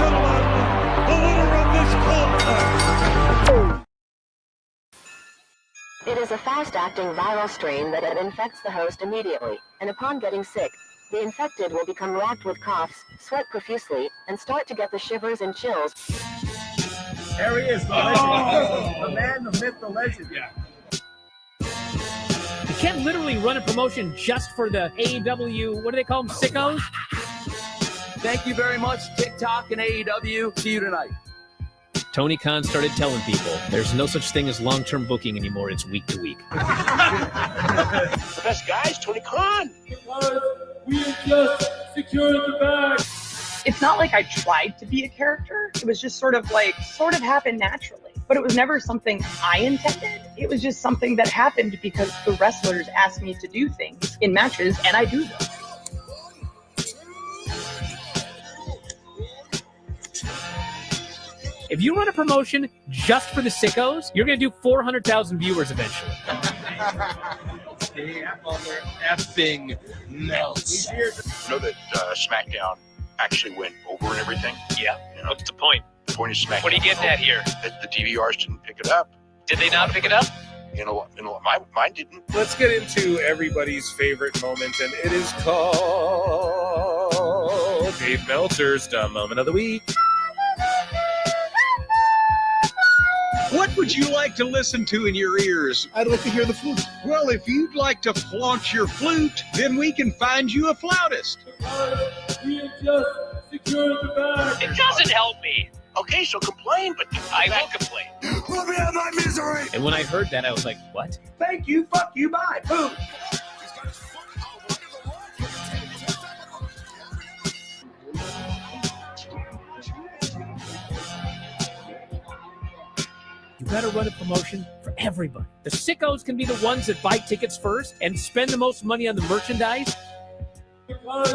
gentlemen, the winner of this contest. It is a fast-acting viral strain that infects the host immediately, and upon getting sick, the infected will become racked with coughs, sweat profusely, and start to get the shivers and chills. There he is, the legend. The man, the myth, the legend. Yeah. You can't literally run a promotion just for the AEW, what do they call them, sickos? Thank you very much, TikTok and AEW. See you tonight. Tony Khan started telling people there's no such thing as long-term booking anymore. It's week to week. The best guys, Tony Khan. We just secured the bag. It's not like I tried to be a character. It was just sort of happened naturally. But it was never something I intended. It was just something that happened because the wrestlers asked me to do things in matches, and I do them. If you run a promotion just for the sickos, you're going to do 400,000 viewers eventually. Effing melts. You know that SmackDown actually went over and everything? Yeah. You know, What's the point? the point of SmackDown. What are you getting at here? That the DVRs didn't pick it up. Did they not pick it up? Mine didn't. Let's get into everybody's favorite moment, and it is called Dave Meltzer's Dumb Moment of the Week. What would you like to listen to in your ears? I'd like to hear the flute. Well, if you'd like to flaunt your flute, then we can find you a flautist. We have just secured the bag. It doesn't help me. Okay, so complain, but I will complain. Let me have my misery. And when I heard that, I was like, what? Thank you, fuck you, bye. Boom. You gotta run a promotion for everybody. The sickos can be the ones that buy tickets first and spend the most money on the merchandise. Because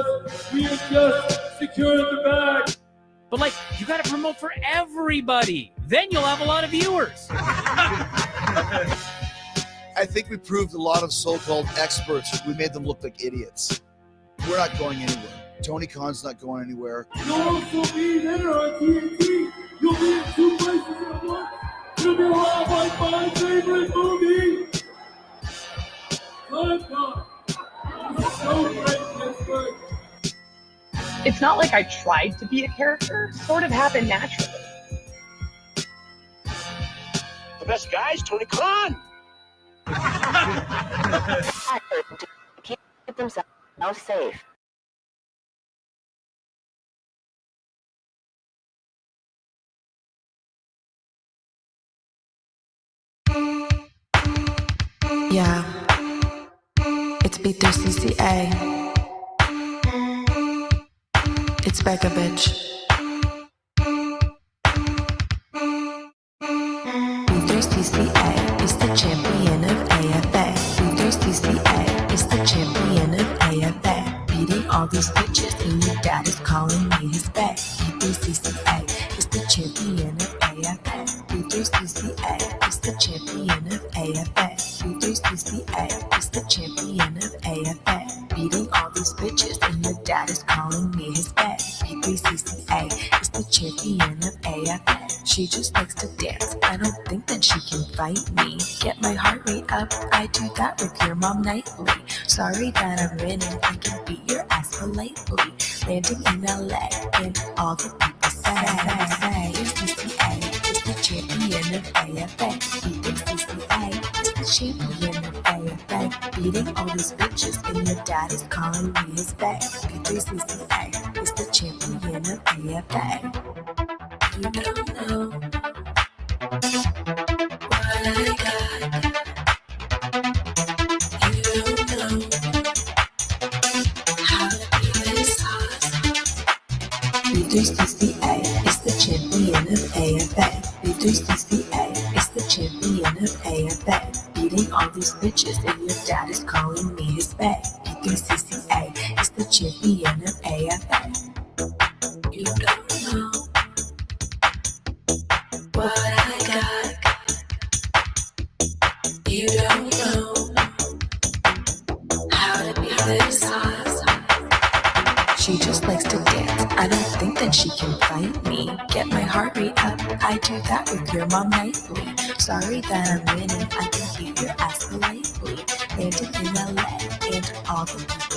we have just secured the bag. But like, you gotta promote for everybody. Then you'll have a lot of viewers. I think we proved a lot of so-called experts. We made them look like idiots. We're not going anywhere. Tony Khan's not going anywhere. You'll also be there on TNT. You'll be in 2 places at once. It'll be a lot like my favorite movie. Lifetime. So great, Pittsburgh. It's not like I tried to be a character. It sort of happened naturally. the best guys, Tony Khan. To keep themselves safe. Yeah, it's B3CCA. It's Becca, bitch. B3CCA is the champion of AFA. B3CCA is the champion of AFA. Beating all these bitches and your dad is calling me his bae. B3CCA is the champion of AFA. B3CCA is the champion of AFA. B3CCA is the champion of AFA. Beating all these bitches and your dad is calling me his bae. B3CCA is the champion of AFA. She just likes to dance. I don't think that she can fight me. Get my heart rate up. I do that with your mom nightly. Sorry that I'm winning. I can beat your ass politely. Landing in LA and all the people say B3CCA is the champion of AFA. B3CCA is the champion of AFA. Beating all these bitches and your dad is calling me his bae. B3CCA is the champion of AFA. You don't know what I got. You don't know how to be this hot. B3CCA is the champion of AFA. B3CCA is the champion of AFA. Beating all these bitches and your dad is calling me his bae. B3CCA is the champion of AFA. You don't know what I got. You don't know how to be this hot. She just likes to dance. I don't think that she can fight me. Get my heart rate up, I do that with your mom nightly. Sorry that I'm winning, I can keep your ass politely. And in LA, and all the people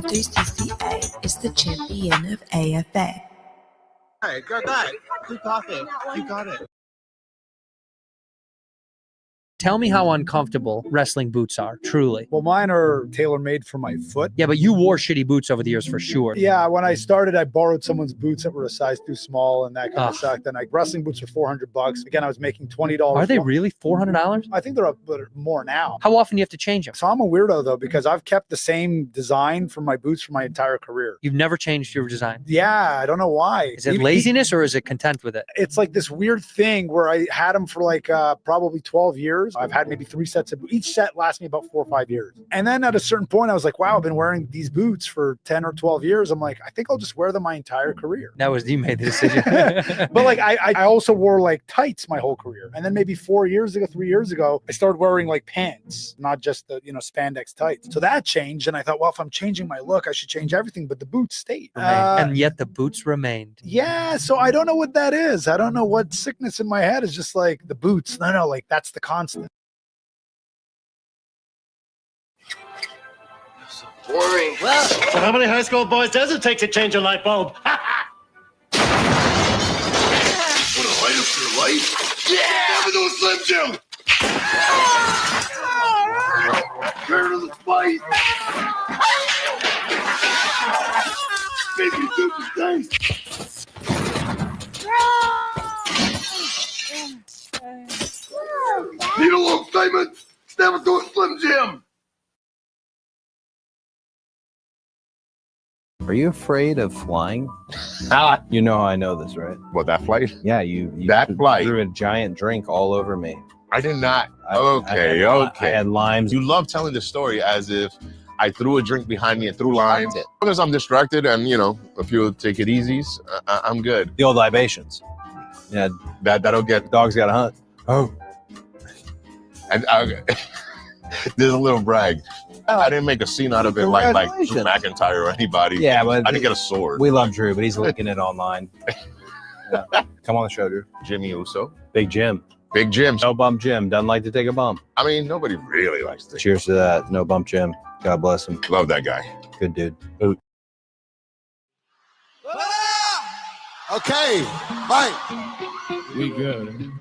B3CCA is the champion of AFA. All right, go back. Keep talking. You got it. Tell me how uncomfortable wrestling boots are, truly. Well, mine are tailor-made for my foot. Yeah, but you wore shitty boots over the years for sure. Yeah, when I started, I borrowed someone's boots that were a size too small, and that kind of sucked. And wrestling boots are $400. Again, I was making $20. Are they really $400? I think they're up more now. How often do you have to change them? So I'm a weirdo, though, because I've kept the same design for my boots for my entire career. You've never changed your design? Yeah, I don't know why. Is it laziness or is it content with it? It's like this weird thing where I had them for like probably 12 years. I've had maybe 3 sets of boots. Each set lasts me about 4 or 5 years. And then at a certain point, I was like, wow, I've been wearing these boots for 10 or 12 years. I'm like, I think I'll just wear them my entire career. That was, you made the decision. But like, I also wore like tights my whole career. And then maybe 3 years ago, I started wearing like pants, not just the, spandex tights. So that changed. And I thought, well, if I'm changing my look, I should change everything. But the boots stayed. And yet the boots remained. Yeah. So I don't know what that is. I don't know what sickness in my head is just like the boots. No, like that's the constant. Boring. Well, so how many high school boys does it take to change a light bulb? Want to light up your life? Yeah! Have those Slim Jim! Turn to the spice! Baby, do the taste! Need a little excitement? Step into a Slim Jim! Are you afraid of flying? You know how I know this, right? What, that flight? Yeah, you that flight threw a giant drink all over me. I did not. Okay. I had limes. You love telling the story as if I threw a drink behind me and threw limes. As long as I'm distracted and, if you take it easy, I'm good. The old libations. Yeah, that'll get... Dogs gotta hunt. Oh. And there's a little brag. I didn't make a scene out of it like Drew McIntyre or anybody. Yeah, but I didn't get a sword. We love Drew, but he's linking it online. Yeah. Come on the show, Drew. Jimmy Uso. Big Jim. Big Jim. No bump Jim. Doesn't like to take a bump. I mean, nobody really likes to. Cheers to that. No bump Jim. God bless him. Love that guy. Good dude. Okay, Mike. We good.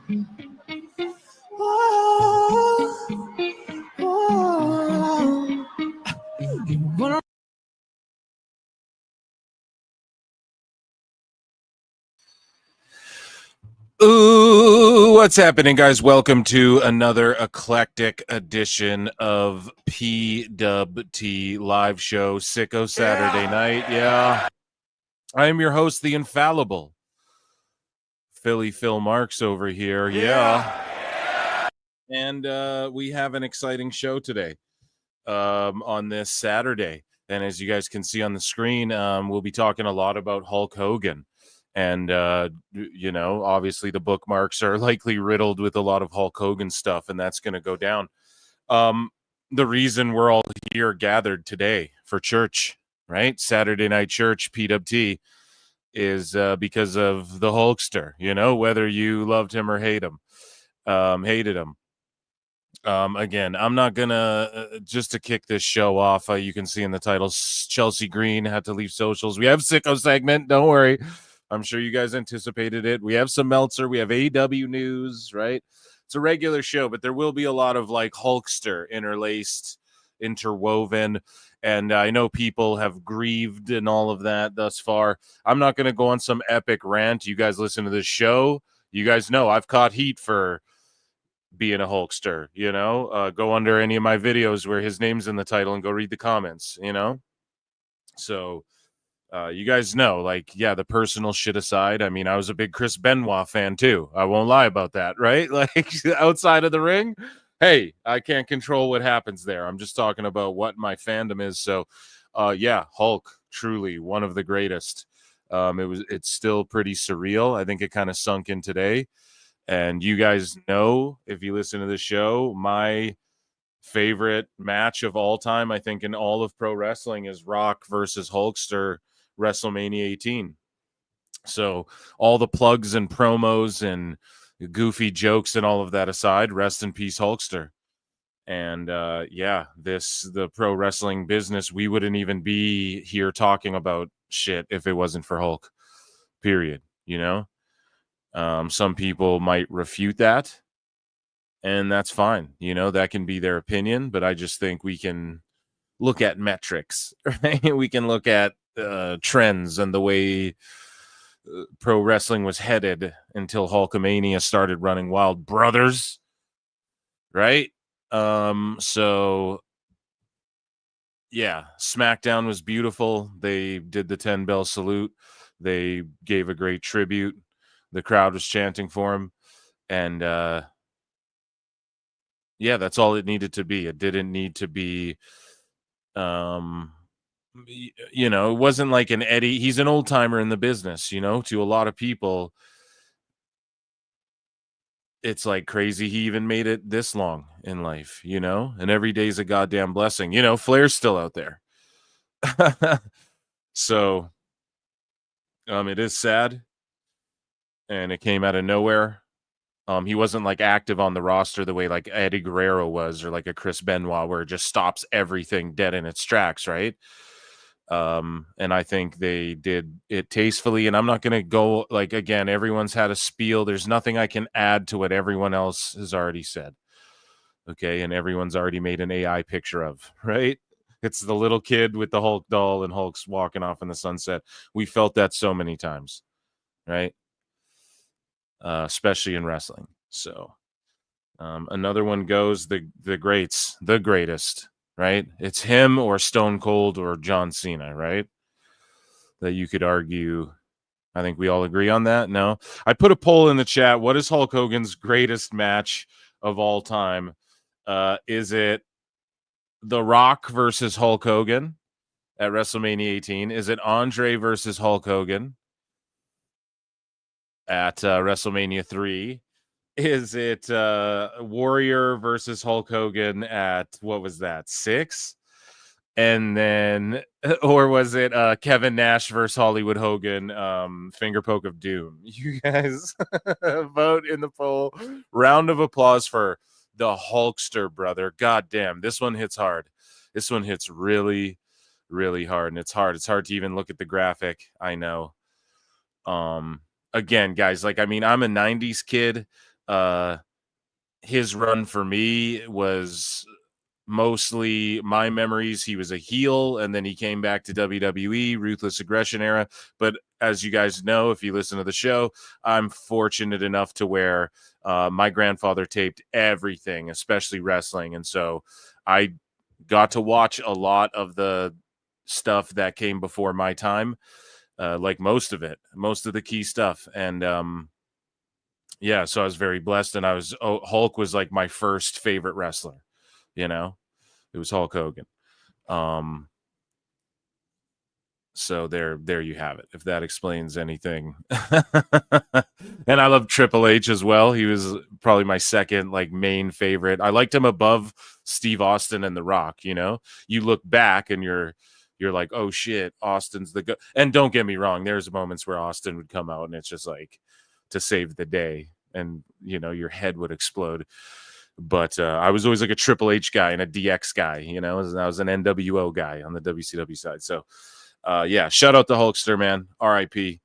Ooh, what's happening, guys? Welcome to another eclectic edition of PWT live show, Sicko Saturday night. Yeah. I am your host, the infallible Philly Phil Marks over here. Yeah. And we have an exciting show today on this Saturday. And as you guys can see on the screen, we'll be talking a lot about Hulk Hogan. And, obviously the bookmarks are likely riddled with a lot of Hulk Hogan stuff, and that's going to go down. The reason we're all here gathered today for church, right? Saturday night church, PWT, is because of the Hulkster, whether you loved him or hated him. Again, I'm not gonna just to kick this show off. You can see in the title, Chelsea Green had to leave socials. We have Sicko segment. Don't worry. I'm sure you guys anticipated it. We have some Meltzer. We have AEW news, right? It's a regular show, but there will be a lot of like Hulkster interwoven. And I know people have grieved and all of that thus far. I'm not going to go on some epic rant. You guys listen to this show. You guys know I've caught heat for being a Hulkster, go under any of my videos where his name's in the title and go read the comments, So you guys know, the personal shit aside, I mean, I was a big Chris Benoit fan too. I won't lie about that, right? Like outside of the ring, hey, I can't control what happens there. I'm just talking about what my fandom is. So, Hulk, truly one of the greatest. It's still pretty surreal. I think it kind of sunk in today. And you guys know, if you listen to the show, my favorite match of all time, I think, in all of pro wrestling is Rock versus Hulkster, WrestleMania 18. So all the plugs and promos and goofy jokes and all of that aside, rest in peace, Hulkster. And the pro wrestling business, we wouldn't even be here talking about shit if it wasn't for Hulk, period. You know, some people might refute that, and that's fine. You know, that can be their opinion, but I just think we can look at metrics, right? We can look at trends and the way pro wrestling was headed until Hulkamania started running wild, brothers, right? So yeah, SmackDown was beautiful. They did the 10 bell salute. They gave a great tribute. The crowd was chanting for him. And yeah, that's all it needed to be. It didn't need to be, you know, it wasn't like an Eddie. He's an old timer in the business, you know, to a lot of people. It's like crazy he even made it this long in life, you know, and every day's a goddamn blessing. You know, Flair's still out there. So it is sad, and it came out of nowhere. He wasn't like active on the roster the way like Eddie Guerrero was, or like a Chris Benoit, where it just stops everything dead in its tracks, right? And I think they did it tastefully, and I'm not going to go like, again, everyone's had a spiel. There's nothing I can add to what everyone else has already said. Okay. And everyone's already made an AI picture of, right? It's the little kid with the Hulk doll and Hulk's walking off in the sunset. We felt that so many times, right? Especially in wrestling. So another one goes the greatest, right? It's him or Stone Cold or John Cena, right? That you could argue. I think we all agree on that. No, I put a poll in the chat. What is Hulk Hogan's greatest match of all time? Is it The Rock versus Hulk Hogan at WrestleMania 18? Is it Andre versus Hulk Hogan at WrestleMania 3? Is it Warrior versus Hulk Hogan at, what was that, 6? And then, or was it Kevin Nash versus Hollywood Hogan, Finger Poke of Doom? You guys vote in the poll. Round of applause for the Hulkster, brother. God damn, this one hits hard. This one hits really, really hard. And it's hard. It's hard to even look at the graphic. I know. Again, guys, like, I mean, I'm a 90s kid. His run for me was mostly my memories. He was a heel, and then he came back to WWE, Ruthless Aggression era. But as you guys know, if you listen to the show, I'm fortunate enough to where my grandfather taped everything, especially wrestling. And so I got to watch a lot of the stuff that came before my time, like most of the key stuff. And yeah, so I was very blessed, and Hulk was like my first favorite wrestler. You know, it was Hulk Hogan. So there you have it, if that explains anything. And I love Triple H as well. He was probably my second like main favorite. I liked him above Steve Austin and The Rock. You know, you look back and you're like, oh shit, Austin's the good. And don't get me wrong, there's moments where Austin would come out and it's just like to save the day, and you know, your head would explode. But I was always like a Triple H guy and a DX guy, you know. I was an NWO guy on the WCW side. So, yeah, shout out to Hulkster, man. R.I.P.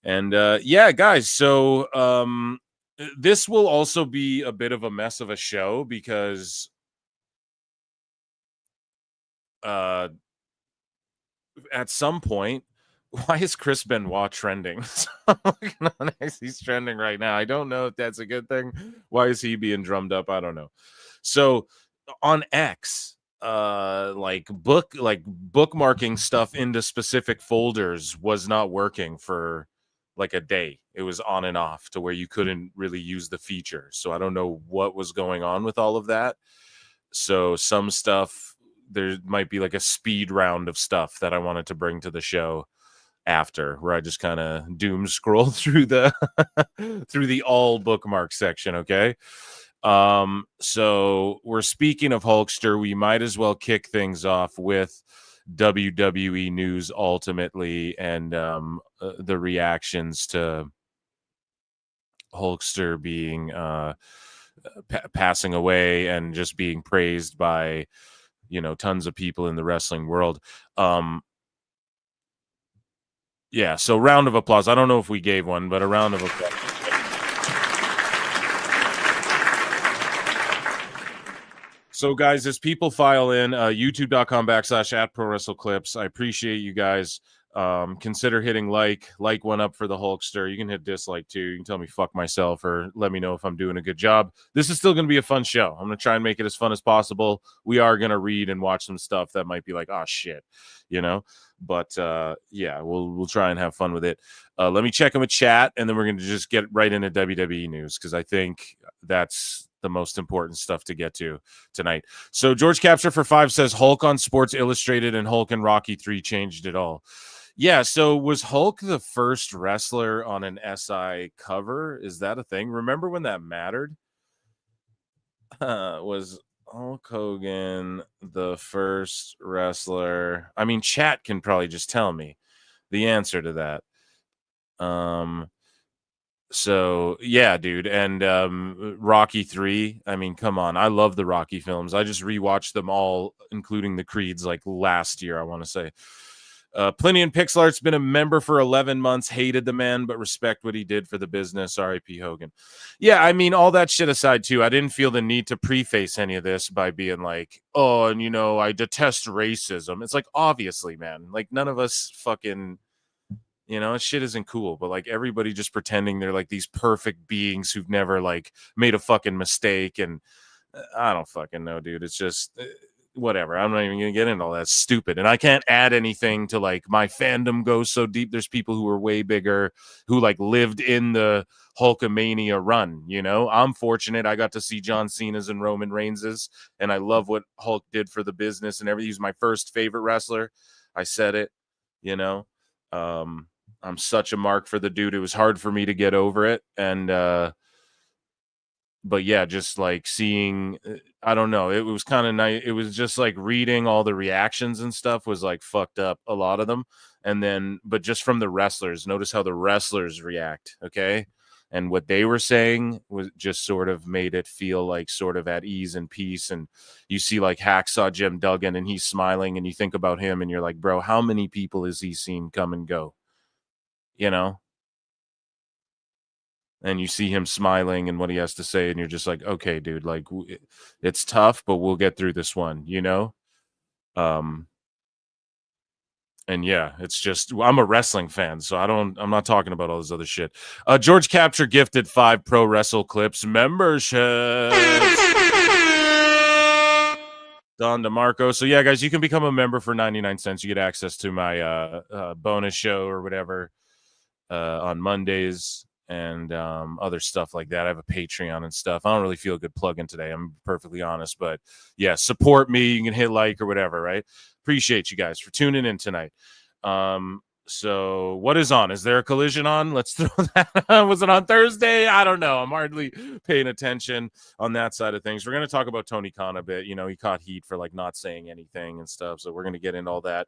And, yeah, guys, so this will also be a bit of a mess of a show because at some point, why is Chris Benoit trending? So I'm looking on X, he's trending right now. I don't know if that's a good thing. Why is he being drummed up? I don't know. So on X, bookmarking stuff into specific folders was not working for like a day. It was on and off to where you couldn't really use the feature. So I don't know what was going on with all of that. So some stuff, there might be like a speed round of stuff that I wanted to bring to the show after, where I just kind of doom scroll through the through the all bookmark section. Okay. So we're speaking of Hulkster. We might as well kick things off with WWE news ultimately, and the reactions to Hulkster being passing away and just being praised by, you know, tons of people in the wrestling world. Yeah, so round of applause. I don't know if we gave one, but a round of applause. So, guys, as people file in, youtube.com/@ProWrestleClips. I appreciate you guys. Consider hitting like one up for the Hulkster. You can hit dislike too. You can tell me fuck myself or let me know if I'm doing a good job. This is still going to be a fun show. I'm going to try and make it as fun as possible. We are going to read and watch some stuff that might be like, oh shit, you know, but yeah, we'll try and have fun with it. Let me check in with chat, and then we're going to just get right into WWE news, because I think that's the most important stuff to get to tonight. So George Capture for 5 says Hulk on Sports Illustrated and Hulk and Rocky 3 changed it all. Yeah, so was Hulk the first wrestler on an SI cover? Is that a thing? Remember when that mattered? Was Hulk Hogan the first wrestler? I mean, chat can probably just tell me the answer to that. So yeah, dude, and Rocky 3. I mean, come on, I love the Rocky films. I just rewatched them all, including the Creeds, like last year, I want to say. Plenty and Pixel Art's been a member for 11 months. Hated the man, but respect what he did for the business. R.I.P. Hogan. Yeah, I mean, all that shit aside, too, I didn't feel the need to preface any of this by being like, oh, and, you know, I detest racism. It's like, obviously, man, like, none of us fucking, you know, shit isn't cool. But, like, everybody just pretending they're, like, these perfect beings who've never, like, made a fucking mistake. And I don't fucking know, dude. It's just... whatever. I'm not even gonna get into all that. Stupid. And I can't add anything to, like, my fandom goes so deep. There's people who are way bigger who, like, lived in the Hulkamania run, you know. I'm fortunate I got to see John Cena's and Roman Reigns's, and I love what Hulk did for the business and everything. He's my first favorite wrestler. I said it, you know. I'm such a mark for the dude. It was hard for me to get over it. And but yeah, just like seeing, I don't know, it was kind of nice. It was just like reading all the reactions and stuff was like fucked up, a lot of them. And then, but just from the wrestlers, notice how the wrestlers react, okay? And what they were saying was just sort of made it feel like sort of at ease and peace. And you see like Hacksaw Jim Duggan, and he's smiling, and you think about him and you're like, bro, how many people has he seen come and go? You know? And you see him smiling and what he has to say, and you're just like, okay, dude, like, it's tough, but we'll get through this one, you know? And yeah, it's just, I'm a wrestling fan, so I'm not talking about all this other shit. George Capture gifted 5 Pro Wrestle Clips memberships. Don DeMarco. So yeah, guys, you can become a member for 99 cents. You get access to my bonus show or whatever on Mondays. And other stuff like that. I have a Patreon and stuff. I don't really feel a good plug-in today, I'm perfectly honest. But yeah, support me. You can hit like or whatever, right? Appreciate you guys for tuning in tonight. So what is on? Is there a Collision on? Let's throw that. Was it on Thursday? I don't know. I'm hardly paying attention on that side of things. We're going to talk about Tony Khan a bit. You know, he caught heat for like not saying anything and stuff. So we're going to get into all that.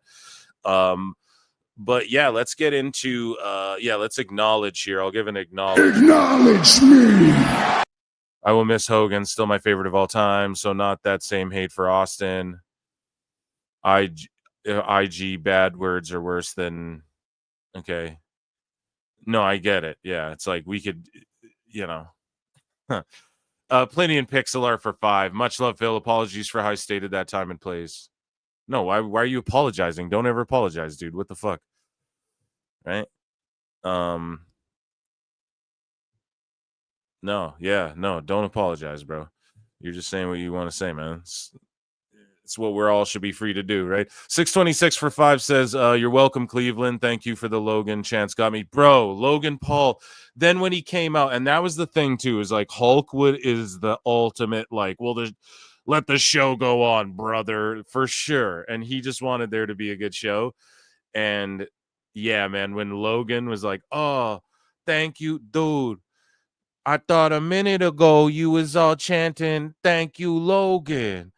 But yeah, let's get into let's acknowledge here. I'll give an acknowledge. Acknowledge me. I will miss Hogan, still my favorite of all time. So not that same hate for Austin. IG bad words are worse than okay. No, I get it. Yeah, it's like we could, you know. Plenty and Pixel Art for 5. Much love, Phil. Apologies for how I stated that time and place. No, why are you apologizing? Don't ever apologize, dude. What the fuck? Right? No, don't apologize, bro. You're just saying what you want to say, man. It's what we're all should be free to do, right? 626 for 5 says, you're welcome, Cleveland. Thank you for the Logan chance. Got me. Bro, Logan Paul. Then when he came out, and that was the thing, too, is like Hulkwood is the ultimate, like, well, there's let the show go on, brother, for sure. And he just wanted there to be a good show. And Yeah, man, when Logan was like, "Oh, thank you, dude. I thought a minute ago you was all chanting, thank you, Logan."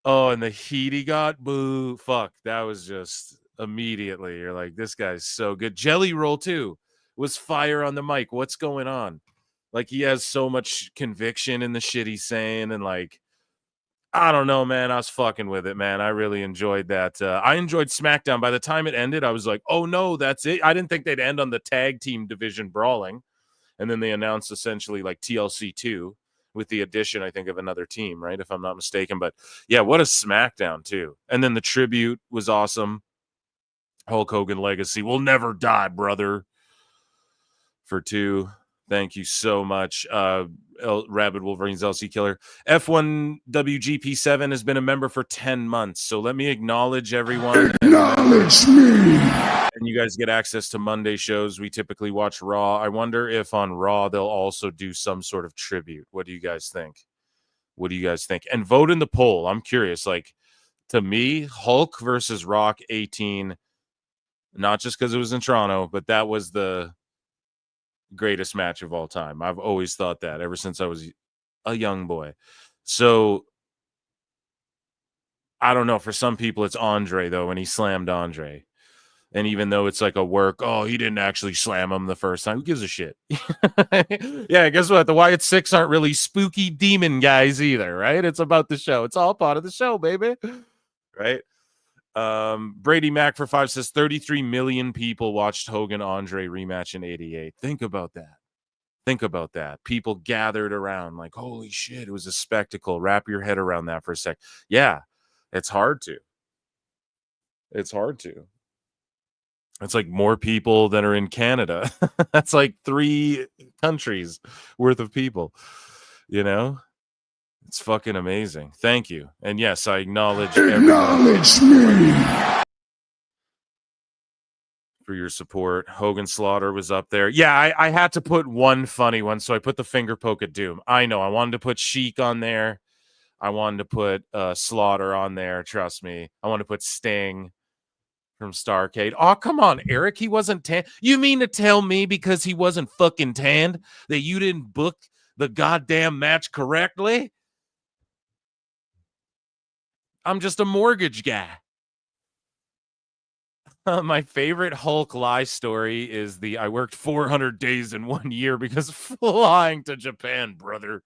Oh, and the heat he got, boo. Fuck, that was just immediately. You're like, this guy's so good. Jelly Roll, too, was fire on the mic. What's going on? Like, he has so much conviction in the shit he's saying. And, like, I don't know, man. I was fucking with it, man. I really enjoyed that. I enjoyed SmackDown. By the time it ended, I was like, oh, no, that's it. I didn't think they'd end on the tag team division brawling. And then they announced essentially like TLC 2 with the addition, I think, of another team, right? If I'm not mistaken. But yeah, what a SmackDown too. And then the tribute was awesome. Hulk Hogan legacy will never die, brother. For 2. Thank you so much. Rabid Wolverine's LC Killer. F1 WGP7 has been a member for 10 months. So let me acknowledge everyone. Acknowledge me. And you guys get access to Monday shows. We typically watch Raw. I wonder if on Raw they'll also do some sort of tribute. What do you guys think? What do you guys think? And vote in the poll. I'm curious. Like, to me, Hulk versus Rock 18, not just because it was in Toronto, but that was the greatest match of all time. I've always thought that ever since I was a young boy. So I don't know. For some people, it's Andre, though, when he slammed Andre. And even though it's like a work, oh, he didn't actually slam him the first time. Who gives a shit? Yeah, guess what? The Wyatt Six aren't really spooky demon guys either, right? It's about the show. It's all part of the show, baby. Right? Brady Mac for 5 says 33 million people watched Hogan Andre rematch in 88. Think about that. Think about that. People gathered around like, holy shit, it was a spectacle. Wrap your head around that for a sec. Yeah, it's hard to. It's hard to. It's like more people than are in Canada. That's like 3 countries worth of people, you know? It's fucking amazing. Thank you. And yes, I acknowledge me for your support. Hogan Slaughter was up there. Yeah, I had to put one funny one, so I put the finger poke at Doom. I know. I wanted to put Sheik on there. I wanted to put Slaughter on there. Trust me. I wanted to put Sting from Starrcade. Oh, come on, Eric. He wasn't tanned. You mean to tell me because he wasn't fucking tanned that you didn't book the goddamn match correctly? I'm just a mortgage guy. My favorite Hulk lie story is I worked 400 days in 1 year because flying to Japan, brother.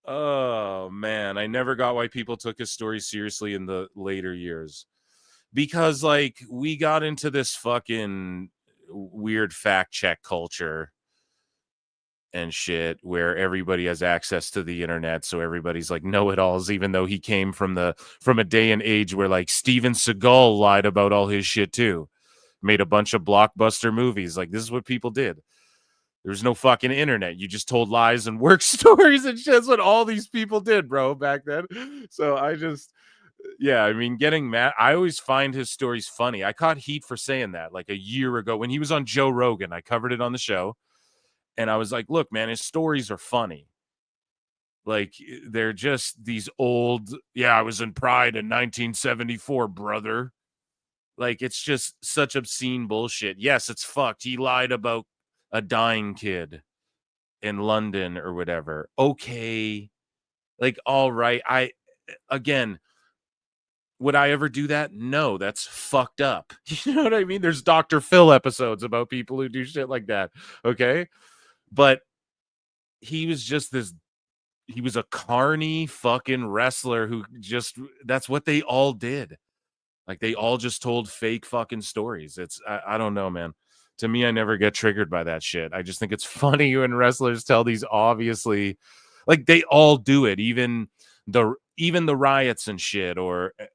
Oh, man. I never got why people took his story seriously in the later years. Because, like, we got into this fucking weird fact check culture and shit where everybody has access to the internet, so everybody's like know-it-alls, even though he came from a day and age where like Steven Seagal lied about all his shit too, made a bunch of blockbuster movies. Like, this is what people did. There was no fucking internet. You just told lies and work stories and shit. That's what all these people did, bro, back then. So I mean, getting mad. I always find his stories funny. I caught heat for saying that like a year ago when he was on Joe Rogan. I covered it on the show. And I was like, look, man, his stories are funny. Like, they're just these old, I was in Pride in 1974, brother. Like, it's just such obscene bullshit. Yes, it's fucked. He lied about a dying kid in London or whatever. Okay. Like, all right. Would I ever do that? No, that's fucked up. You know what I mean? There's Dr. Phil episodes about people who do shit like that. Okay. But he was just he was a carny fucking wrestler who that's what they all did. Like, they all just told fake fucking stories. I don't know, man. To me, I never get triggered by that shit. I just think it's funny when wrestlers tell these obviously, like, they all do it. Even the riots and shit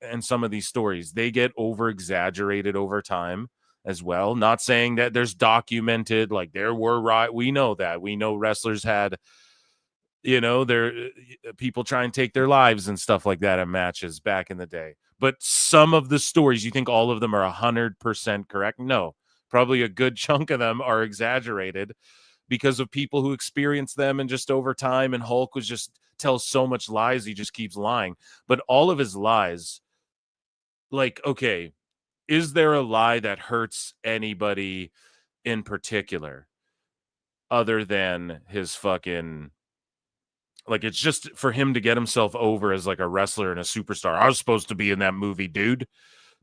and some of these stories, they get over exaggerated over time as well. Not saying that there's documented, like there were we know that. We know wrestlers had, their people try and take their lives and stuff like that in matches back in the day. But some of the stories, you think all of them are 100% correct? No, probably a good chunk of them are exaggerated because of people who experience them and just over time. And Hulk tells so much lies, he just keeps lying. But all of his lies, like, okay, is there a lie that hurts anybody in particular other than his fucking, like, it's just for him to get himself over as like a wrestler and a superstar. I was supposed to be in that movie, dude.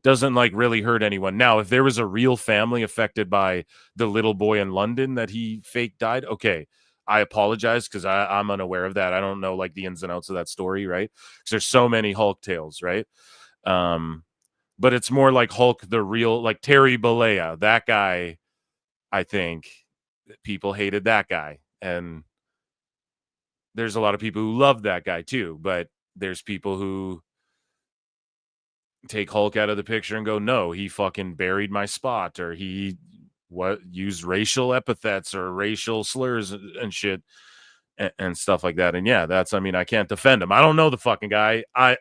Doesn't like really hurt anyone. Now, if there was a real family affected by the little boy in London that he fake died, okay, I apologize because I'm unaware of that. I don't know like the ins and outs of that story, right? Because there's so many Hulk tales, right? But it's more like Hulk, the real, like Terry Bollea, that guy. I think people hated that guy, and there's a lot of people who love that guy too. But there's people who take Hulk out of the picture and go, no, he fucking buried my spot, or he used racial epithets or racial slurs and shit and stuff like that. And yeah, that's, I mean, I can't defend him. I don't know the fucking guy. I'm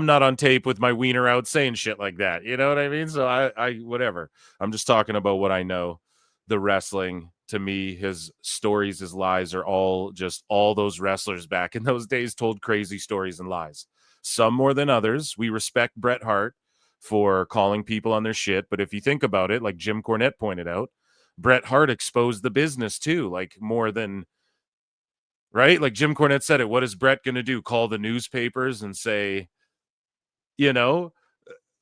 not on tape with my wiener out saying shit like that. You know what I mean? So I whatever. I'm just talking about what I know. The wrestling, to me, his stories, his lies are all those wrestlers back in those days told crazy stories and lies. Some more than others. We respect Bret Hart for calling people on their shit. But if you think about it, like Jim Cornette pointed out, Bret Hart exposed the business too, like more than, right? Like Jim Cornette said it. What is Bret going to do? Call the newspapers and say,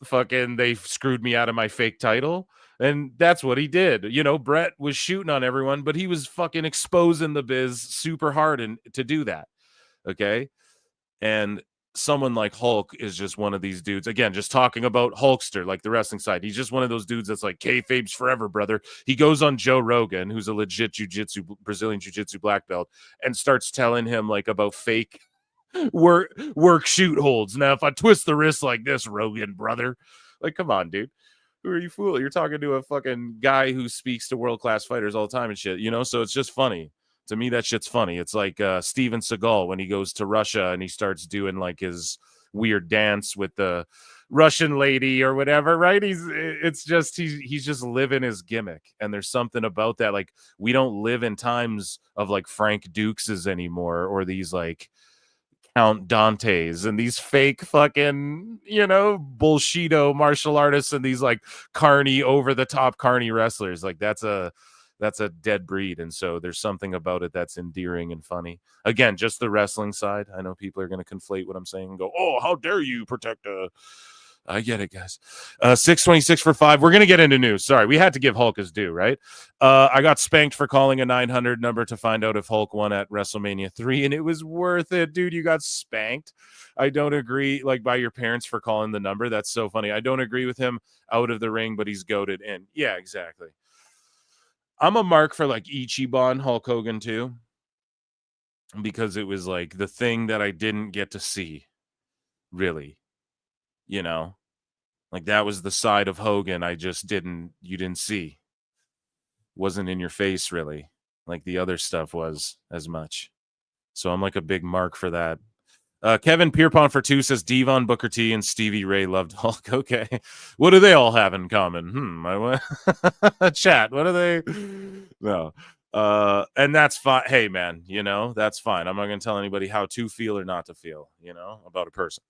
fucking they screwed me out of my fake title? And that's what he did. Bret was shooting on everyone, but he was fucking exposing the biz super hard and to do that. Okay. And someone like Hulk is just one of these dudes. Again, just talking about Hulkster, like the wrestling side. He's just one of those dudes that's like, kayfabe's forever, brother. He goes on Joe Rogan, who's a legit Brazilian jiu-jitsu black belt, and starts telling him like about fake work shoot holds. Now, if I twist the wrist like this, Rogan, brother, like, come on, dude. Who are you fooling? You're talking to a fucking guy who speaks to world-class fighters all the time and shit, so it's just funny. To me, that shit's funny. It's like Steven Seagal when he goes to Russia and he starts doing like his weird dance with the Russian lady or whatever, right? He's just living his gimmick. And there's something about that. Like, we don't live in times of like Frank Dukeses anymore, or these like Count Dantes and these fake fucking, bullshido martial artists and these like carny, over the top carny wrestlers. Like that's a dead breed. And so there's something about it that's endearing and funny. Again, just the wrestling side. I know people are going to conflate what I'm saying and go, oh, how dare you protect I get it, guys. 626 for 5. We're going to get into news. Sorry, we had to give Hulk his due, right? I got spanked for calling a 900 number to find out if Hulk won at WrestleMania 3, and it was worth it. Dude, you got spanked. I don't agree, like, by your parents for calling the number. That's so funny. I don't agree with him out of the ring, but he's goated in. Yeah, exactly. I'm a mark for, like, Ichiban Hulk Hogan, too, because it was, like, the thing that I didn't get to see, really. Like that was the side of Hogan you didn't see. Wasn't in your face, really, like the other stuff was as much. So I'm like a big mark for that. Kevin Pierpont for 2 says Devon, Booker T, and Stevie Ray loved Hulk. Okay. What do they all have in common? Chat. What do they? No. And that's fine. Hey, man, that's fine. I'm not going to tell anybody how to feel or not to feel, about a person.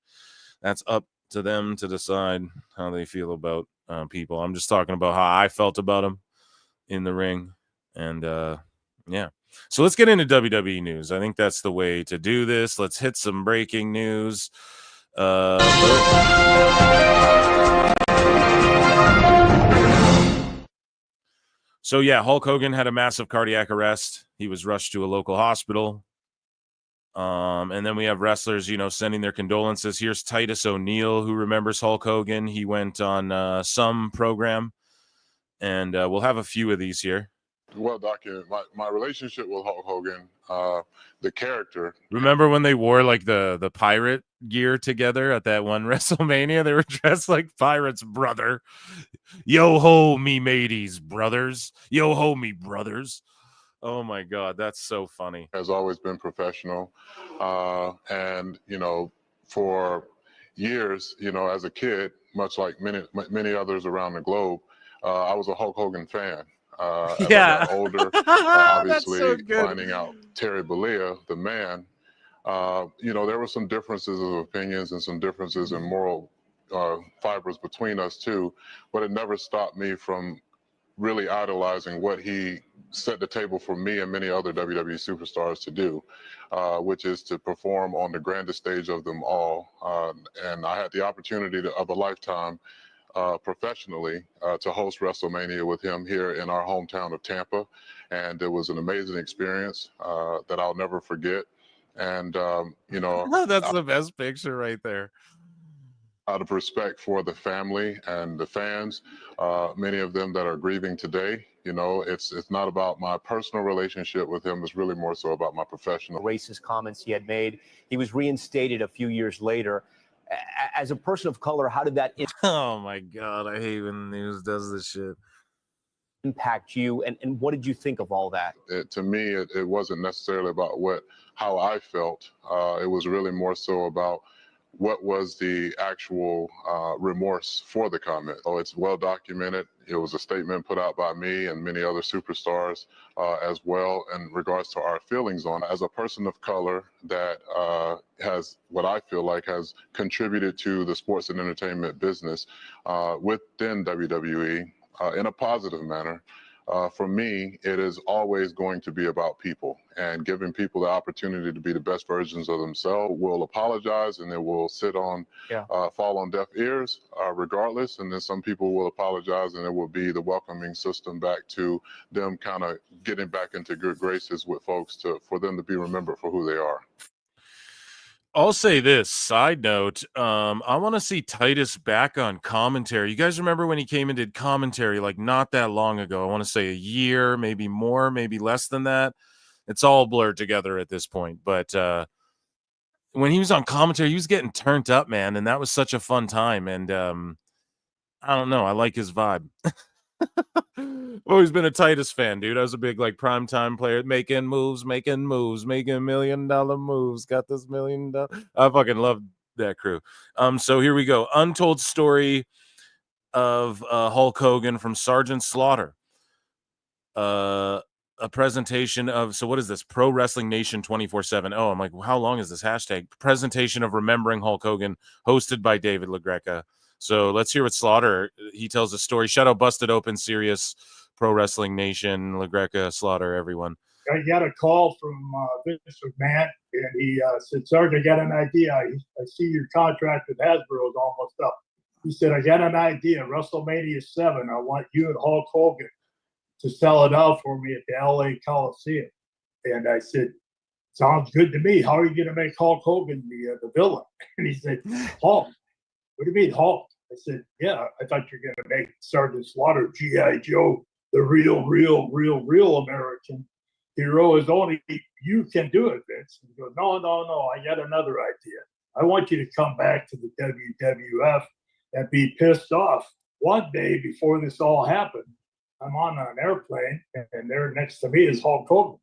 That's up to them to decide how they feel about people. I'm just talking about how I felt about them in the ring. And yeah. So let's get into WWE news. I think that's the way to do this. Let's hit some breaking news. So yeah, Hulk Hogan had a massive cardiac arrest. He was rushed to a local hospital. And then we have wrestlers, sending their condolences. Here's Titus O'Neil, who remembers Hulk Hogan. He went on some program, and we'll have a few of these here. Well, Doctor, my relationship with Hulk Hogan, the character. Remember when they wore like the pirate gear together at that one WrestleMania? They were dressed like pirates, brother. Yo ho, me mateys, brothers. Yo ho, me brothers. Oh my God, that's so funny. Has always been professional. And, for years, as a kid, much like many others around the globe, I was a Hulk Hogan fan. As I got older, obviously so finding out Terry Bollea, the man, there were some differences of opinions and some differences in moral fibers between us too, but it never stopped me from really idolizing what he set the table for me and many other WWE superstars to do, which is to perform on the grandest stage of them all. And I had the opportunity of a lifetime professionally to host WrestleMania with him here in our hometown of Tampa. And it was an amazing experience that I'll never forget. And, that's the best picture right there. Out of respect for the family and the fans, many of them that are grieving today, it's not about my personal relationship with him. It's really more so about my professional. Racist comments he had made. He was reinstated a few years later. As a person of color, how did that oh my God, I hate when the news does this shit. Impact you, and what did you think of all that? To me, it wasn't necessarily about how I felt. It was really more so about what was the actual remorse for the comment. Oh, it's well documented. It was a statement put out by me and many other superstars as well in regards to our feelings on it. As a person of color that has what I feel like has contributed to the sports and entertainment business within WWE in a positive manner. For me, it is always going to be about people and giving people the opportunity to be the best versions of themselves. We'll apologize and then we'll fall on deaf ears regardless. And then some people will apologize and it will be the welcoming system back to them kind of getting back into good graces with folks for them to be remembered for who they are. I'll say this, side note, I want to see Titus back on commentary. You guys remember when he came and did commentary like not that long ago? I want to say a year, maybe more, maybe less than that. It's all blurred together at this point. But when he was on commentary, he was getting turned up, man, and that was such a fun time. And I don't know, I like his vibe. I've always been a Titus fan, dude. I was a big primetime player, making $1 million moves. Got this $1 million. I fucking love that crew. So here we go. Untold story of Hulk Hogan from Sergeant Slaughter. A presentation of, so what is this? Pro Wrestling Nation 24/7. Oh, I'm like, how long is this hashtag? Presentation of Remembering Hulk Hogan, hosted by David LaGreca. So let's hear what Slaughter, he tells a story. Shout out Busted Open, Sirius, Pro Wrestling Nation, LaGreca, Slaughter, everyone. I got a call from Vince McMahon, and he said, Sergeant, I got an idea. I see your contract with Hasbro is almost up. He said, I got an idea. WrestleMania 7, I want you and Hulk Hogan to sell it out for me at the LA Coliseum. And I said, sounds good to me. How are you going to make Hulk Hogan the villain? And he said, Hulk. What do you mean, Hulk? I said, yeah, I thought you were going to make Sergeant Slaughter, G.I. Joe, the real American hero. Is only you can do it, Vince. And he goes, no, I got another idea. I want you to come back to the WWF and be pissed off. One day before this all happened, I'm on an airplane, and there next to me is Hulk Hogan.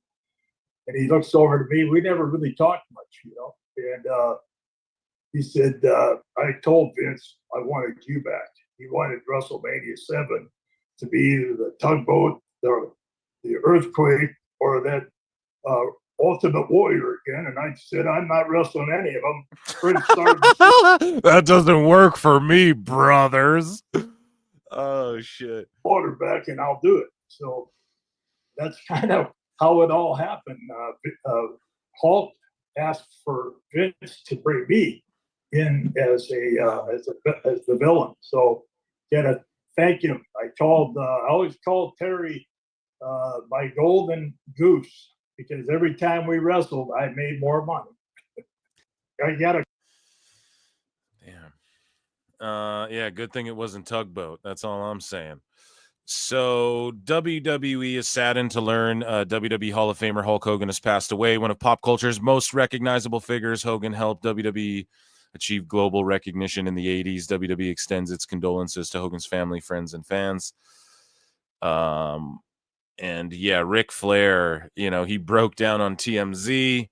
And he looks over to me. We never really talked much, and he said, I told Vince I wanted you back. He wanted WrestleMania 7 to be either the tugboat, the earthquake, or that Ultimate Warrior again. And I said, I'm not wrestling any of them. That doesn't work for me, brothers. Oh, shit. Quarterback, and I'll do it. So that's kind of how it all happened. Hulk asked for Vince to bring me in as the villain. So gotta thank him. I always called Terry my golden goose, because every time we wrestled, I made more money. I gotta. Yeah, good thing it wasn't Tugboat. That's all I'm saying. So WWE is saddened to learn WWE Hall of Famer Hulk Hogan has passed away. One of pop culture's most recognizable figures, Hogan helped WWE achieve global recognition in the 80s. WWE extends its condolences to Hogan's family, friends, and fans. And yeah, Ric Flair, he broke down on TMZ.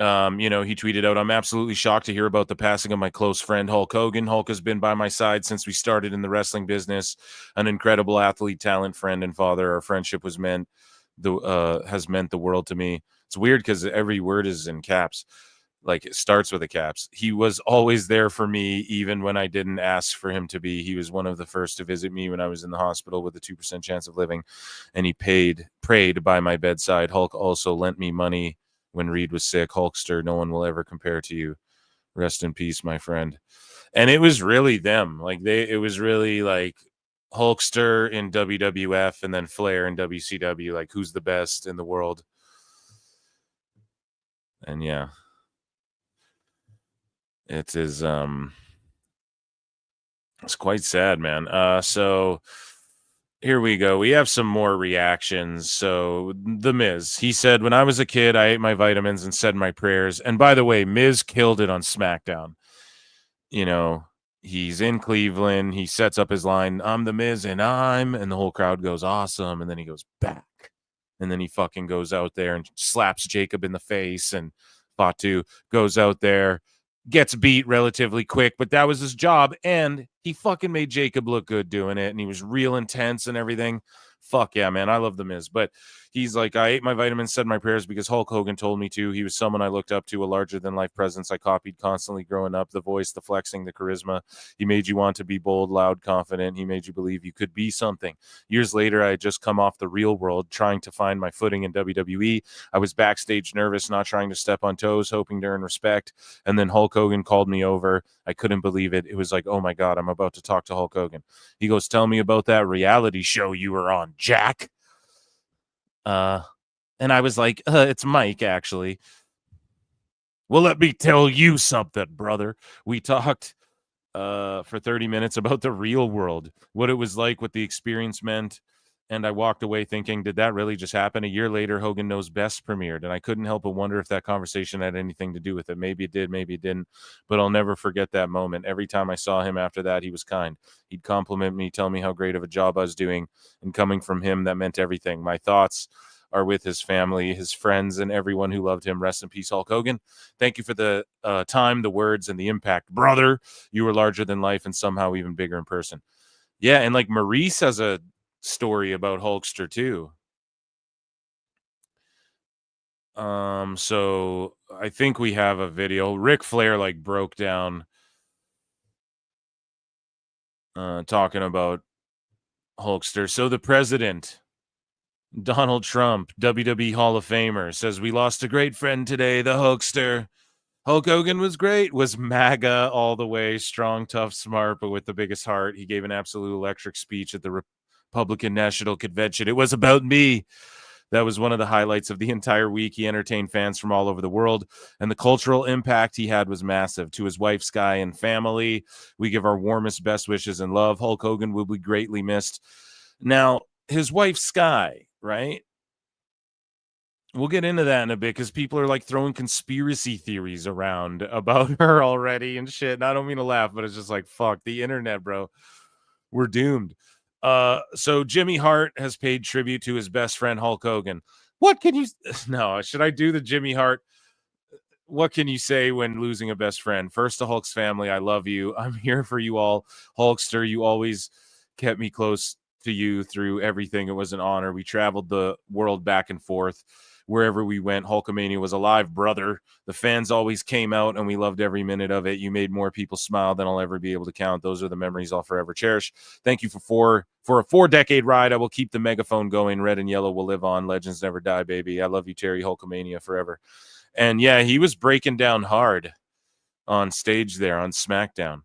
He tweeted out, I'm absolutely shocked to hear about the passing of my close friend, Hulk Hogan. Hulk has been by my side since we started in the wrestling business. An incredible athlete, talent, friend, and father. Our friendship has meant the world to me. It's weird because every word is in caps. like it starts with a caps. He was always there for me, even when I didn't ask for him to be. He was one of the first to visit me when I was in the hospital with a 2% chance of living, and he prayed by my bedside. Hulk also lent me money when Reed was sick. Hulkster, no one will ever compare to you. Rest in peace, my friend. And it was really them. Like it was really like Hulkster in WWF and then Flair in WCW. Like, who's the best in the world? And yeah. It is it's quite sad, man. So here we go. We have some more reactions. So The Miz, he said, when I was a kid, I ate my vitamins and said my prayers. And by the way, Miz killed it on SmackDown. You know, he's in Cleveland. He sets up his line, I'm The Miz and the whole crowd goes, awesome. And then he goes back. And then he fucking goes out there and slaps Jacob in the face. And Fatu goes out there, gets beat relatively quick, but that was his job, and he fucking made Jacob look good doing it, and he was real intense and everything. Fuck yeah, man. I love The Miz. But he's like, I ate my vitamins, said my prayers because Hulk Hogan told me to. He was someone I looked up to, a larger-than-life presence I copied constantly growing up, the voice, the flexing, the charisma. He made you want to be bold, loud, confident. He made you believe you could be something. Years later, I had just come off the real world, trying to find my footing in WWE. I was backstage nervous, not trying to step on toes, hoping to earn respect. And then Hulk Hogan called me over. I couldn't believe it. It was like, oh my God, I'm about to talk to Hulk Hogan. He goes, tell me about that reality show you were on, Jack. And I was like, it's Mike, actually. Well, let me tell you something, brother. We talked for 30 minutes about the real world, what it was like, what the experience meant. And I walked away thinking, did that really just happen? A year later, Hogan Knows Best premiered, and I couldn't help but wonder if that conversation had anything to do with it. Maybe it did, maybe it didn't, but I'll never forget that moment. Every time I saw him after that, he was kind. He'd compliment me, tell me how great of a job I was doing, and coming from him, that meant everything. My thoughts are with his family, his friends, and everyone who loved him. Rest in peace, Hulk Hogan. Thank you for the time, the words, and the impact. Brother, you were larger than life and somehow even bigger in person. Yeah, and like Maryse has a story about Hulkster too. So I think we have a video. Ric Flair like broke down talking about Hulkster. So the president, Donald Trump, WWE Hall of Famer, says we lost a great friend today, the Hulkster. Hulk Hogan was great, was MAGA all the way, strong, tough, smart, but with the biggest heart. He gave an absolute electric speech at the Republican National Convention. It was about me. That was one of the highlights of the entire week. He entertained fans from all over the world, and the cultural impact he had was massive. To his wife, Sky, and family, we give our warmest, best wishes and love. Hulk Hogan will be greatly missed. Now, his wife, Sky, right? We'll get into that in a bit because people are like throwing conspiracy theories around about her already and shit. And I don't mean to laugh, but it's just like, fuck, the internet, bro. We're doomed. So Jimmy Hart has paid tribute to his best friend Hulk Hogan. What can you no, should I do the Jimmy Hart? What can you say when losing a best friend? First, to Hulk's family, I love you. I'm here for you all. Hulkster, you always kept me close to you through everything. It was an honor. We traveled the world back and forth. Wherever we went, Hulkamania was alive, brother. The fans always came out, and we loved every minute of it. You made more people smile than I'll ever be able to count. Those are the memories I'll forever cherish. Thank you for a 4-decade ride. I will keep the megaphone going. Red and yellow will live on. Legends never die, baby. I love you, Terry. Hulkamania forever. And yeah, he was breaking down hard on stage there on SmackDown.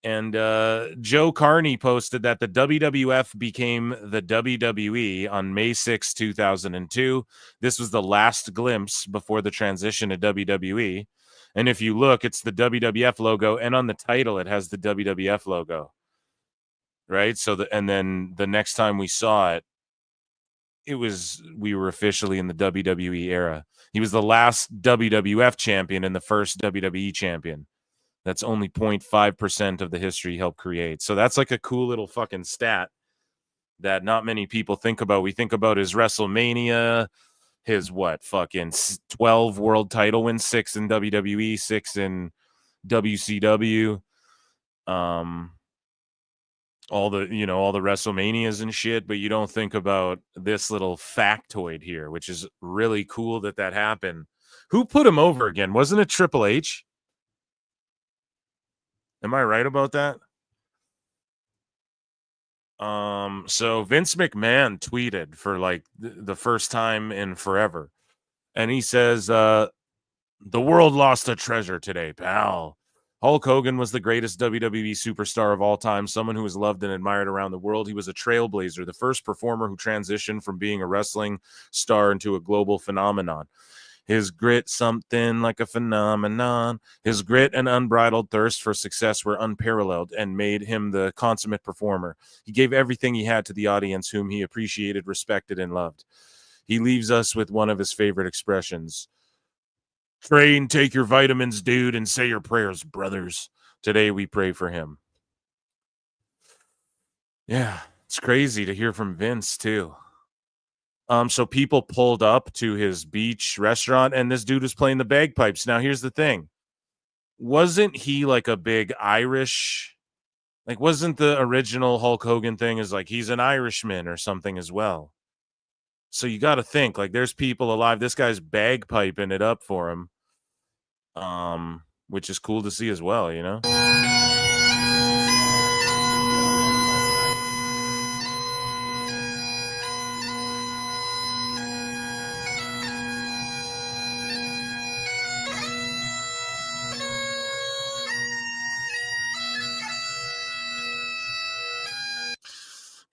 And Joe Carney posted that the WWF became the WWE on May 6, 2002. This was the last glimpse before the transition to WWE. And if you look, it's the WWF logo, and on the title, it has the WWF logo. Right? So, and then the next time we saw it, we were officially in the WWE era. He was the last WWF champion and the first WWE champion. That's only 0.5% of the history he helped create. So that's like a cool little fucking stat that not many people think about. We think about his WrestleMania, his 12 world title wins, 6 in WWE, 6 in WCW, all the WrestleManias and shit, but you don't think about this little factoid here, which is really cool that happened. Who put him over again? Wasn't it Triple H? Am I right about that? So Vince McMahon tweeted for like the first time in forever. And he says, the world lost a treasure today, pal. Hulk Hogan was the greatest WWE superstar of all time, someone who was loved and admired around the world. He was a trailblazer, the first performer who transitioned from being a wrestling star into a global phenomenon. His grit, something like a phenomenon. His grit and unbridled thirst for success were unparalleled and made him the consummate performer. He gave everything he had to the audience, whom he appreciated, respected, and loved. He leaves us with one of his favorite expressions. Train, take your vitamins, dude, and say your prayers, brothers. Today we pray for him. Yeah, it's crazy to hear from Vince, too. So people pulled up to his beach restaurant, and this dude was playing the bagpipes. Now, here's the thing. Wasn't he like a big Irish? Like, wasn't the original Hulk Hogan thing is like he's an Irishman or something as well? So you got to think, like, there's people alive. This guy's bagpiping it up for him, which is cool to see as well, you know?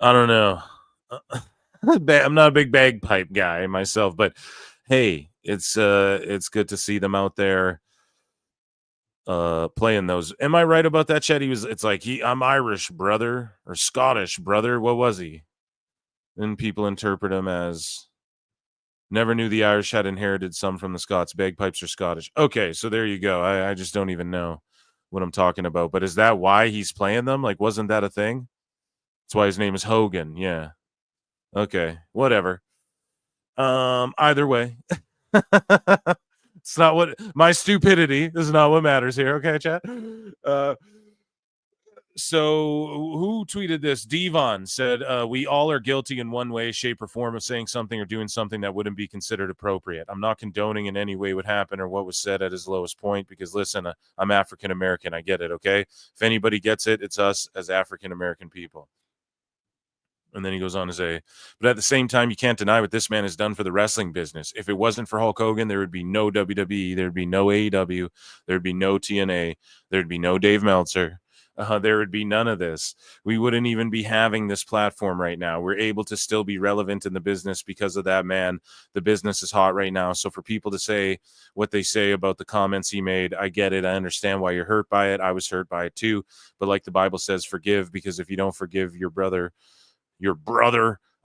I don't know. I'm not a big bagpipe guy myself, but hey, it's good to see them out there playing those. Am I right about that, Chet? It's like I'm Irish, brother, or Scottish, brother. What was he? Then people interpret him as never knew the Irish had inherited some from the Scots. Bagpipes are Scottish. Okay, so there you go. I just don't even know what I'm talking about. But is that why he's playing them? Like, wasn't that a thing? That's why his name is Hogan. Yeah. Okay. Whatever. Either way. It's not what my stupidity is not what matters here. Okay, chat. So who tweeted this? Devon said, we all are guilty in one way, shape, or form of saying something or doing something that wouldn't be considered appropriate. I'm not condoning in any way what happened or what was said at his lowest point because, listen, I'm African-American. I get it, okay? If anybody gets it, it's us as African-American people. And then he goes on to say, but at the same time, you can't deny what this man has done for the wrestling business. If it wasn't for Hulk Hogan, there would be no WWE, there'd be no AEW, there'd be no TNA, there'd be no Dave Meltzer. There would be none of this. We wouldn't even be having this platform right now. We're able to still be relevant in the business because of that man. The business is hot right now. So for people to say what they say about the comments he made, I get it. I understand why you're hurt by it. I was hurt by it too. But like the Bible says, forgive, because if you don't forgive your brother,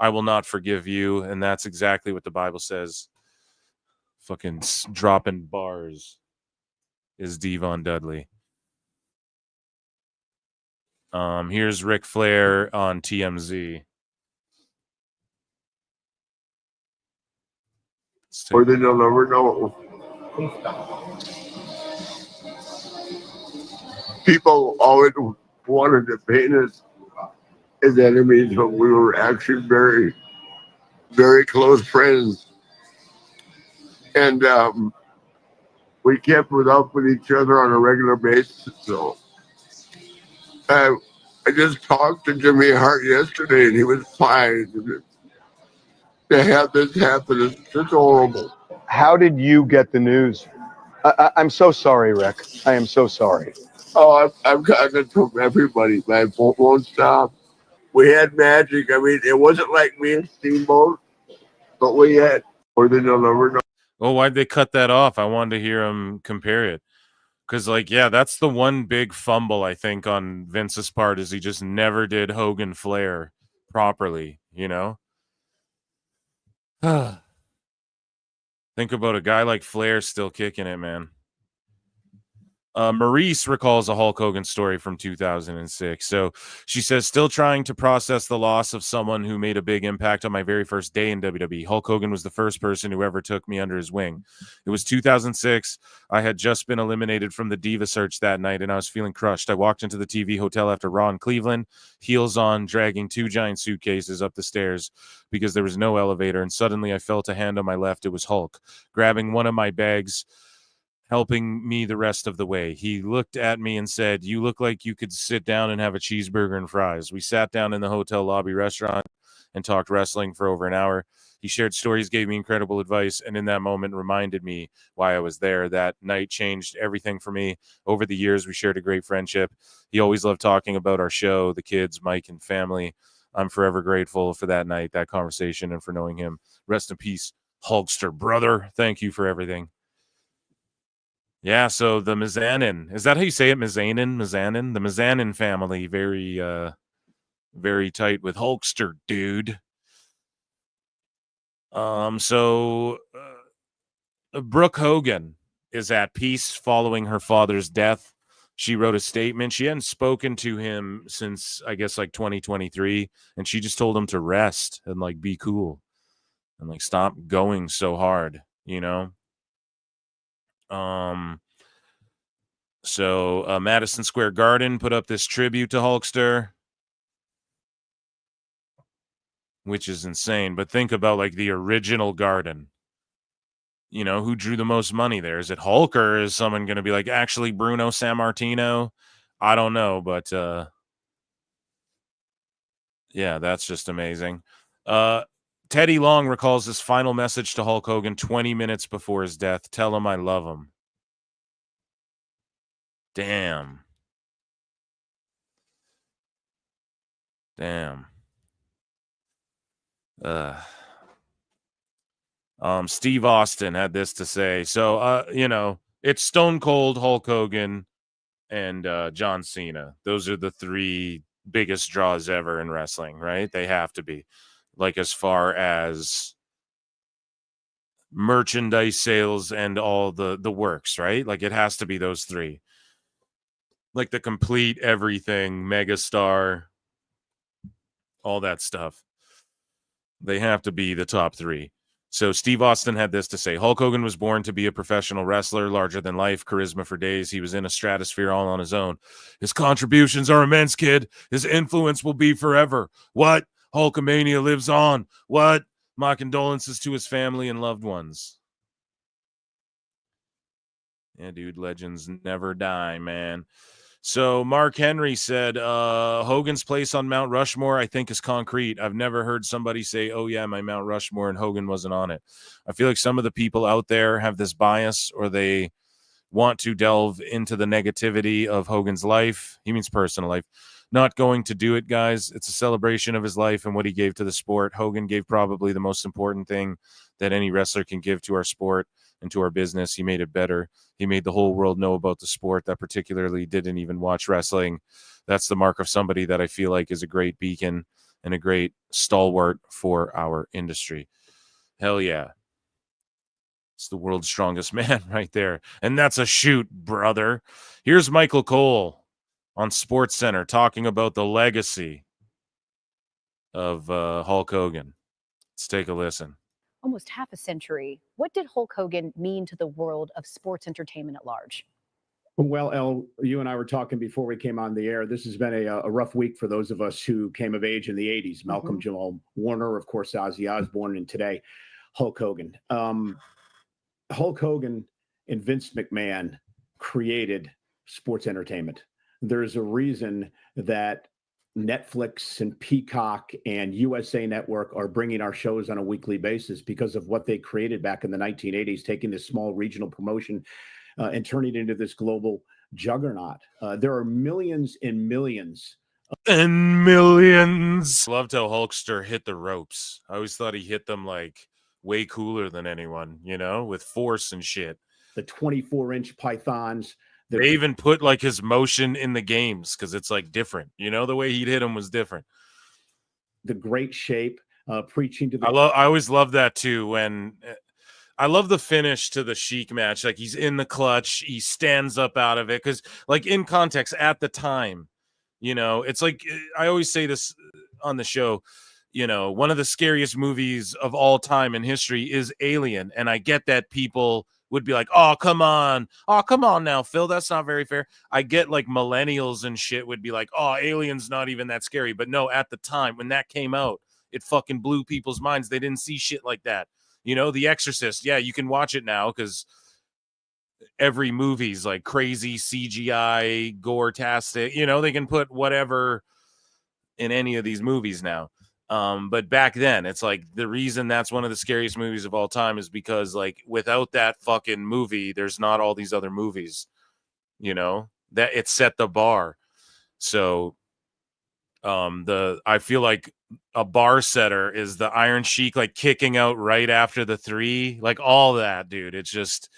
I will not forgive you. And that's exactly what the Bible says. Fucking dropping bars is Devon Dudley. Here's Ric Flair on TMZ. Or they don't ever know. People always wanted to paint us as enemies, but we were actually very, very close friends. And we kept it up with each other on a regular basis. So I just talked to Jimmy Hart yesterday, and he was fine. To have this happen is just horrible. How did you get the news? I'm so sorry, Rick. I am so sorry. Oh, I've gotten it from everybody, man. Won't stop. We had magic. I mean, it wasn't like me and Steamboat, but we had. Or they don't ever know. Oh, why'd they cut that off? I wanted to hear him compare it. Because, like, yeah, that's the one big fumble, I think, on Vince's part, is he just never did Hogan Flair properly, you know? Think about a guy like Flair still kicking it, man. Maryse recalls a Hulk Hogan story from 2006. So she says, still trying to process the loss of someone who made a big impact on my very first day in WWE. Hulk Hogan was the first person who ever took me under his wing. It was 2006. I had just been eliminated from the Diva search that night, and I was feeling crushed. I walked into the TV hotel after Raw in Cleveland, heels on, dragging 2 giant suitcases up the stairs because there was no elevator, and suddenly I felt a hand on my left. It was Hulk, grabbing one of my bags, helping me the rest of the way. He looked at me and said, "You look like you could sit down and have a cheeseburger and fries." We sat down in the hotel lobby restaurant and talked wrestling for over an hour. He shared stories, gave me incredible advice, and in that moment reminded me why I was there. That night changed everything for me. Over the years, we shared a great friendship. He always loved talking about our show, the kids, Mike, and family. I'm forever grateful for that night, that conversation, and for knowing him. Rest in peace, Hulkster, brother. Thank you for everything. Yeah, so the Mizanin, is that how you say it? Mizanin? The Mizanin family, very very tight with Hulkster, dude. So Brooke Hogan is at peace following her father's death. She wrote a statement. She hadn't spoken to him since, I guess, like 2023, and she just told him to rest and like be cool and like stop going so hard, you know. So Madison Square Garden put up this tribute to Hulkster, which is insane. But think about like the original Garden. You know, who drew the most money there? Is it Hulk, or is someone going to be like, actually Bruno Sammartino? I don't know, but yeah, that's just amazing. Teddy Long recalls his final message to Hulk Hogan 20 minutes before his death. Tell him I love him. Damn. Steve Austin had this to say. So, you know, it's Stone Cold, Hulk Hogan, and John Cena. Those are the 3 biggest draws ever in wrestling, right? They have to be. Like, as far as merchandise sales and all the works, right? Like, it has to be those 3. Like the complete everything, megastar, all that stuff. They have to be the top 3. So Steve Austin had this to say. Hulk Hogan was born to be a professional wrestler, larger than life, charisma for days. He was in a stratosphere all on his own. His contributions are immense, kid. His influence will be forever. What? Hulkamania lives on. What? My condolences to his family and loved ones. Yeah, dude, legends never die, man. So Mark Henry said, Hogan's place on Mount Rushmore, I think, is concrete. I've never heard somebody say, oh, yeah, my Mount Rushmore, and Hogan wasn't on it. I feel like some of the people out there have this bias, or they want to delve into the negativity of Hogan's life. He means personal life. Not going to do it, guys. It's a celebration of his life and what he gave to the sport. Hogan gave probably the most important thing that any wrestler can give to our sport and to our business. He made it better. He made the whole world know about the sport that particularly didn't even watch wrestling. That's the mark of somebody that I feel like is a great beacon and a great stalwart for our industry. Hell yeah. It's the world's strongest man right there. And that's a shoot, brother. Here's Michael Cole on SportsCenter talking about the legacy of Hulk Hogan. Let's take a listen. Almost half a century. What did Hulk Hogan mean to the world of sports entertainment at large? Well, Elle, you and I were talking before we came on the air. This has been a rough week for those of us who came of age in the 80s. Malcolm Jamal Warner, of course, Ozzy Osbourne, and today, Hulk Hogan. Hulk Hogan and Vince McMahon created sports entertainment. There's a reason that Netflix and Peacock and USA Network are bringing our shows on a weekly basis because of what they created back in the 1980s, taking this small regional promotion and turning it into this global juggernaut. There are millions and millions. And millions. Loved how Hulkster hit the ropes. I always thought he hit them like way cooler than anyone, you know, with force and shit. The 24-inch pythons. They even put like his motion in the games because it's like different. You know, the way he'd hit him was different. The great shape, preaching to the. I always love that too when I love the finish to the Sheik match. Like, he's in the clutch, he stands up out of it, because, like, in context at the time, you know, it's like, I always say this on the show, you know, one of the scariest movies of all time in history is Alien, and I get that people would be like, oh, come on now, Phil, that's not very fair. I get, like, millennials and shit would be like, oh, Alien's not even that scary. But no, at the time when that came out, it fucking blew people's minds. They didn't see shit like that. You know, The Exorcist, yeah, you can watch it now because every movie's like crazy CGI, gore-tastic. You know, they can put whatever in any of these movies now. But back then, it's like the reason that's one of the scariest movies of all time is because, like, without that fucking movie, there's not all these other movies. You know, that it set the bar. So, I feel like a bar setter is the Iron Sheik, like, kicking out right after the 3, like, all that, dude. It's just,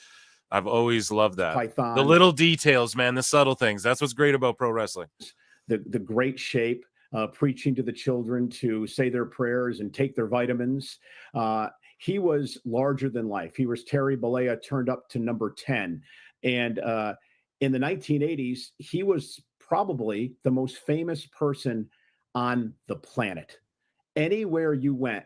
I've always loved that. Python. The little details, man, the subtle things. That's what's great about pro wrestling. The great shape. Preaching to the children to say their prayers and take their vitamins. He was larger than life. He was Terry Bollea turned up to number 10. And in the 1980s, he was probably the most famous person on the planet. Anywhere you went,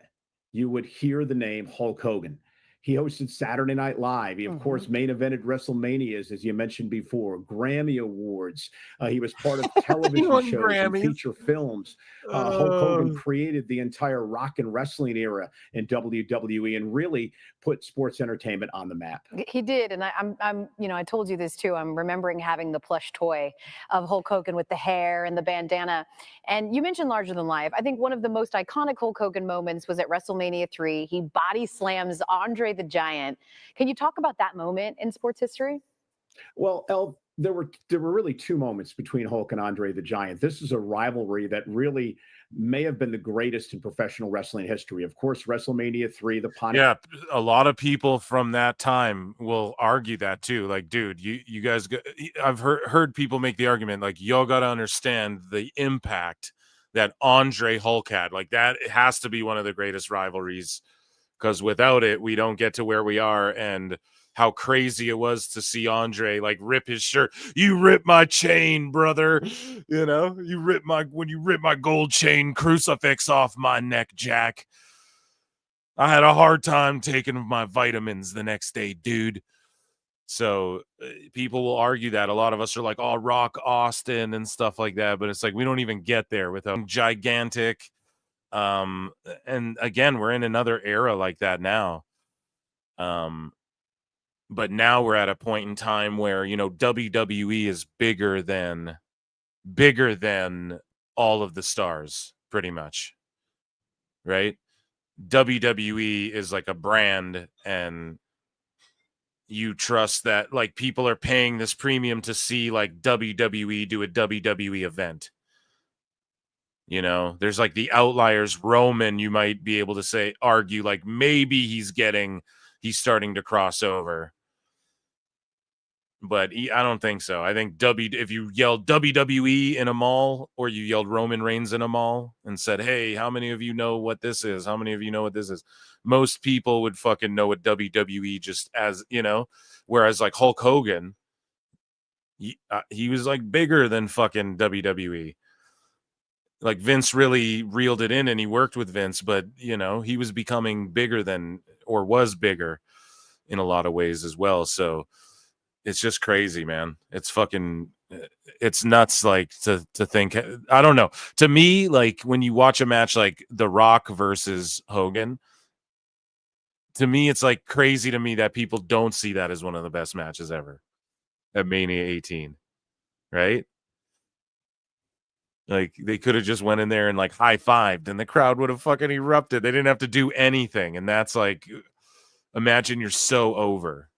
you would hear the name Hulk Hogan. He hosted Saturday Night Live. He, of course, main evented WrestleManias, as you mentioned before, Grammy Awards. He was part of television shows and feature films. Hulk Hogan created the entire rock and wrestling era in WWE and really put sports entertainment on the map. He did, and I'm, you know, I told you this too. I'm remembering having the plush toy of Hulk Hogan with the hair and the bandana. And you mentioned larger than life. I think one of the most iconic Hulk Hogan moments was at WrestleMania 3. He body slams Andre the Giant. Can you talk about that moment in sports history? Well, El, there were really two moments between Hulk and Andre the Giant. This is a rivalry that really may have been the greatest in professional wrestling history. Of course, WrestleMania 3, the Pontiac. Yeah, a lot of people from that time will argue that too. Like, dude, you guys, I've heard people make the argument, like, y'all got to understand the impact that Andre Hulk had. Like, that has to be one of the greatest rivalries, because without it, we don't get to where we are. And how crazy it was to see Andre, like, rip his shirt. You rip my chain, brother. You know, when you rip my gold chain crucifix off my neck, Jack. I had a hard time taking my vitamins the next day, dude. So people will argue that. A lot of us are like, oh, Rock Austin and stuff like that. But it's like, we don't even get there without gigantic. And again, we're in another era like that now. But now we're at a point in time where, you know, WWE is bigger than all of the stars, pretty much. Right? WWE is like a brand, and you trust that, like, people are paying this premium to see, like, WWE do a WWE event. You know, there's like the outliers. Roman, you might be able to argue, like, maybe he's starting to cross over. But I don't think so. I think if you yelled WWE in a mall, or you yelled Roman Reigns in a mall and said, hey, how many of you know what this is? How many of you know what this is? Most people would fucking know what WWE just as, you know, whereas like Hulk Hogan, he was like bigger than fucking WWE. Like, Vince really reeled it in, and he worked with Vince, but, you know, he was becoming bigger was bigger in a lot of ways as well. So it's just crazy, man. It's nuts. Like, to think, I don't know. To me, like, when you watch a match like The Rock versus Hogan, to me, it's like crazy to me that people don't see that as one of the best matches ever at Mania 18, right? Like, they could have just went in there and like high-fived, and the crowd would have fucking erupted. They didn't have to do anything. And that's like, imagine you're so over.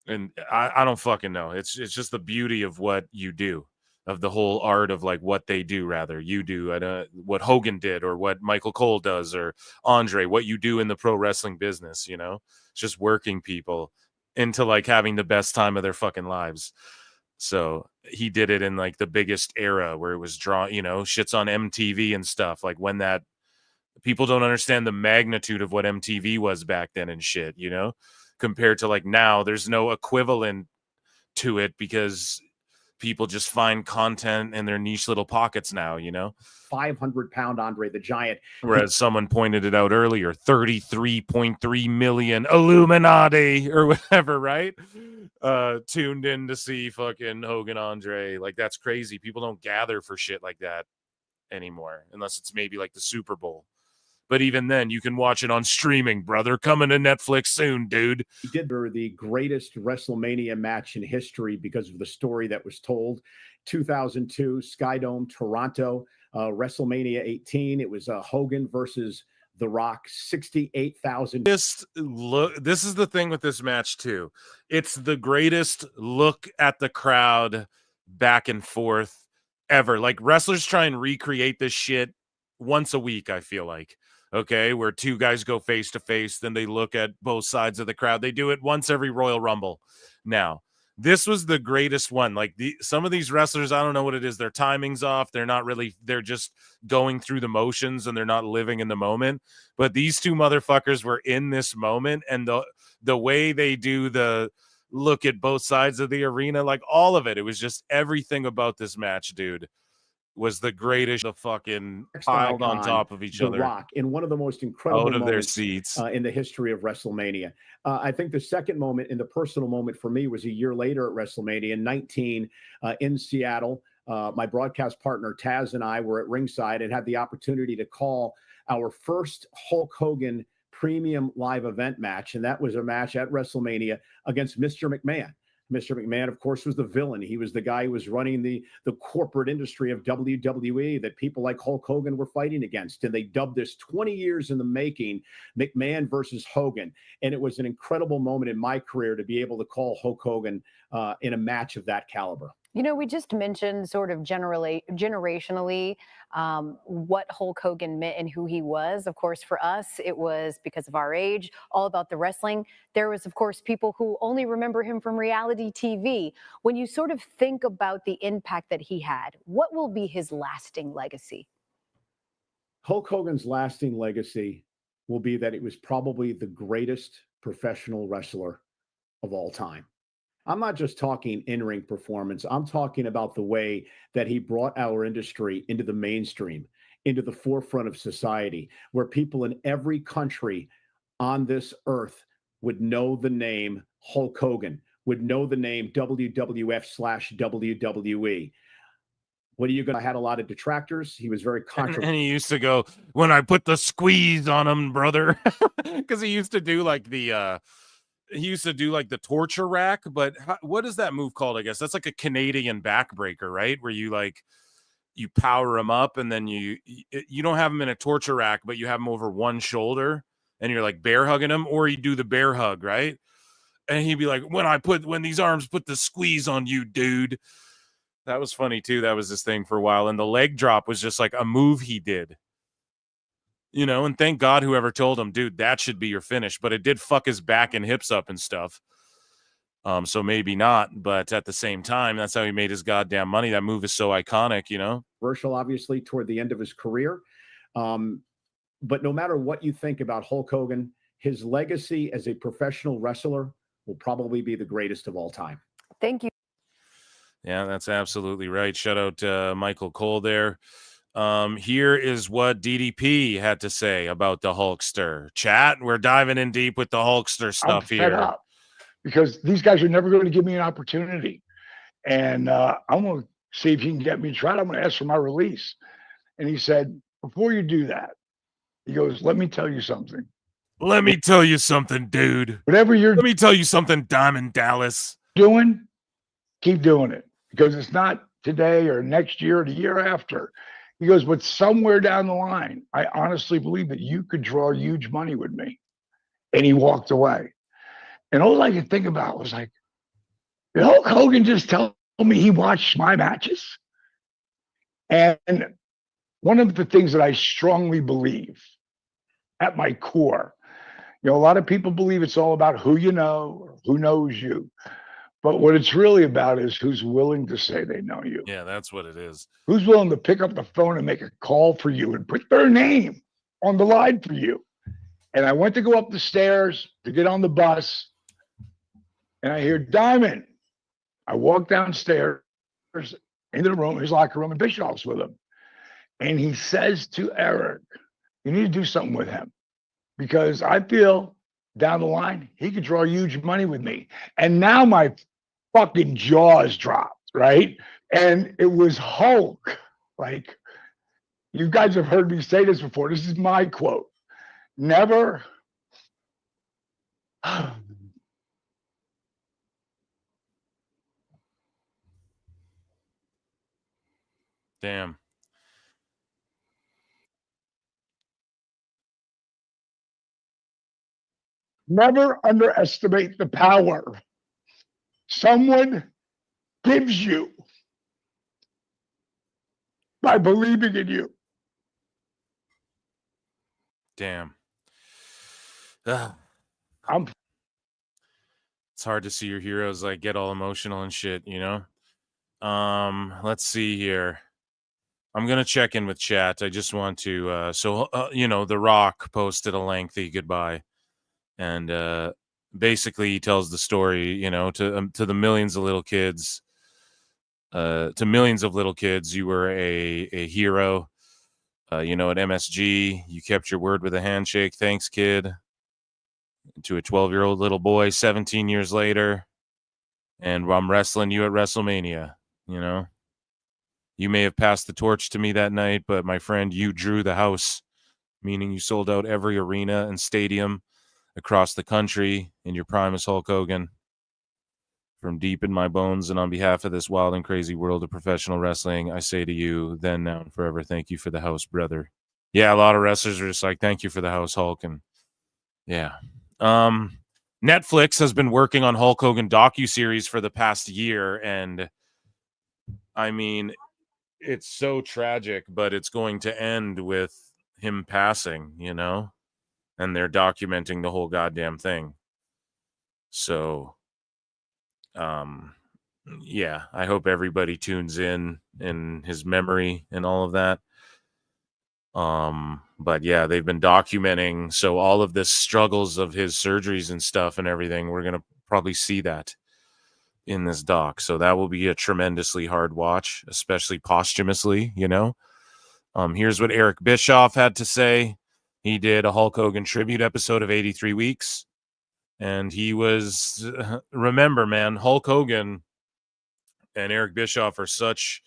And I don't fucking know. It's just the beauty of what you do, of the whole art of like what they do, rather. You do what Hogan did, or what Michael Cole does, or Andre, what you do in the pro wrestling business, you know? It's just working people into like having the best time of their fucking lives. So he did it in like the biggest era where it was shit's on MTV and stuff. Like when that People don't understand the magnitude of what MTV was back then and shit, you know, compared to like now. There's no equivalent to it because people just find content in their niche little pockets now, you know. 500-pound Andre the Giant. Whereas someone pointed it out earlier, 33.3 million Illuminati or whatever, right? Tuned in to see fucking Hogan Andre. Like, that's crazy. People don't gather for shit like that anymore, unless it's maybe like the Super Bowl. But even then, you can watch it on streaming, brother. Coming to Netflix soon, dude. He did the greatest WrestleMania match in history because of the story that was told. 2002, Skydome, Toronto, WrestleMania 18. It was Hogan versus The Rock, 68,000. This is the thing with this match, too. It's the greatest look at the crowd back and forth ever. Like, wrestlers try and recreate this shit once a week, I feel like. Okay, where two guys go face to face, then they look at both sides of the crowd. They do it once every Royal Rumble. Now, this was the greatest one. Like, some of these wrestlers, I don't know what it is. Their timing's off. They're just going through the motions and they're not living in the moment. But these two motherfuckers were in this moment, and the way they do the look at both sides of the arena, like all of it, it was just everything about this match, dude, was the greatest. The fucking piled on top of each other. The Rock in one of the most incredible out of their moments seats in the history of WrestleMania. I think the second moment and the personal moment for me was a year later at WrestleMania 19 in Seattle. My broadcast partner Taz and I were at ringside and had the opportunity to call our first Hulk Hogan premium live event match, and that was a match at WrestleMania against Mr. McMahon. Mr. McMahon, of course, was the villain. He was the guy who was running the corporate industry of WWE that people like Hulk Hogan were fighting against. And they dubbed this 20 years in the making, McMahon versus Hogan. And it was an incredible moment in my career to be able to call Hulk Hogan in a match of that caliber. You know, we just mentioned sort of generationally what Hulk Hogan meant and who he was. Of course, for us, it was because of our age, all about the wrestling. There was, of course, people who only remember him from reality TV. When you sort of think about the impact that he had, what will be his lasting legacy? Hulk Hogan's lasting legacy will be that he was probably the greatest professional wrestler of all time. I'm not just talking in-ring performance. I'm talking about the way that he brought our industry into the mainstream, into the forefront of society, where people in every country on this earth would know the name Hulk Hogan, would know the name WWF/WWE. What are you going to had a lot of detractors? He was very controversial. And he used to go, when I put the squeeze on him, brother, because he used to do like the torture rack, but what is that move called? I guess that's like a Canadian backbreaker, right? Where you power him up and then you don't have him in a torture rack, but you have him over one shoulder and you're like bear hugging him, or you do the bear hug, right? And he'd be like, when these arms put the squeeze on you, dude. That was funny too. That was his thing for a while. And the leg drop was just like a move he did. You know, and thank God whoever told him, dude, that should be your finish. But it did fuck his back and hips up and stuff. So maybe not. But at the same time, that's how he made his goddamn money. That move is so iconic, you know? Controversial, obviously, toward the end of his career. But no matter what you think about Hulk Hogan, his legacy as a professional wrestler will probably be the greatest of all time. Thank you. Yeah, that's absolutely right. Shout out to Michael Cole there. Here is what DDP had to say about the Hulkster. Chat, we're diving in deep with the Hulkster stuff I'm here. fed up because these guys are never going to give me an opportunity. And I'm going to see if he can get me tried. I'm going to ask for my release. And he said, before you do that, he goes, let me tell you something. Let me tell you something, dude. Let me tell you something, Diamond Dallas. Doing, keep doing it. Because it's not today or next year or the year after. He goes, but somewhere down the line, I honestly believe that you could draw huge money with me. And he walked away. And all I could think about was like, did Hulk Hogan just tell me he watched my matches? And one of the things that I strongly believe at my core, you know, a lot of people believe it's all about who you know or who knows you. But what it's really about is who's willing to say they know you. Yeah, that's what it is. Who's willing to pick up the phone and make a call for you and put their name on the line for you. And I went to go up the stairs to get on the bus, and I hear Diamond. I walk downstairs into the room, his locker room, and Bischoff's with him. And he says to Eric, you need to do something with him because I feel down the line, he could draw huge money with me. And now my fucking jaws dropped, right? And it was Hulk. Like, you guys have heard me say this before. This is my quote. Never. Damn. Never underestimate the power someone gives you by believing in you. Damn. It's hard to see your heroes like get all emotional and shit, you know? Let's see here. I'm gonna check in with chat. I just want to you know, The Rock posted a lengthy goodbye, and basically he tells the story, you know, to the millions of little kids, to millions of little kids. You were a hero, you know, at MSG. You kept your word with a handshake. Thanks, kid. To a 12-year-old little boy 17 years later, and I'm wrestling you at WrestleMania, you know. You may have passed the torch to me that night, but my friend, you drew the house, meaning you sold out every arena and stadium across the country in your prime as Hulk Hogan. From deep in my bones and on behalf of this wild and crazy world of professional wrestling, I say to you, then, now, and forever, thank you for the house, brother. Yeah, a lot of wrestlers are just like, thank you for the house, Hulk. And yeah. Netflix has been working on Hulk Hogan docu-series for the past year, and I mean, it's so tragic, but it's going to end with him passing, you know, and they're documenting the whole goddamn thing. So, yeah, I hope everybody tunes in his memory and all of that. But yeah, they've been documenting, so all of this struggles of his surgeries and stuff and everything, we're going to probably see that in this doc. So that will be a tremendously hard watch, especially posthumously, you know. Here's what Eric Bischoff had to say. He did a Hulk Hogan tribute episode of 83 Weeks. And he was, remember, man, Hulk Hogan and Eric Bischoff are such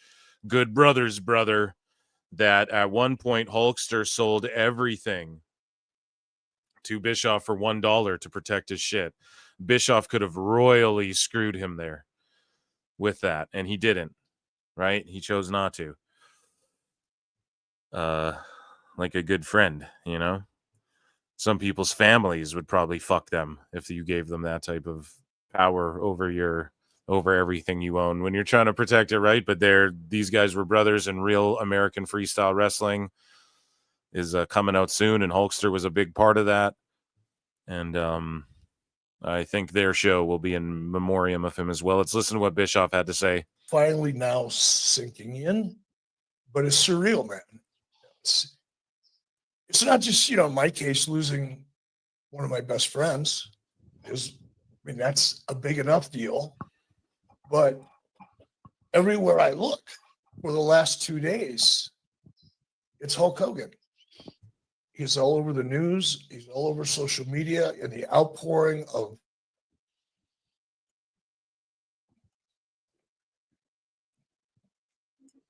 good brothers, brother, that at one point Hulkster sold everything to Bischoff for $1 to protect his shit. Bischoff could have royally screwed him there with that, and he didn't, right? He chose not to. Like a good friend, you know? Some people's families would probably fuck them if you gave them that type of power over everything you own when you're trying to protect it, right? But these guys were brothers, and Real American Freestyle Wrestling is coming out soon, and Hulkster was a big part of that. And I think their show will be in memoriam of him as well. Let's listen to what Bischoff had to say. Finally now sinking in, but it's surreal, man. It's not just, you know, in my case, losing one of my best friends that's a big enough deal. But everywhere I look for the last 2 days, it's Hulk Hogan. He's all over the news. He's all over social media, and the outpouring of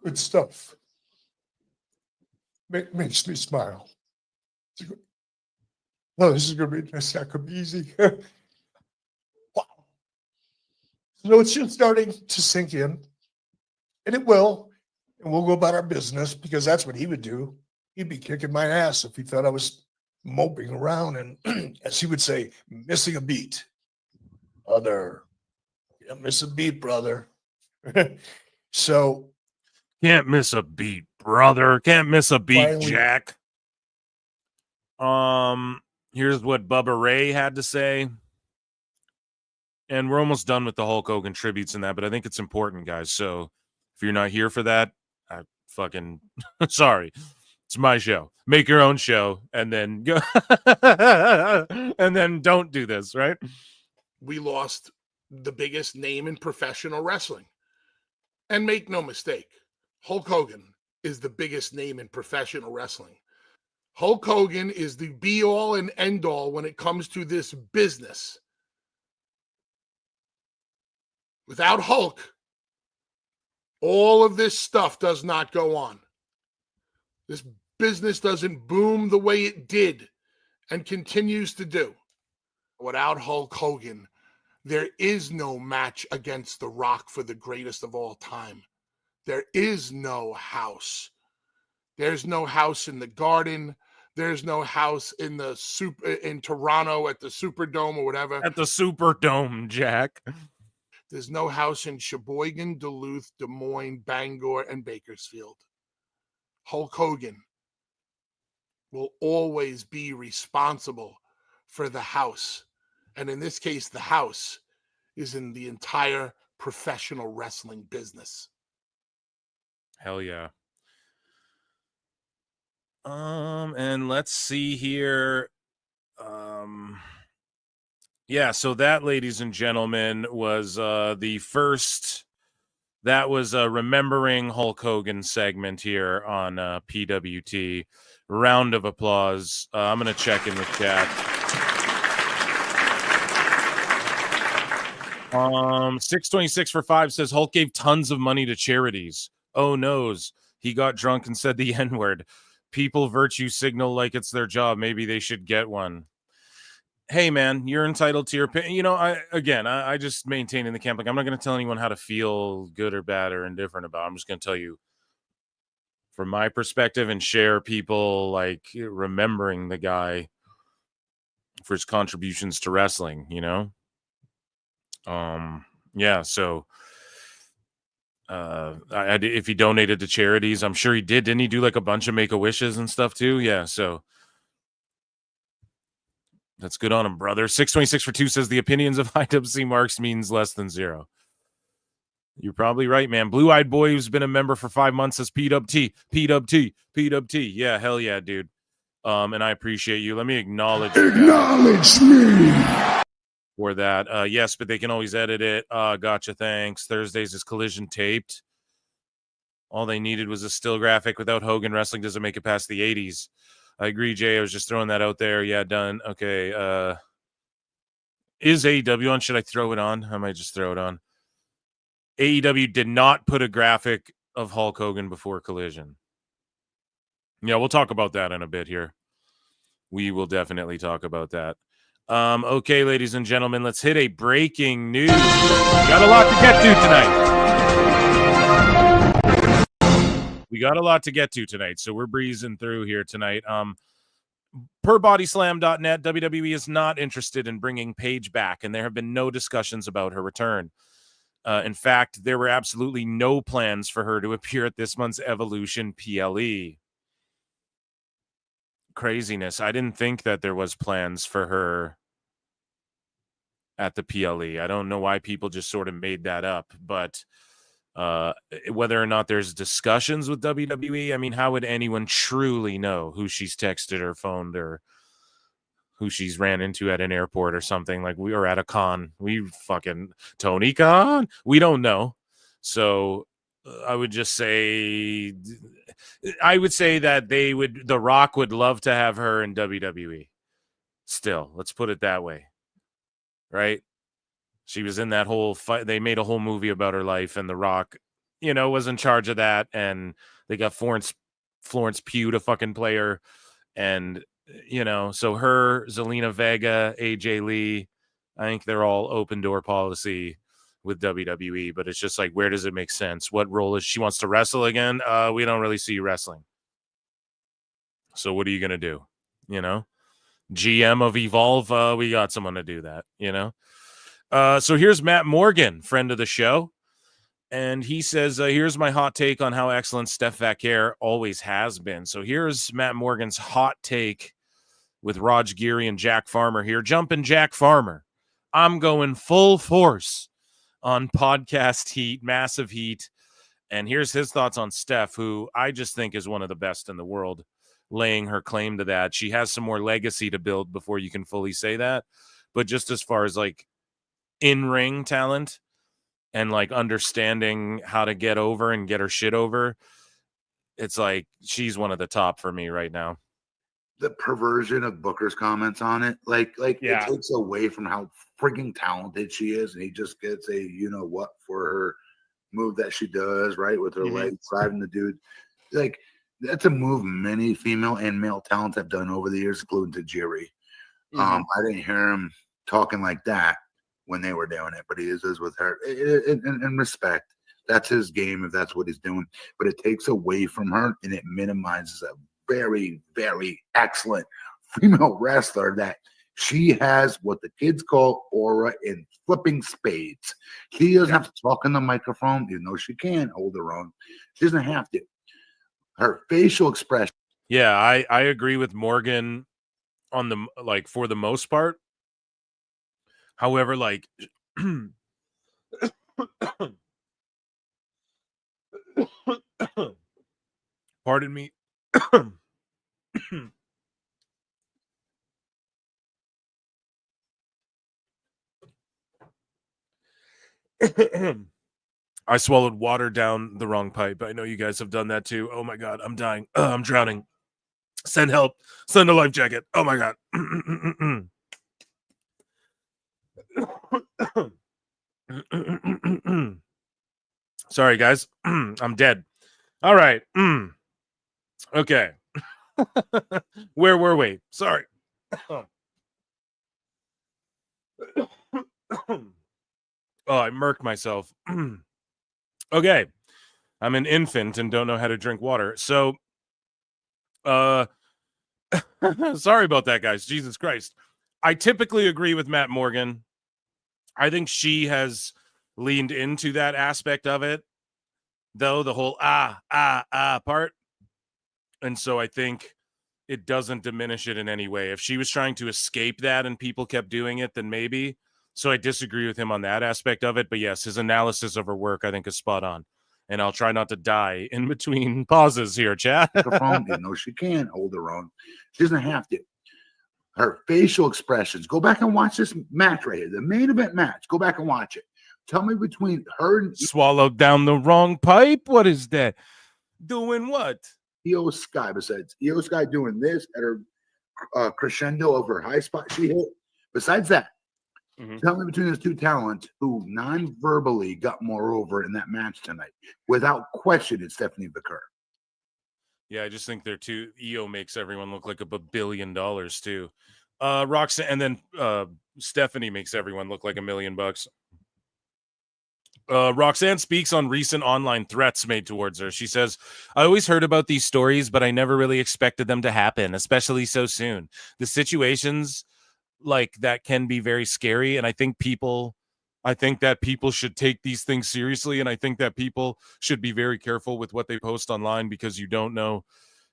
good stuff makes me smile. No, this is going to be just not going to be easy. Wow. So it's just starting to sink in, and it will, and we'll go about our business because that's what he would do. He'd be kicking my ass if he thought I was moping around and, as he would say, missing a beat. Brother, can't miss a beat, brother. So, can't miss a beat, brother. Can't miss a beat, finally, Jack. Here's what Bubba Ray had to say. And we're almost done with the Hulk Hogan tributes and that, but I think it's important, guys. So if you're not here for that, I fucking sorry. It's my show. Make your own show and then go and then don't do this, right? We lost the biggest name in professional wrestling. And make no mistake, Hulk Hogan is the biggest name in professional wrestling. Hulk Hogan is the be-all and end-all when it comes to this business. Without Hulk, all of this stuff does not go on. This business doesn't boom the way it did and continues to do. Without Hulk Hogan, there is no match against The Rock for the greatest of all time. There is no house. There's no house in the Garden. There's no house in Toronto at the Superdome or whatever. At the Superdome, Jack. There's no house in Sheboygan, Duluth, Des Moines, Bangor, and Bakersfield. Hulk Hogan will always be responsible for the house. And in this case, the house is in the entire professional wrestling business. Hell yeah. And let's see here. Yeah, so that, ladies and gentlemen, was the first. That was a Remembering Hulk Hogan segment here on PWT. Round of applause. I'm going to check in with chat. 626 for 5 says Hulk gave tons of money to charities. Oh, noes. He got drunk and said the N-word. People virtue signal like it's their job. Maybe they should get one. Hey, man, you're entitled to your opinion. You know, I just maintain in the camp, like, I'm not going to tell anyone how to feel good or bad or indifferent about it. I'm just going to tell you from my perspective and share people, like, remembering the guy for his contributions to wrestling, you know? Yeah, so if he donated to charities, I'm sure he did. Didn't he do like a bunch of Make-A-Wishes and stuff too? Yeah, so that's good on him, brother. 626 for 2 says the opinions of IWC Marks means less than 0. You're probably right, man. Blue-eyed boy who's been a member for 5 months says PWT. Yeah, hell yeah, dude. And I appreciate you. Let me acknowledge me for that. Yes, but they can always edit it. Gotcha, thanks. Thursdays is Collision taped. All they needed was a still graphic. Without Hogan, wrestling doesn't make it past the 80s. I agree, Jay. I was just throwing that out there. Yeah, done. Okay. Is AEW on? Should I throw it on? I might just throw it on. AEW did not put a graphic of Hulk Hogan before Collision. Yeah, we'll talk about that in a bit here. We will definitely talk about that. Okay, ladies and gentlemen, let's hit a breaking news. Got a lot to get to tonight. So we're breezing through here tonight. Per bodyslam.net, WWE is not interested in bringing Paige back, and there have been no discussions about her return. In fact, there were absolutely no plans for her to appear at this month's Evolution PLE. Craziness. I didn't think that there was plans for her at the PLE. I don't know why people just sort of made that up, but whether or not there's discussions with WWE, I mean, how would anyone truly know who she's texted or phoned or who she's ran into at an airport or something? Like, we are at a con. We fucking Tony Khan. We don't know. So I would just say, that The Rock would love to have her in WWE. Still, let's put it that way. Right? She was in that whole fight. They made a whole movie about her life, and The Rock, was in charge of that. And they got Florence Pugh to fucking play her. And, so her, Zelina Vega, AJ Lee, I think they're all open door policy with WWE, but it's just like, where does it make sense? What role is she wants to wrestle again? We don't really see you wrestling. So what are you going to do? GM of Evolve, we got someone to do that, So here's Matt Morgan, friend of the show. And he says, here's my hot take on how excellent Steph Vaquer always has been. So here's Matt Morgan's hot take with Raj Geary and Jack Farmer here. Jumping Jack Farmer. I'm going full force on podcast heat, massive heat. And here's his thoughts on Steph, who I just think is one of the best in the world. laying her claim to that. She has some more legacy to build before you can fully say that. But just as far as like in-ring talent and like understanding how to get over and get her shit over, it's like she's one of the top for me right now. The perversion of Booker's comments on it, like it takes away from how freaking talented she is, and he just gets a what for her move that she does, right, with her legs driving the dude. Like, that's a move many female and male talents have done over the years, including Tajiri. I didn't hear him talking like that when they were doing it, but he is with her. In respect, that's his game if that's what he's doing. But it takes away from her, and it minimizes a very, very excellent female wrestler that she has what the kids call aura in flipping spades. She doesn't have to talk in the microphone, even though she can hold her own. She doesn't have to. Her facial expression. Yeah, I agree with Morgan on the like for the most part. However, like pardon me. I swallowed water down the wrong pipe. I know you guys have done that too. Oh my God, I'm dying. I'm drowning. Send help. Send a life jacket. Oh my God. Sorry, guys. I'm dead. All right. Okay. Where were we? Sorry. Oh, I murked myself. Okay. I'm an infant and don't know how to drink water. So, sorry about that, guys. Jesus Christ. I typically agree with Matt Morgan. I think she has leaned into that aspect of it, though, the whole part. And so I think it doesn't diminish it in any way. If she was trying to escape that and people kept doing it, then maybe. So I disagree with him on that aspect of it. But yes, his analysis of her work, I think, is spot on. And I'll try not to die in between pauses here, chat. She can hold her own. She doesn't have to. Her facial expressions. Go back and watch this match right here. The main event match. Go back and watch it. Tell me between her and... Swallowed down the wrong pipe? What is that? Doing what? Io Sky, besides Io Sky doing this at her crescendo of her high spot she hit. Besides that, tell me between those two talents who non-verbally got more over in that match tonight. Without question, it's Stephanie Vaquer. Yeah, I just think they're too. Io makes everyone look like $1 billion too. Roxanne, and then Stephanie makes everyone look like $1 million. Roxanne speaks on recent online threats made towards her. She says, I always heard about these stories, but I never really expected them to happen, especially so soon. The situations like that can be very scary. And I think that people should take these things seriously. And I think that people should be very careful with what they post online because you don't know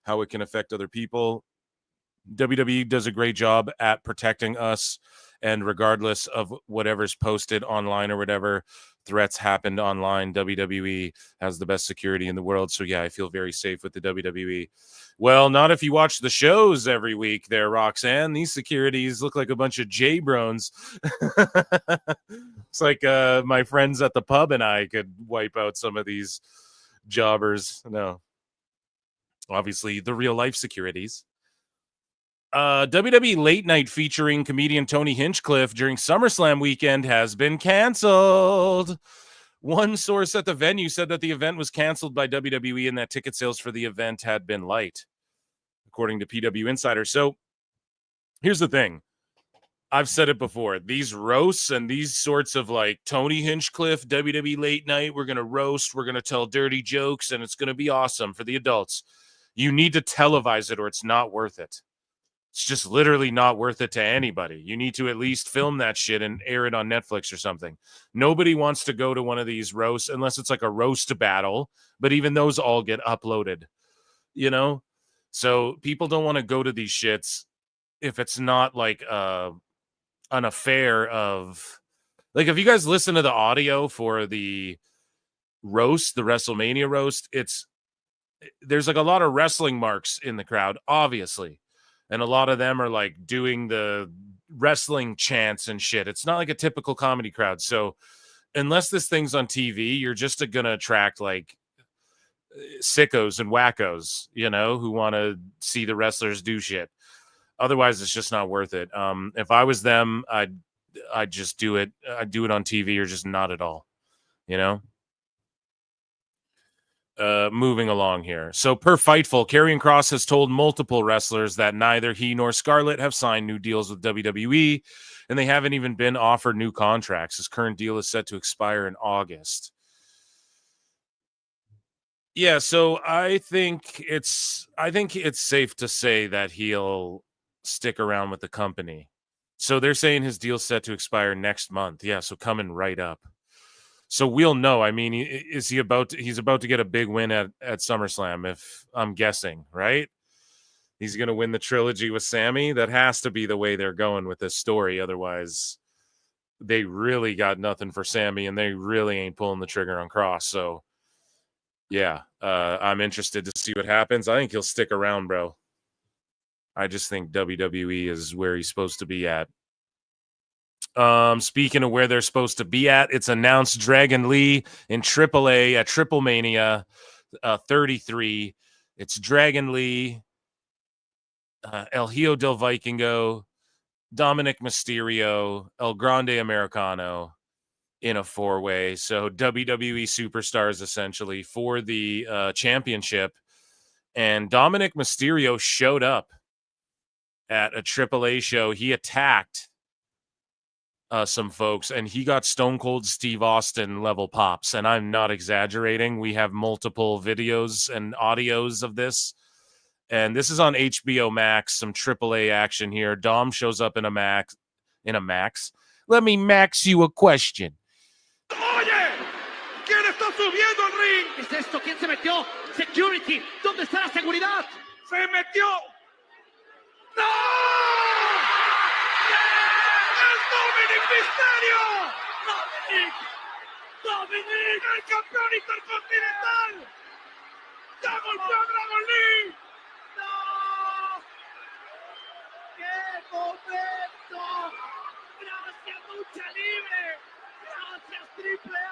how it can affect other people. WWE does a great job at protecting us. And regardless of whatever's posted online or whatever threats happened online, WWE has the best security in the world. So yeah, I feel very safe with the WWE. Well, not if you watch the shows every week there, Roxanne. These securities look like a bunch of J-Brones. It's like my friends at the pub and I could wipe out some of these jobbers. No. Obviously, the real life securities. WWE Late Night featuring comedian Tony Hinchcliffe during SummerSlam weekend has been canceled. One source at the venue said that the event was canceled by WWE and that ticket sales for the event had been light, according to PW Insider. So here's the thing. I've said it before. These roasts and these sorts of like Tony Hinchcliffe, WWE Late Night, we're going to roast, we're going to tell dirty jokes, and it's going to be awesome for the adults. You need to televise it or it's not worth it. It's just literally not worth it to anybody. You need to at least film that shit and air it on Netflix or something. Nobody wants to go to one of these roasts unless it's like a roast battle, but even those all get uploaded, you know? So people don't want to go to these shits if it's not like an affair of... Like if you guys listen to the audio for the roast, the WrestleMania roast, it's there's like a lot of wrestling marks in the crowd, obviously. And a lot of them are like doing the wrestling chants and shit. It's not like a typical comedy crowd. So unless this thing's on TV, you're just going to attract like sickos and wackos, you know, who want to see the wrestlers do shit. Otherwise, it's just not worth it. If I was them, I'd just do it. I'd do it on TV or just not at all, you know? Moving along here. So per Fightful, Karrion Kross has told multiple wrestlers that neither he nor Scarlett have signed new deals with WWE, and they haven't even been offered new contracts. His current deal is set to expire in August. Yeah, so I think it's safe to say that he'll stick around with the company. So they're saying his deal's set to expire next month. Yeah, so coming right up. So we'll know. I mean, he's about to get a big win at SummerSlam, if I'm guessing, right? He's going to win the trilogy with Sammy. That has to be the way they're going with this story. Otherwise, they really got nothing for Sammy, and they really ain't pulling the trigger on Kross. So, yeah, I'm interested to see what happens. I think he'll stick around, bro. I just think WWE is where he's supposed to be at. Speaking of where they're supposed to be at, it's announced Dragon Lee in AAA at Triple Mania 33. It's Dragon Lee, El Hijo del Vikingo, Dominic Mysterio, El Grande Americano in a four-way. So WWE superstars essentially for the championship. And Dominic Mysterio showed up at a AAA show. He attacked some folks, and he got Stone Cold Steve Austin level pops, and I'm not exaggerating. We have multiple videos and audios of this, and this is on HBO Max, some AAA action here. Dom shows up in a Max. Let me max you a question. Oye, ¿quién está subiendo al ring? ¿Qué es esto? ¿Quién se metió? Security, ¿dónde está la seguridad? Se metió. ¡No! ¡Dominic Mysterio! ¡Dominic! ¡El campeón intercontinental! ¡Ya golpeó a Dragon Lee! ¡No! ¡Qué momento! ¡Gracias, lucha libre! ¡Gracias, Triple A!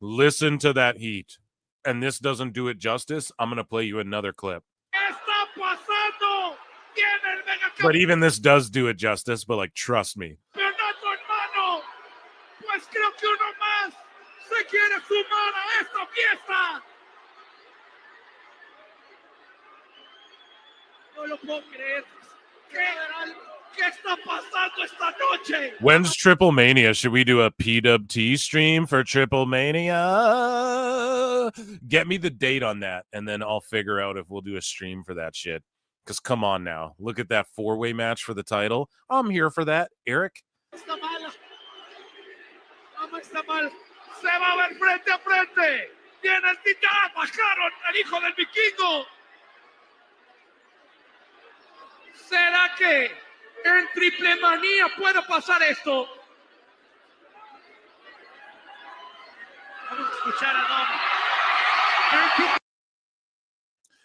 Listen to that heat. And this doesn't do it justice. I'm going to play you another clip. ¿Qué está pasando? ¿Quién el mega But even this does do it justice, but like, trust me. campeonato en mano? Pues creo que uno más se quiere sumar a esta fiesta. No lo puedo creer. ¿Qué está pasando esta noche? When's Triple Mania? Should we do a PWT stream for Triple Mania? Get me the date on that, and then I'll figure out if we'll do a stream for that shit. Because come on now. Look at that four-way match for the title. I'm here for that. Eric? Está mal. Vamos, está mal. Se va a ver frente a frente. Tiene el titán. Bajaron al hijo del vikingo. ¿Será que en Triple Manía puede pasar esto? Vamos a escuchar a Dom.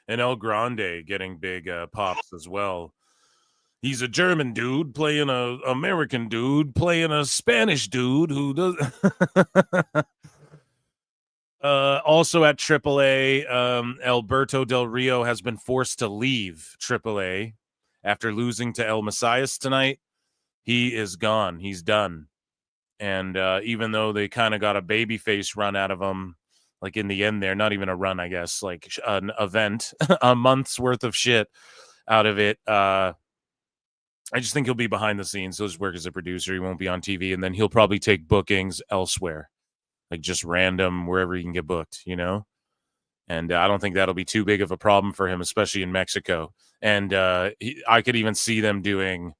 And El Grande getting big pops as well. He's a German dude playing a American dude playing a Spanish dude who does. Also at AAA, Alberto Del Rio has been forced to leave AAA after losing to El Messias tonight. He is gone. He's done. And even though they kind of got a babyface run out of him, like in the end there, not even a run, I guess, like an event, a month's worth of shit out of it. I just think he'll be behind the scenes. He'll just work as a producer. He won't be on TV. And then he'll probably take bookings elsewhere, like just random, wherever he can get booked, you know? And I don't think that'll be too big of a problem for him, especially in Mexico. And I could even see them doing,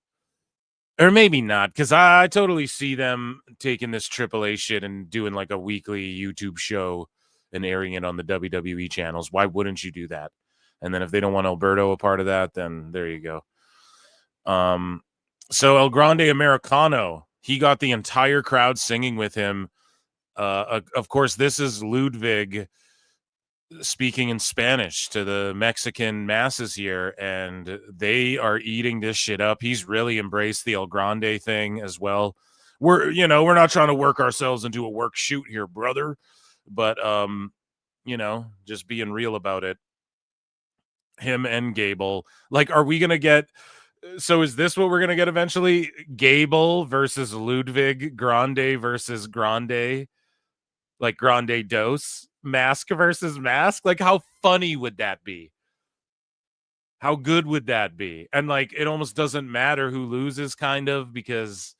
or maybe not, because I totally see them taking this AAA shit and doing like a weekly YouTube show and airing it on the WWE channels. Why wouldn't you do that? And then if they don't want Alberto a part of that, then there you go. So El Grande Americano, he got the entire crowd singing with him. Of course, this is Ludwig speaking in Spanish to the Mexican masses here, and they are eating this shit up. He's really embraced the El Grande thing as well. We're not trying to work ourselves into a work shoot here, brother, but just being real about it. Him and Gable, like, are we gonna get? So is this what we're gonna get eventually? Gable versus Ludwig, Grande versus Grande, like Grande Dos, mask versus mask. Like, how funny would that be? How good would that be? And like, it almost doesn't matter who loses, kind of, because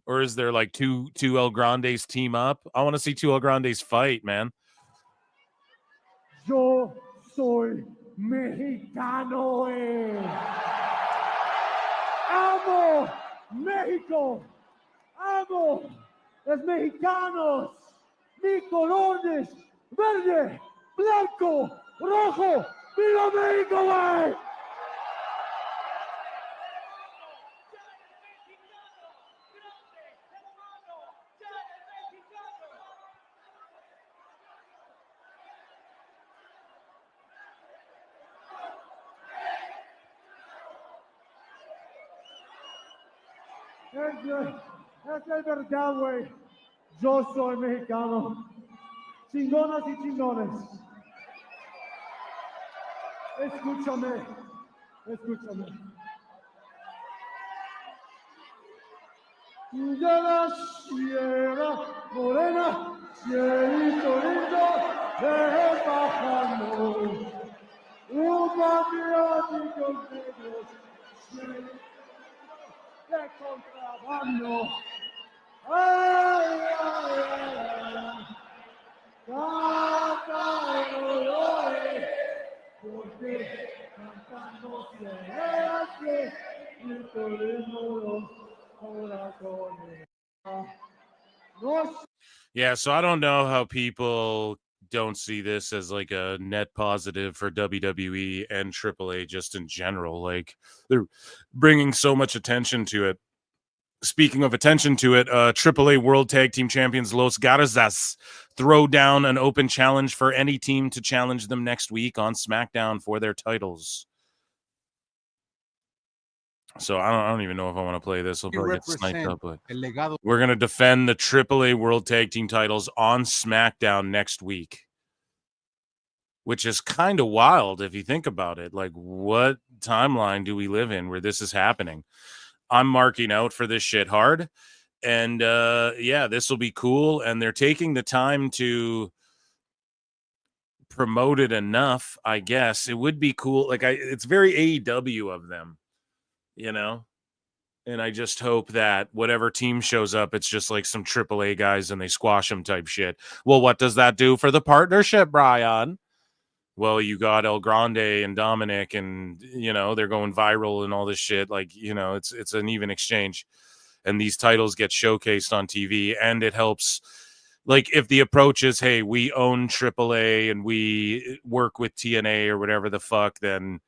or is there like two El Grandes team up? I want to see two El Grandes fight, man. Yo soy mexicano. Amo México. Amo los mexicanos. Mi color es verde, blanco, rojo. ¡Viva México, güey! Es verdad, güey. Yo soy mexicano. Chingonas y chingones. Escúchame. De la Sierra Morena, cielito lindo, de bajando. Un patriótico negros, de contrabando. Ay, ay, ay, canta y llore, porque cantando se hace y corriendo los corazones. Yeah, so I don't know how people don't see this as like a net positive for WWE and AAA just in general. Like, they're bringing so much attention to it. Speaking of attention to it, AAA World Tag Team Champions Los Garzas throw down an open challenge for any team to challenge them next week on SmackDown for their titles. So I don't even know if I want to play this. I'll probably get sniped up, but we're going to defend the AAA World Tag Team titles on SmackDown next week, which is kind of wild if you think about it. Like, what timeline do we live in where this is happening? I'm marking out for this shit hard. And yeah, this will be cool. And they're taking the time to promote it enough, I guess. It would be cool. Like, it's very AEW of them, and I just hope that whatever team shows up, it's just like some AAA guys and they squash them type shit. Well, what does that do for the partnership, Brian? Well, you got El Grande and Dominic, and they're going viral and all this shit. Like, it's an even exchange, and these titles get showcased on TV, and it helps. Like, if the approach is, hey, we own AAA and we work with TNA or whatever the fuck, then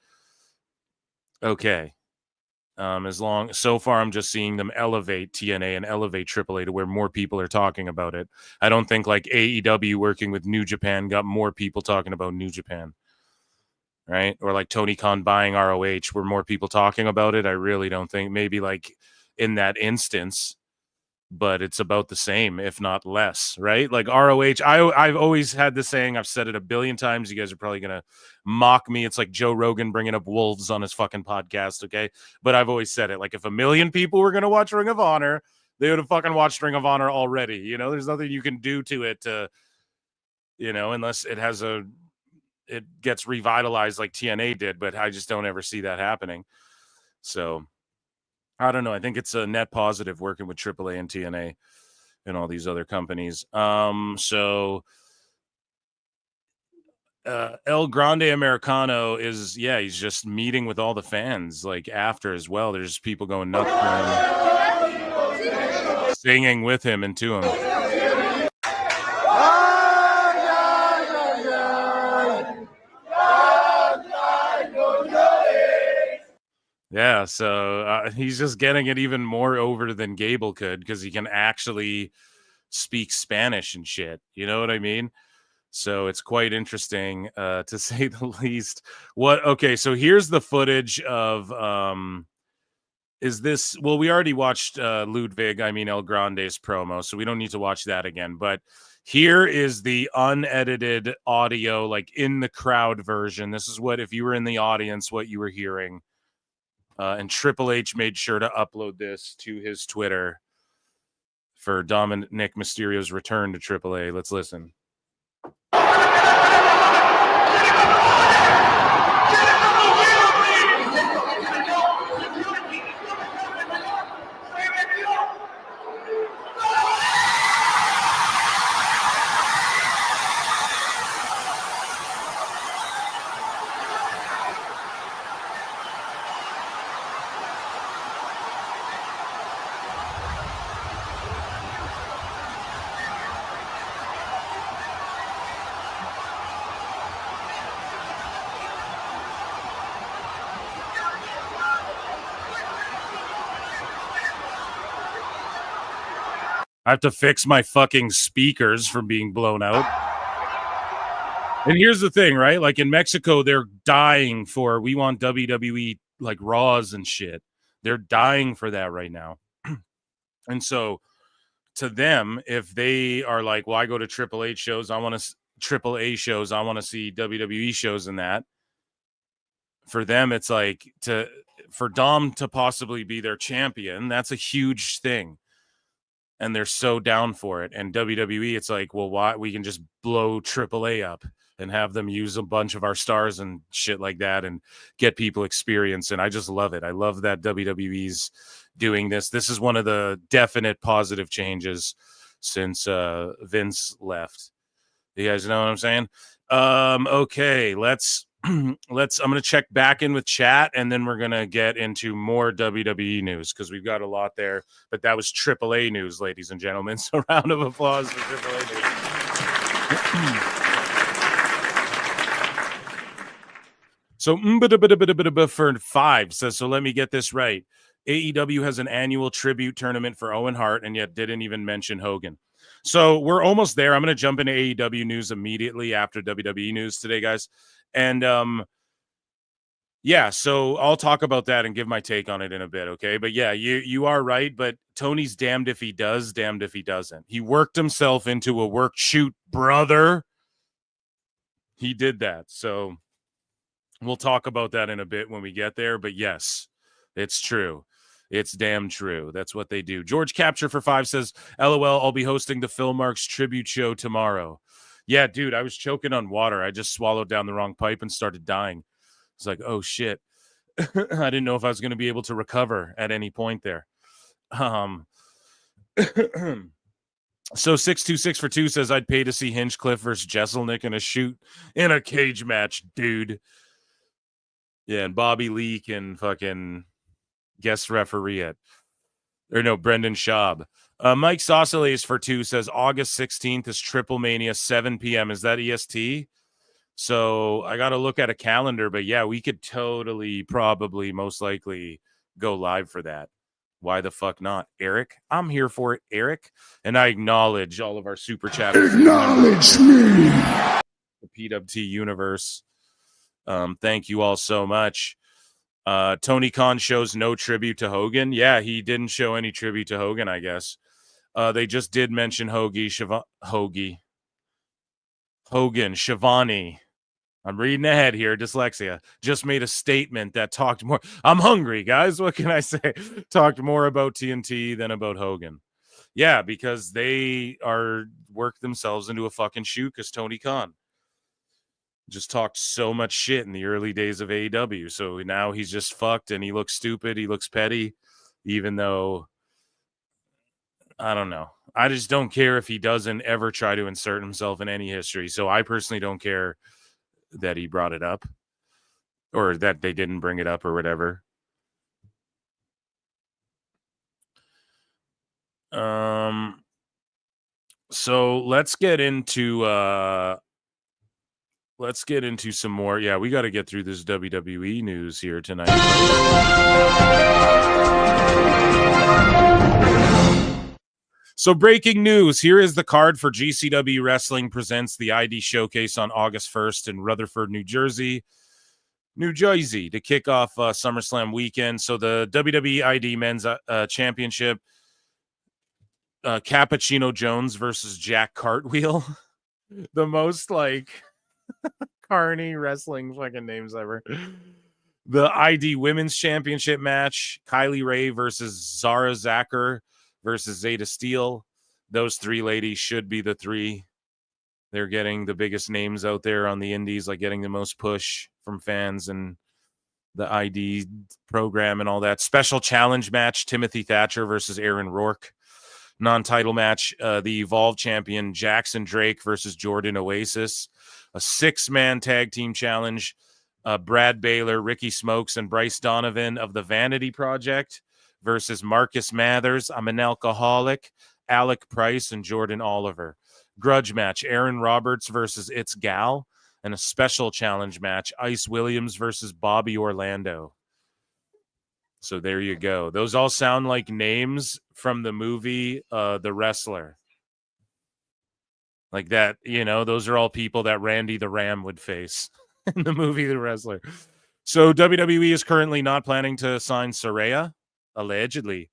okay. So far I'm just seeing them elevate TNA and elevate AAA to where more people are talking about it. I don't think like AEW working with New Japan got more people talking about New Japan, right? Or like Tony Khan buying ROH were more people talking about it. I really don't think. Maybe like in that instance, but it's about the same, if not less, right? Like ROH, I've always had this saying, I've said it a billion times. You guys are probably going to mock me. It's like Joe Rogan bringing up wolves on his fucking podcast, okay? But I've always said it. Like, if 1 million people were going to watch Ring of Honor, they would have fucking watched Ring of Honor already. There's nothing you can do to it to, unless it gets revitalized like TNA did, but I just don't ever see that happening. So I don't know. I think it's a net positive working with AAA and TNA and all these other companies. So El Grande Americano is, he's just meeting with all the fans like after as well. There's people going nuts for him, singing with him and to him. Yeah, so he's just getting it even more over than Gable could because he can actually speak Spanish and shit. You know what I mean? So it's quite interesting, to say the least. Okay, so here's the footage of, is this, well, we already watched Ludwig, El Grande's promo, so we don't need to watch that again. But here is the unedited audio, like in the crowd version. This is what, if you were in the audience, what you were hearing. And Triple H made sure to upload this to his Twitter for Dominic Mysterio's return to AAA. Let's listen. I have to fix my fucking speakers from being blown out. And here's the thing, right? Like in Mexico, they're dying for, we want WWE like Raws and shit. They're dying for that right now. And so to them, if they are like, well, I go to AAA shows, I want to AAA shows, I want to see WWE shows and that. For them, it's like for Dom to possibly be their champion, that's a huge thing. And they're so down for it. And WWE, it's like, well, why? We can just blow AAA up and have them use a bunch of our stars and shit like that and get people experience. And I just love it. I love that WWE's doing this. This is one of the definite positive changes since Vince left. You guys know what I'm saying? Okay, I'm going to check back in with chat, and then we're going to get into more WWE news because we've got a lot there. But that was AAA news, ladies and gentlemen. So round of applause for AAA news. So for 5 says, so let me get this right. AEW has an annual tribute tournament for Owen Hart, and yet didn't even mention Hogan. So we're almost there. I'm going to jump into AEW news immediately after WWE news today, guys. And yeah, so I'll talk about that and give my take on it in a bit, okay? But yeah, you are right, but Tony's damned if he does, damned if he doesn't. He worked himself into a work shoot, brother. He did that. So we'll talk about that in a bit when we get there. But yes, it's true. It's damn true. That's what they do. George Capture for 5 says, LOL, I'll be hosting the Phil Marks tribute show tomorrow. Yeah, dude, I was choking on water. I just swallowed down the wrong pipe and started dying. It's like, oh, shit. I didn't know if I was going to be able to recover at any point there. So 626 for 2 says, I'd pay to see Hinchcliffe versus Jesselnick in a shoot in a cage match, dude. Yeah, and Bobby Lee can fucking guest referee it. Or no, Brendan Schaub. Mike Saucelays for 2 says August 16th is Triple Mania, 7 p.m. Is that EST? So I got to look at a calendar, but yeah, we could totally, probably, most likely go live for that. Why the fuck not? Eric, I'm here for it, Eric. And I acknowledge all of our super chatters. Acknowledge me. The PWT universe. Thank you all so much. Tony Khan shows no tribute to Hogan. Yeah, he didn't show any tribute to Hogan, I guess. They just did mention Hogan, Shivani. I'm reading ahead here. Dyslexia. Just made a statement that talked more. I'm hungry, guys. What can I say? Talked more about TNT than about Hogan. Yeah, because they are worked themselves into a fucking shoot because Tony Khan just talked so much shit in the early days of AEW. So now he's just fucked and he looks stupid. He looks petty, even though I don't know. I just don't care if he doesn't ever try to insert himself in any history. So I personally don't care that he brought it up or that they didn't bring it up or whatever. So let's get into some more. Yeah, we got to get through this WWE news here tonight. So breaking news, here is the card for GCW Wrestling presents the ID Showcase on August 1st in Rutherford, New Jersey to kick off SummerSlam weekend. So the WWE ID Men's Championship, Cappuccino Jones versus Jack Cartwheel. The most like carny wrestling fucking names ever. The ID Women's Championship match, Kylie Ray versus Zara Zacher versus Zeta Steele. Those three ladies should be the three. They're getting the biggest names out there on the indies, like getting the most push from fans and the ID program and all that. Special challenge match, Timothy Thatcher versus Aaron Rourke. Non-title match, the Evolve champion Jackson Drake versus Jordan Oasis. A 6-man tag team challenge, Brad Baylor, Ricky Smokes, and Bryce Donovan of the Vanity Project versus Marcus Mathers, I'm an Alcoholic, Alec Price, and Jordan Oliver. Grudge match, Aaron Roberts versus It's Gal, and a special challenge match, Ice Williams versus Bobby Orlando. So there you go. Those all sound like names from the movie The Wrestler. Like that, those are all people that Randy the Ram would face in the movie The Wrestler. So WWE is currently not planning to sign Saraya, allegedly.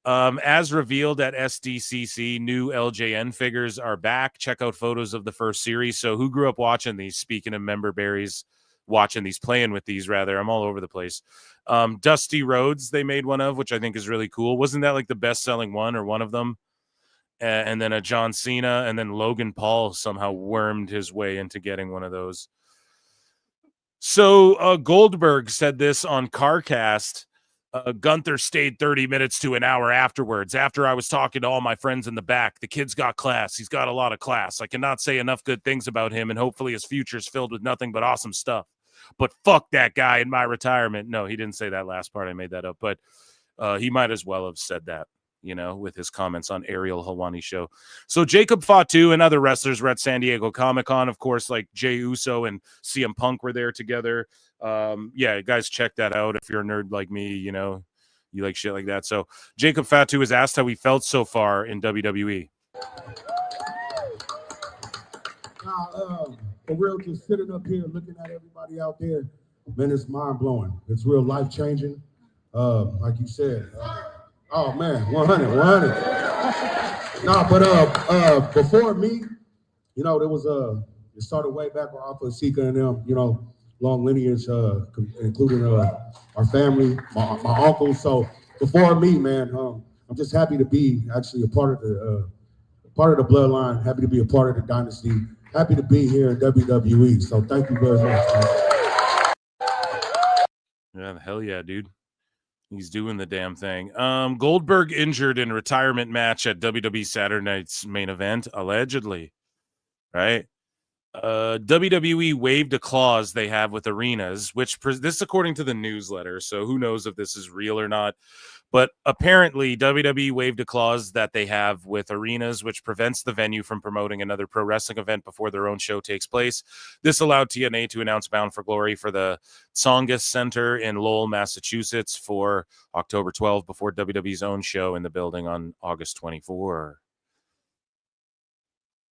As revealed at SDCC, new LJN figures are back. Check out photos of the first series. So who grew up watching these? Speaking of member berries, watching these, playing with these, rather. I'm all over the place. Dusty Rhodes, they made one of, which I think is really cool. Wasn't that like the best-selling one or one of them? And then a John Cena, and then Logan Paul somehow wormed his way into getting one of those. So Goldberg said this on CarCast. Gunther stayed 30 minutes to an hour afterwards. After I was talking to all my friends in the back, the kid's got class. He's got a lot of class. I cannot say enough good things about him, and hopefully his future's filled with nothing but awesome stuff. But fuck that guy in my retirement. No, he didn't say that last part. I made that up. But he might as well have said that, with his comments on Ariel Helwani show. So Jacob Fatu and other wrestlers were at San Diego Comic-Con. Of course, like Jey Uso and CM Punk were there together. Yeah, guys, check that out. If you're a nerd like me, you like shit like that. So Jacob Fatu was asked how he felt so far in WWE. For real, just sitting up here looking at everybody out there, man, it's mind-blowing. It's real life-changing. Like you said, oh man, 100. But before me, there was it started way back with Alpha Sika and them, long lineage, including our family, my uncle. So before me, man, I'm just happy to be actually a part of the bloodline. Happy to be a part of the dynasty. Happy to be here in WWE. So thank you very much, man. Yeah, hell yeah, dude. He's doing the damn thing. Goldberg injured in retirement match at WWE Saturday Night's main event, allegedly. Right? WWE waived a clause they have with arenas, which this is according to the newsletter, so who knows if this is real or not. But apparently WWE waived a clause that they have with arenas, which prevents the venue from promoting another pro wrestling event before their own show takes place. This allowed TNA to announce Bound for Glory for the Tsongas Center in Lowell, Massachusetts for October 12 before WWE's own show in the building on August 24.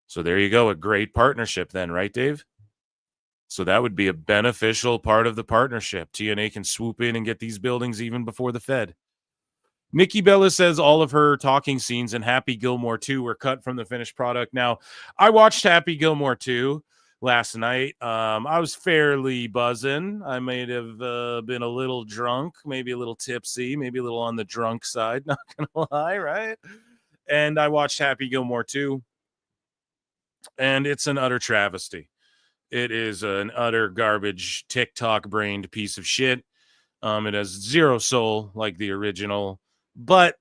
So there you go. A great partnership then, right, Dave? So that would be a beneficial part of the partnership. TNA can swoop in and get these buildings even before the Fed. Nikki Bella says all of her talking scenes in Happy Gilmore 2 were cut from the finished product. Now, I watched Happy Gilmore 2 last night. I was fairly buzzing. I may have been a little drunk, maybe a little tipsy, maybe a little on the drunk side, not going to lie, right? And I watched Happy Gilmore 2, and it's an utter travesty. It is an utter garbage, TikTok-brained piece of shit. It has zero soul like the original. But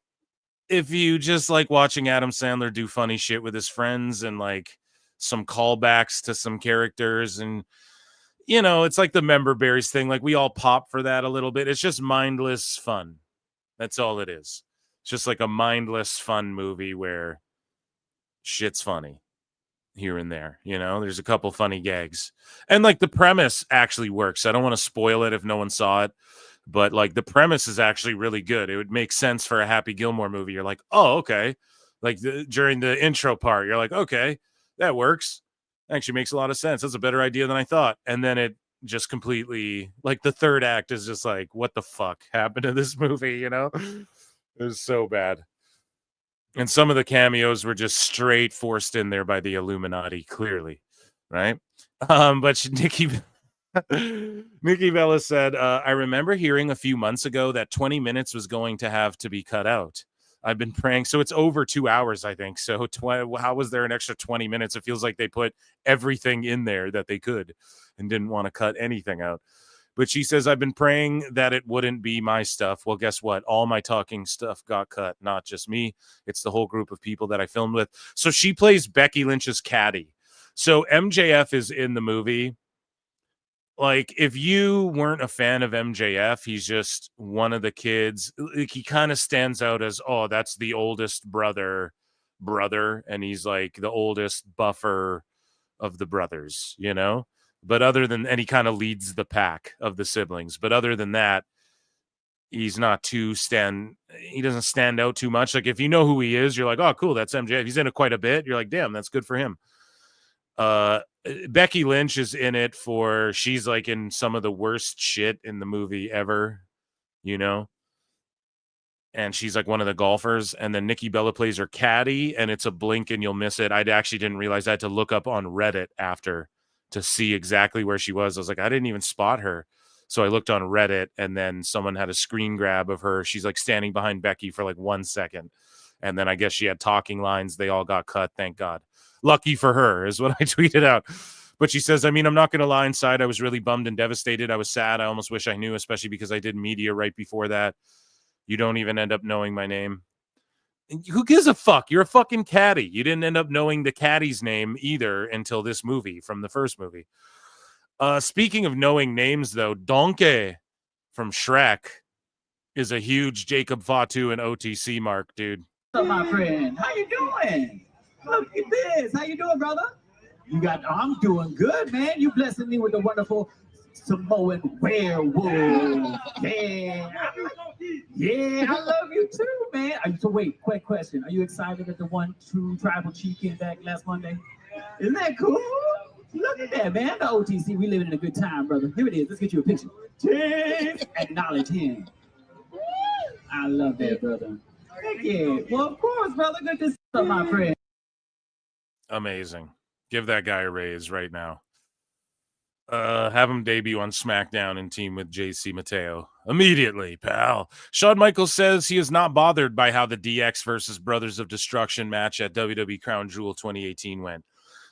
if you just like watching Adam Sandler do funny shit with his friends and like some callbacks to some characters and, it's like the member berries thing. Like we all pop for that a little bit. It's just mindless fun. That's all it is. It's just like a mindless fun movie where shit's funny here and there. There's a couple funny gags. And like the premise actually works. I don't want to spoil it if no one saw it. But like the premise is actually really good. It would make sense for a Happy Gilmore movie. You're like, oh, okay. Like during the intro part, you're like, okay, that works. Actually makes a lot of sense. That's a better idea than I thought. And then it just completely, like, the third act is just like, what the fuck happened to this movie? You know, it was so bad. And some of the cameos were just straight forced in there by the Illuminati, clearly, right? But Nikki Bella said, I remember hearing a few months ago that 20 minutes was going to have to be cut out. I've been praying. So it's over 2 hours, I think. So how was there an extra 20 minutes? It feels like they put everything in there that they could and didn't want to cut anything out. But she says, I've been praying that it wouldn't be my stuff. Well, guess what? All my talking stuff got cut, not just me. It's the whole group of people that I filmed with. So she plays Becky Lynch's caddy. So MJF is in the movie. Like, if you weren't a fan of MJF, he's just one of the kids. Like, he kind of stands out as, oh, that's the oldest brother, and he's like the oldest buffer of the brothers, you know? But other than, and he kind of leads the pack of the siblings. But other than that, he's not he doesn't stand out too much. Like, if you know who he is, you're like, oh, cool, that's MJF. He's in it quite a bit. You're like, damn, that's good for him. Becky Lynch is in it for, she's like in some of the worst shit in the movie ever, you know, and she's like one of the golfers. And then Nikki Bella plays her caddy, and it's a blink and you'll miss it. I actually didn't realize I had to look up on Reddit after to see exactly where she was. I was like, I didn't even spot her. So I looked on Reddit, and then someone had a screen grab of her. She's like standing behind Becky for like 1 second. And then I guess she had talking lines. They all got cut. Thank God. Lucky for her is what I tweeted out. But she says, I mean, I'm not going to lie, inside I was really bummed and devastated. I was sad. I almost wish I knew, especially because I did media right before that. You don't even end up knowing my name. Who gives a fuck? You're a fucking caddy. You didn't end up knowing the caddy's name either until this movie from the first movie. Speaking of knowing names, though, Donkey from Shrek is a huge Jacob Fatu and OTC mark, dude. What's up, my friend? How you doing? Look at this. How you doing, brother? I'm doing good, man. You blessing me with the wonderful Samoan werewolf. Yeah. Yeah, I love you too, man. So wait, quick question. Are you excited that the one true tribal chief came back last Monday? Isn't that cool? Look at that, man. The OTC, we living in a good time, brother. Here it is. Let's get you a picture. Cheers. Acknowledge him. I love that, brother. Heck yeah. Well, of course, brother. Good to see you, my friend. Amazing. Give that guy a raise right now. Have him debut on SmackDown and team with JC Mateo immediately, pal. Shawn Michaels says he is not bothered by how the DX versus Brothers of Destruction match at WWE Crown Jewel 2018 went.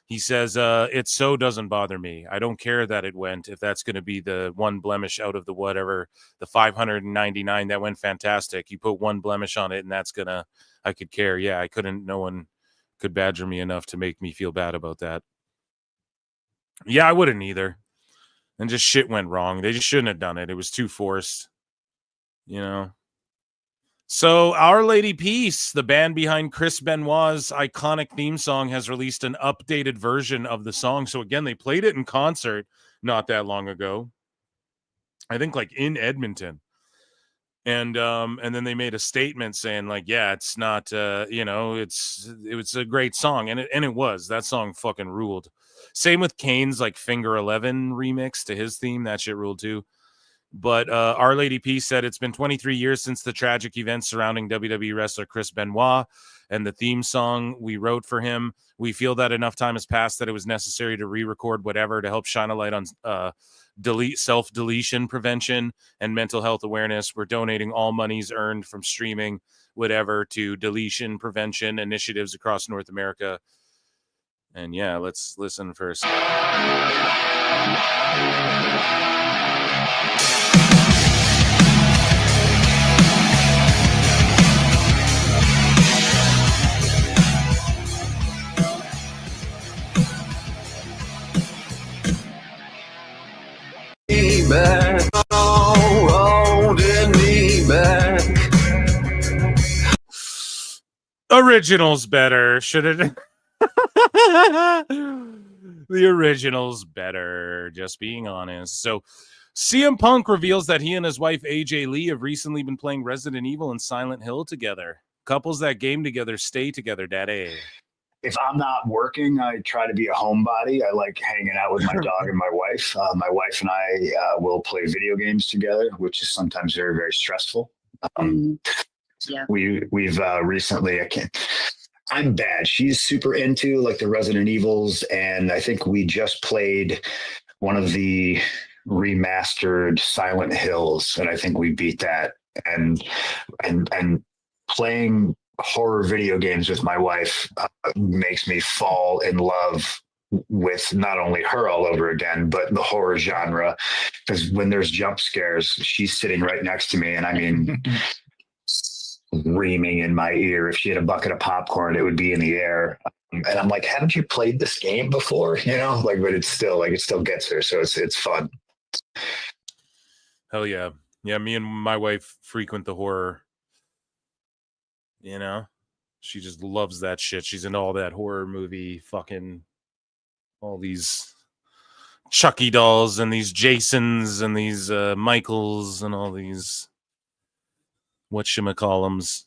He says, it so doesn't bother me. I don't care that it went. If that's going to be the one blemish out of the whatever, the 599 that went fantastic. You put one blemish on it and that's going to, I could care. Yeah, I couldn't, no one could badger me enough to make me feel bad about that. Yeah, I wouldn't either. And just shit went wrong. They just shouldn't have done it. It was too forced, you know. So Our Lady Peace, the band behind Chris Benoit's iconic theme song, has released an updated version of the song. So again, they played it in concert not that long ago. I think like in Edmonton. And then they made a statement saying like, yeah, it's not, you know, it was a great song. And it was. That song fucking ruled. Same with Kane's like Finger 11 remix to his theme. That shit ruled too. But Our Lady Peace said it's been 23 years since the tragic events surrounding WWE wrestler Chris Benoit and the theme song we wrote for him. We feel that enough time has passed that it was necessary to re-record whatever to help shine a light on self-deletion prevention and mental health awareness. We're donating all monies earned from streaming whatever to deletion prevention initiatives across North America. And yeah, let's listen first. Back, holding me back. Original's better. Should it? The original's better. Just being honest. So, CM Punk reveals that he and his wife AJ Lee have recently been playing Resident Evil and Silent Hill together. couples that game together stay together, daddy. If I'm not working, I try to be a homebody. I like hanging out with my dog and my wife. My wife and I will play video games together, which is sometimes very, very stressful. Yeah. We've recently, I'm bad. She's super into like the Resident Evils, and I think we just played one of the remastered Silent Hills, and I think we beat that. And playing horror video games with my wife makes me fall in love with not only her all over again, but the horror genre. Because when there's jump scares, she's sitting right next to me, and I mean, screaming in my ear. If she had a bucket of popcorn, it would be in the air. And I'm like, haven't you played this game before? You know, like, but it's still like, it still gets her. So it's fun. Hell yeah. Yeah. Me and my wife frequent the horror, you know, she just loves that shit. She's into all that horror movie, fucking all these Chucky dolls and these Jasons and these Michaels and all these whatchamacallums.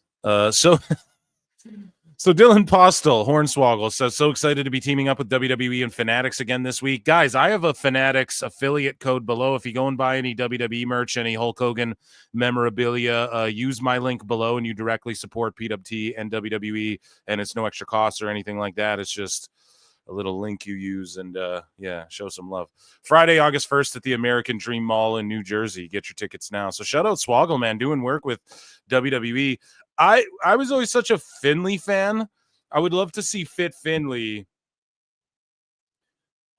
So Dylan Postel, Hornswoggle, says, so excited to be teaming up with WWE and Fanatics again this week. Guys, I have a Fanatics affiliate code below. If you go and buy any WWE merch, any Hulk Hogan memorabilia, use my link below and you directly support PWT and WWE, and it's no extra cost or anything like that. It's just a little link you use, and yeah, show some love. Friday, August 1st at the American Dream Mall in New Jersey. Get your tickets now. So shout out Swoggle, man, doing work with WWE. I was always such a Finley fan. I would love to see Fit Finley.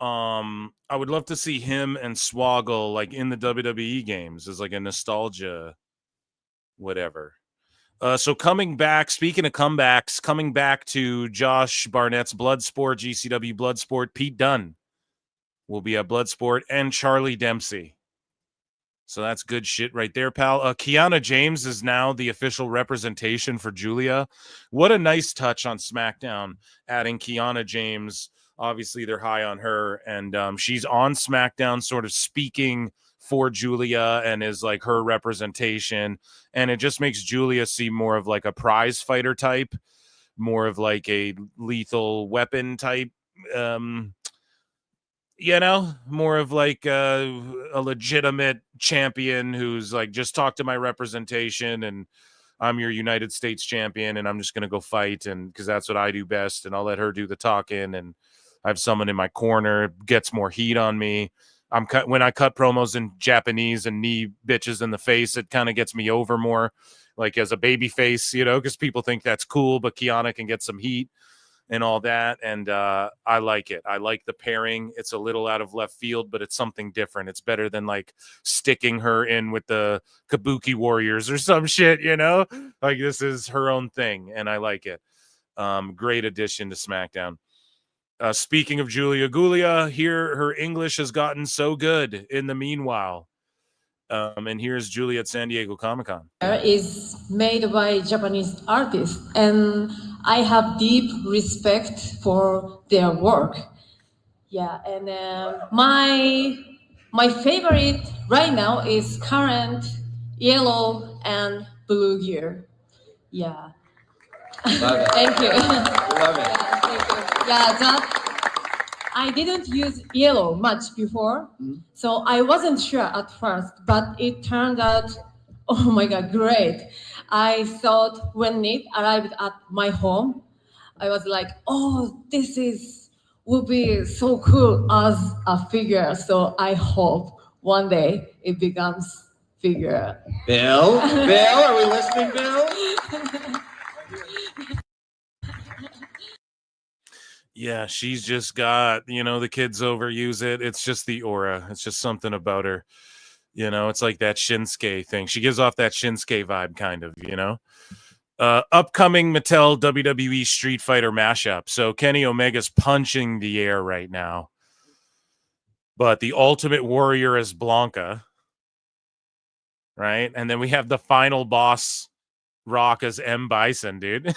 I would love to see him and Swoggle like in the WWE games as like a nostalgia whatever. So coming back, speaking of comebacks, coming back to Josh Barnett's Bloodsport, GCW Bloodsport, Pete Dunne will be at Bloodsport, and Charlie Dempsey. So that's good shit right there, pal. Kiana James is now the official representation for Julia. What a nice touch on SmackDown, adding Kiana James. Obviously, they're high on her, and she's on SmackDown sort of speaking for Julia and is like her representation. And it just makes Julia seem more of like a prize fighter type, more of like a lethal weapon type, you know, more of like a legitimate champion who's like, just talk to my representation and I'm your United States champion and I'm just going to go fight, and because that's what I do best, and I'll let her do the talking, and I have someone in my corner, gets more heat on me. When I cut promos in Japanese and knee bitches in the face, it kind of gets me over more like as a baby face, you know, because people think that's cool, but Kiana can get some heat and all that. And I like it. I like the pairing. It's a little out of left field, but it's something different. It's better than like sticking her in with the Kabuki Warriors or some shit, you know, like this is her own thing. And I like it. Great addition to SmackDown. Speaking of Julia Gulia, here her English has gotten so good in the meanwhile. And here's Julia at San Diego Comic-Con. Is made by Japanese artists, and I have deep respect for their work. Yeah, and my favorite right now is current yellow and blue gear. Yeah. Thank you. Love it. Yeah, thank you. Yeah, I didn't use yellow much before, so I wasn't sure at first, but it turned out, oh my God, great. I thought when it arrived at my home, I was like, oh, will be so cool as a figure. So I hope one day it becomes figure. Bill, are we listening, Bill? Yeah, she's just got, you know, the kids overuse it. It's just the aura. It's just something about her. You know, it's like that Shinsuke thing. She gives off that Shinsuke vibe, kind of, you know. Upcoming Mattel WWE Street Fighter mashup. So Kenny Omega's punching the air right now. But the Ultimate Warrior is Blanca. Right? And then we have the final boss, Rock, as M. Bison, dude.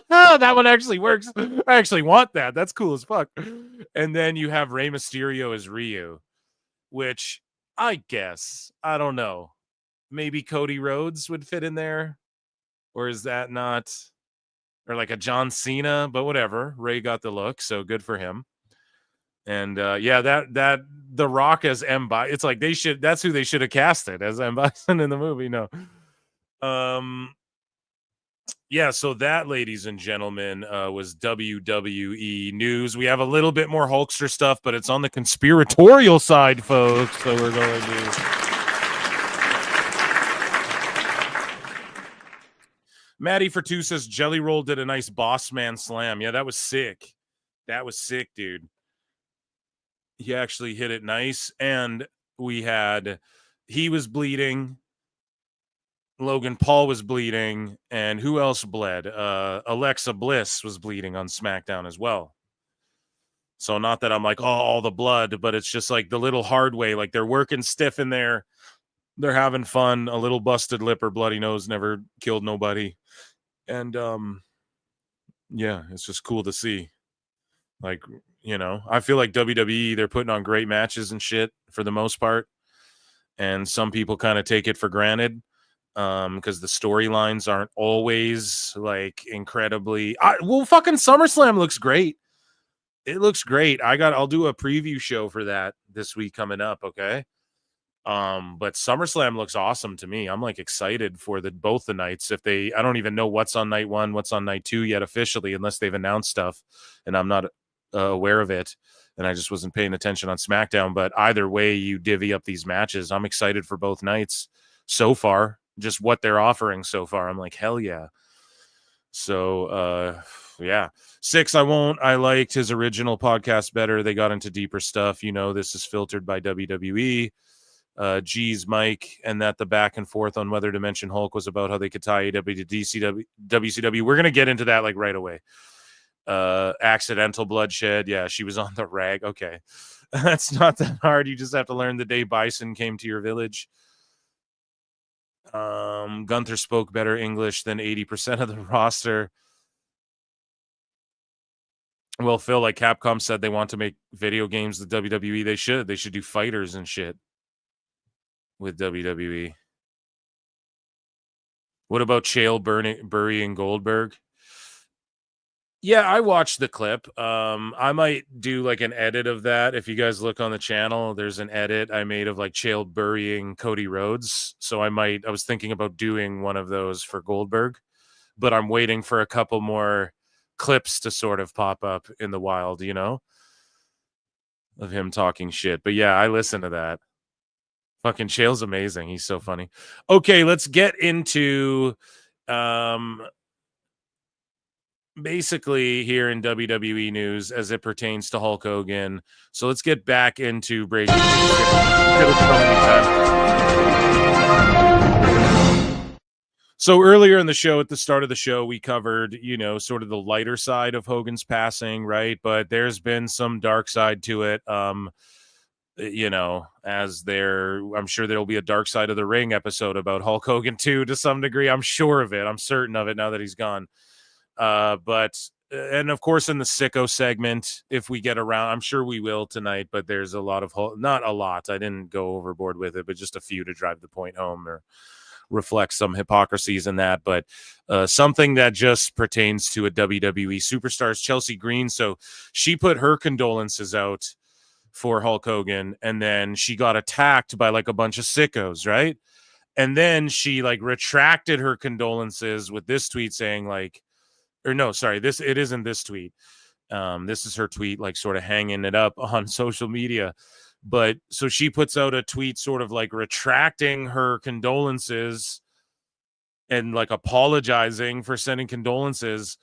That one actually works. I actually want that. That's cool as fuck. And then you have Rey Mysterio as Ryu, which I guess, I don't know. Maybe Cody Rhodes would fit in there. Or is that not, or like a John Cena? But whatever. Ray got the look, so good for him. And yeah, that The Rock as M. Bison, it's like that's who they should have casted as M. Bison in the movie. No. Yeah, so that, ladies and gentlemen, was WWE news. We have a little bit more Hulkster stuff, but it's on the conspiratorial side, folks. So we're going to. Maddie for 2 says Jelly Roll did a nice boss man slam. Yeah, that was sick. That was sick, dude. He actually hit it nice. And he was bleeding. Logan Paul was bleeding. And who else bled? Alexa Bliss was bleeding on SmackDown as well. So not that I'm like, oh, all the blood, but it's just like the little hard way. Like they're working stiff in there. They're having fun. A little busted lip or bloody nose never killed nobody. And yeah, it's just cool to see. Like, I feel like WWE, they're putting on great matches and shit for the most part. And some people kind of take it for granted because the storylines aren't always like incredibly. Well, fucking SummerSlam looks great. It looks great. I'll do a preview show for that this week coming up. Okay. But SummerSlam looks awesome to me. I'm like excited for both the nights. I don't even know what's on night 1, what's on night 2 yet officially, unless they've announced stuff and I'm not aware of it. And I just wasn't paying attention on SmackDown, but either way you divvy up these matches. I'm excited for both nights so far, just what they're offering so far. I'm like, hell yeah. So, yeah. 6, I liked his original podcast better. They got into deeper stuff. This is filtered by WWE. G's Mike, and that the back and forth on whether to mention Hulk was about how they could tie AEW to WCW. We're going to get into that like right away. Accidental bloodshed. Yeah, she was on the rag. Okay. That's not that hard. You just have to learn the day Bison came to your village. Gunther spoke better English than 80% of the roster. Well, Phil, like Capcom said they want to make video games with WWE. They should do fighters and shit with WWE. What about Chael burying Goldberg? Yeah, I watched the clip. I might do like an edit of that. If you guys look on the channel, there's an edit I made of like Chael burying Cody Rhodes. So I was thinking about doing one of those for Goldberg, but I'm waiting for a couple more clips to sort of pop up in the wild, of him talking shit. But yeah, I listen to that. Fucking Chael's amazing. He's so funny. Okay, let's get into basically here in WWE news as it pertains to Hulk Hogan. So let's get back into Brady. So earlier in the show, at the start of the show, we covered, sort of the lighter side of Hogan's passing, right? But there's been some dark side to it. I'm sure there'll be a Dark Side of the Ring episode about Hulk Hogan too, to some degree. I'm sure of it. I'm certain of it now that he's gone. And of course in the sicko segment, if we get around, I'm sure we will tonight, but there's a lot of not a lot. I didn't go overboard with it, but just a few to drive the point home or reflect some hypocrisies in that. But something that just pertains to a WWE superstar is Chelsea Green. So she put her condolences out for Hulk Hogan, and then she got attacked by like a bunch of sickos, right? And then she like retracted her condolences with this tweet saying like, or no, sorry, it isn't this tweet. This is her tweet, like sort of hanging it up on social media. But so she puts out a tweet sort of like retracting her condolences and like apologizing for sending condolences.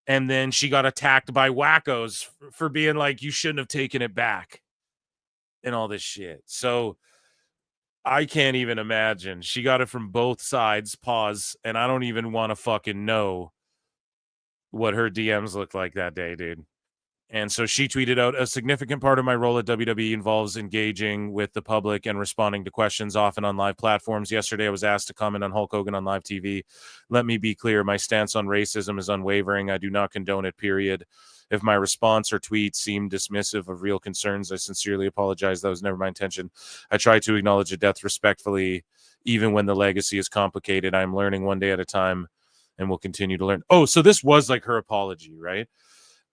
And then she got attacked by wackos for being like, you shouldn't have taken it back and all this shit. So I can't even imagine. She got it from both sides. Pause. And I don't even want to fucking know what her DMs looked like that day, dude. And so she tweeted out, a significant part of my role at WWE involves engaging with the public and responding to questions, often on live platforms. Yesterday, I was asked to comment on Hulk Hogan on live TV. Let me be clear. My stance on racism is unwavering. I do not condone it, period. If my response or tweet seemed dismissive of real concerns, I sincerely apologize. That was never my intention. I try to acknowledge a death respectfully, even when the legacy is complicated. I'm learning one day at a time and we'll continue to learn. Oh, so this was like her apology, right?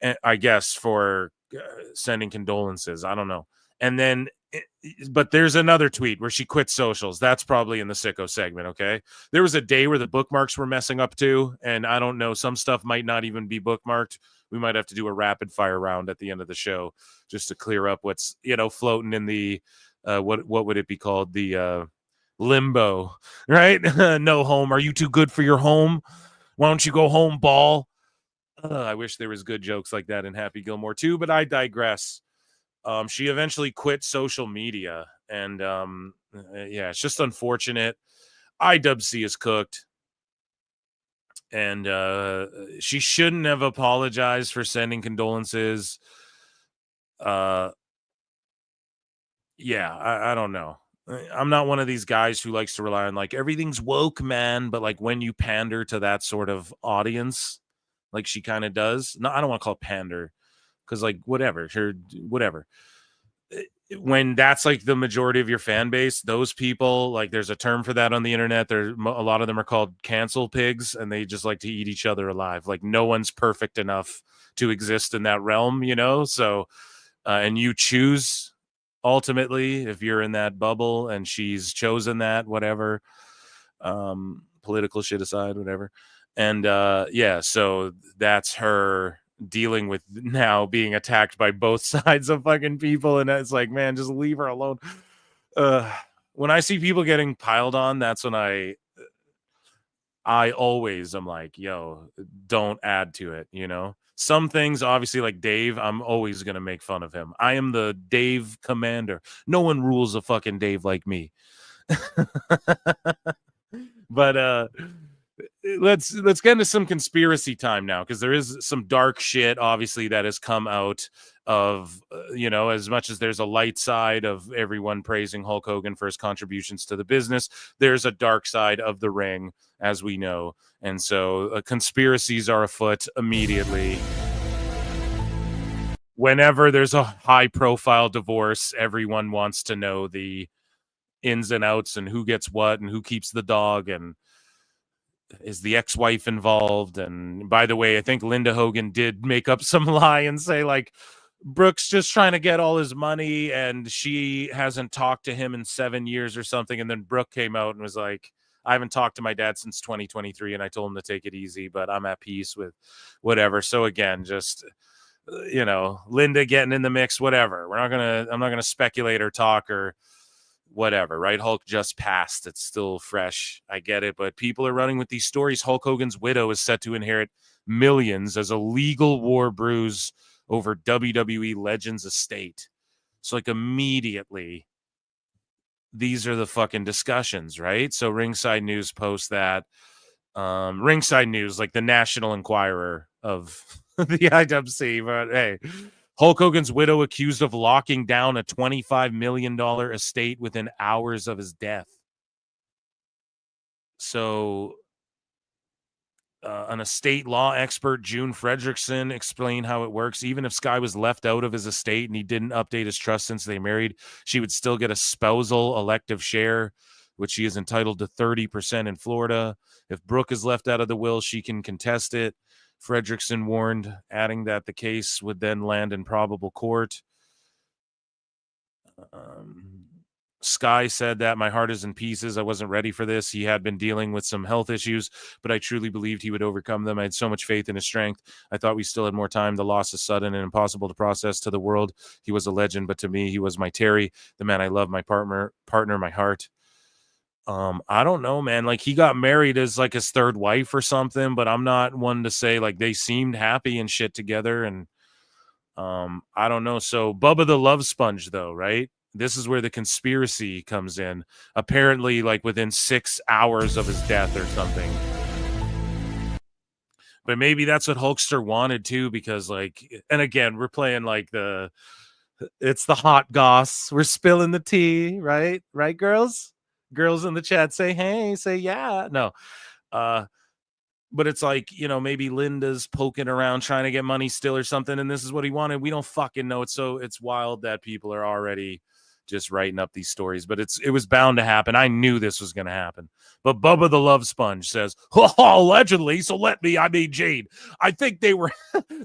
And I guess for sending condolences. I don't know. And then, but there's another tweet where she quit socials. That's probably in the sicko segment. Okay. There was a day where the bookmarks were messing up too. And I don't know, some stuff might not even be bookmarked. We might have to do a rapid fire round at the end of the show just to clear up what's, floating in the, what would it be called? The limbo, right? No home. Are you too good for your home? Why don't you go home, ball? I wish there was good jokes like that in Happy Gilmore too, but I digress. She eventually quit social media, and yeah, it's just unfortunate. IWC is cooked, and she shouldn't have apologized for sending condolences. Yeah, I don't know. I'm not one of these guys who likes to rely on like everything's woke, man, but like when you pander to that sort of audience, like she kind of does. No, I don't want to call it pander, because like whatever. When that's like the majority of your fan base, those people, like there's a term for that on the internet. A lot of them are called cancel pigs, and they just like to eat each other alive. Like no one's perfect enough to exist in that realm, So, and you choose ultimately if you're in that bubble, and she's chosen that, whatever, political shit aside, whatever. And yeah, so that's her dealing with now being attacked by both sides of fucking people. And it's like, man, just leave her alone. When I see people getting piled on, that's when I always am like, yo, don't add to it, Some things, obviously, like Dave, I'm always going to make fun of him. I am the Dave commander. No one rules a fucking Dave like me. But let's get into some conspiracy time now, because there is some dark shit obviously that has come out of as much as there's a light side of everyone praising Hulk Hogan for his contributions to the business, there's a dark side of the ring, as we know. And so conspiracies are afoot immediately. Whenever there's a high profile divorce, everyone wants to know the ins and outs and who gets what and who keeps the dog, and is the ex-wife involved? And by the way, I think Linda Hogan did make up some lie and say like Brooks just trying to get all his money and she hasn't talked to him in 7 years or something. And then Brooke came out and was like, I haven't talked to my dad since 2023 and I told him to take it easy, but I'm at peace with whatever. So again, just Linda getting in the mix, whatever. I'm not gonna speculate or talk or whatever, right? Hulk just passed. It's still fresh. I get it, but people are running with these stories. Hulk Hogan's widow is set to inherit millions as a legal war brews over WWE Legends estate. So like immediately, these are the fucking discussions, right? So Ringside News posts that. Ringside News, like the National Enquirer of the IWC, but hey, Hulk Hogan's widow accused of locking down a $25 million estate within hours of his death. So an estate law expert, June Fredrickson, explained how it works. Even if Sky was left out of his estate and he didn't update his trust since they married, she would still get a spousal elective share, which she is entitled to 30% in Florida. If Brooke is left out of the will, she can contest it. Fredrickson warned, adding that the case would then land in probable court. Sky said that my heart is in pieces. I wasn't ready for this. He had been dealing with some health issues, but I truly believed he would overcome them. I had so much faith in his strength. I thought we still had more time. The loss is sudden and impossible to process. To the world, he was a legend, but to me, he was my Terry, the man I love, my partner, my heart. I don't know, man. Like he got married as like his third wife or something, but I'm not one to say like they seemed happy and shit together. And I don't know. So Bubba the Love Sponge, though, right? This is where the conspiracy comes in. Apparently, like within 6 hours of his death or something. But maybe that's what Hulkster wanted too, because like, and again, we're playing like it's the hot goss. We're spilling the tea, right? Right, girls? Girls in the chat say, hey, say yeah. No. But it's like, maybe Linda's poking around trying to get money still or something, and this is what he wanted. We don't fucking know. It's wild that people are already just writing up these stories, but it was bound to happen. I knew this was going to happen. But Bubba the Love Sponge says, allegedly, so Jade, I think they were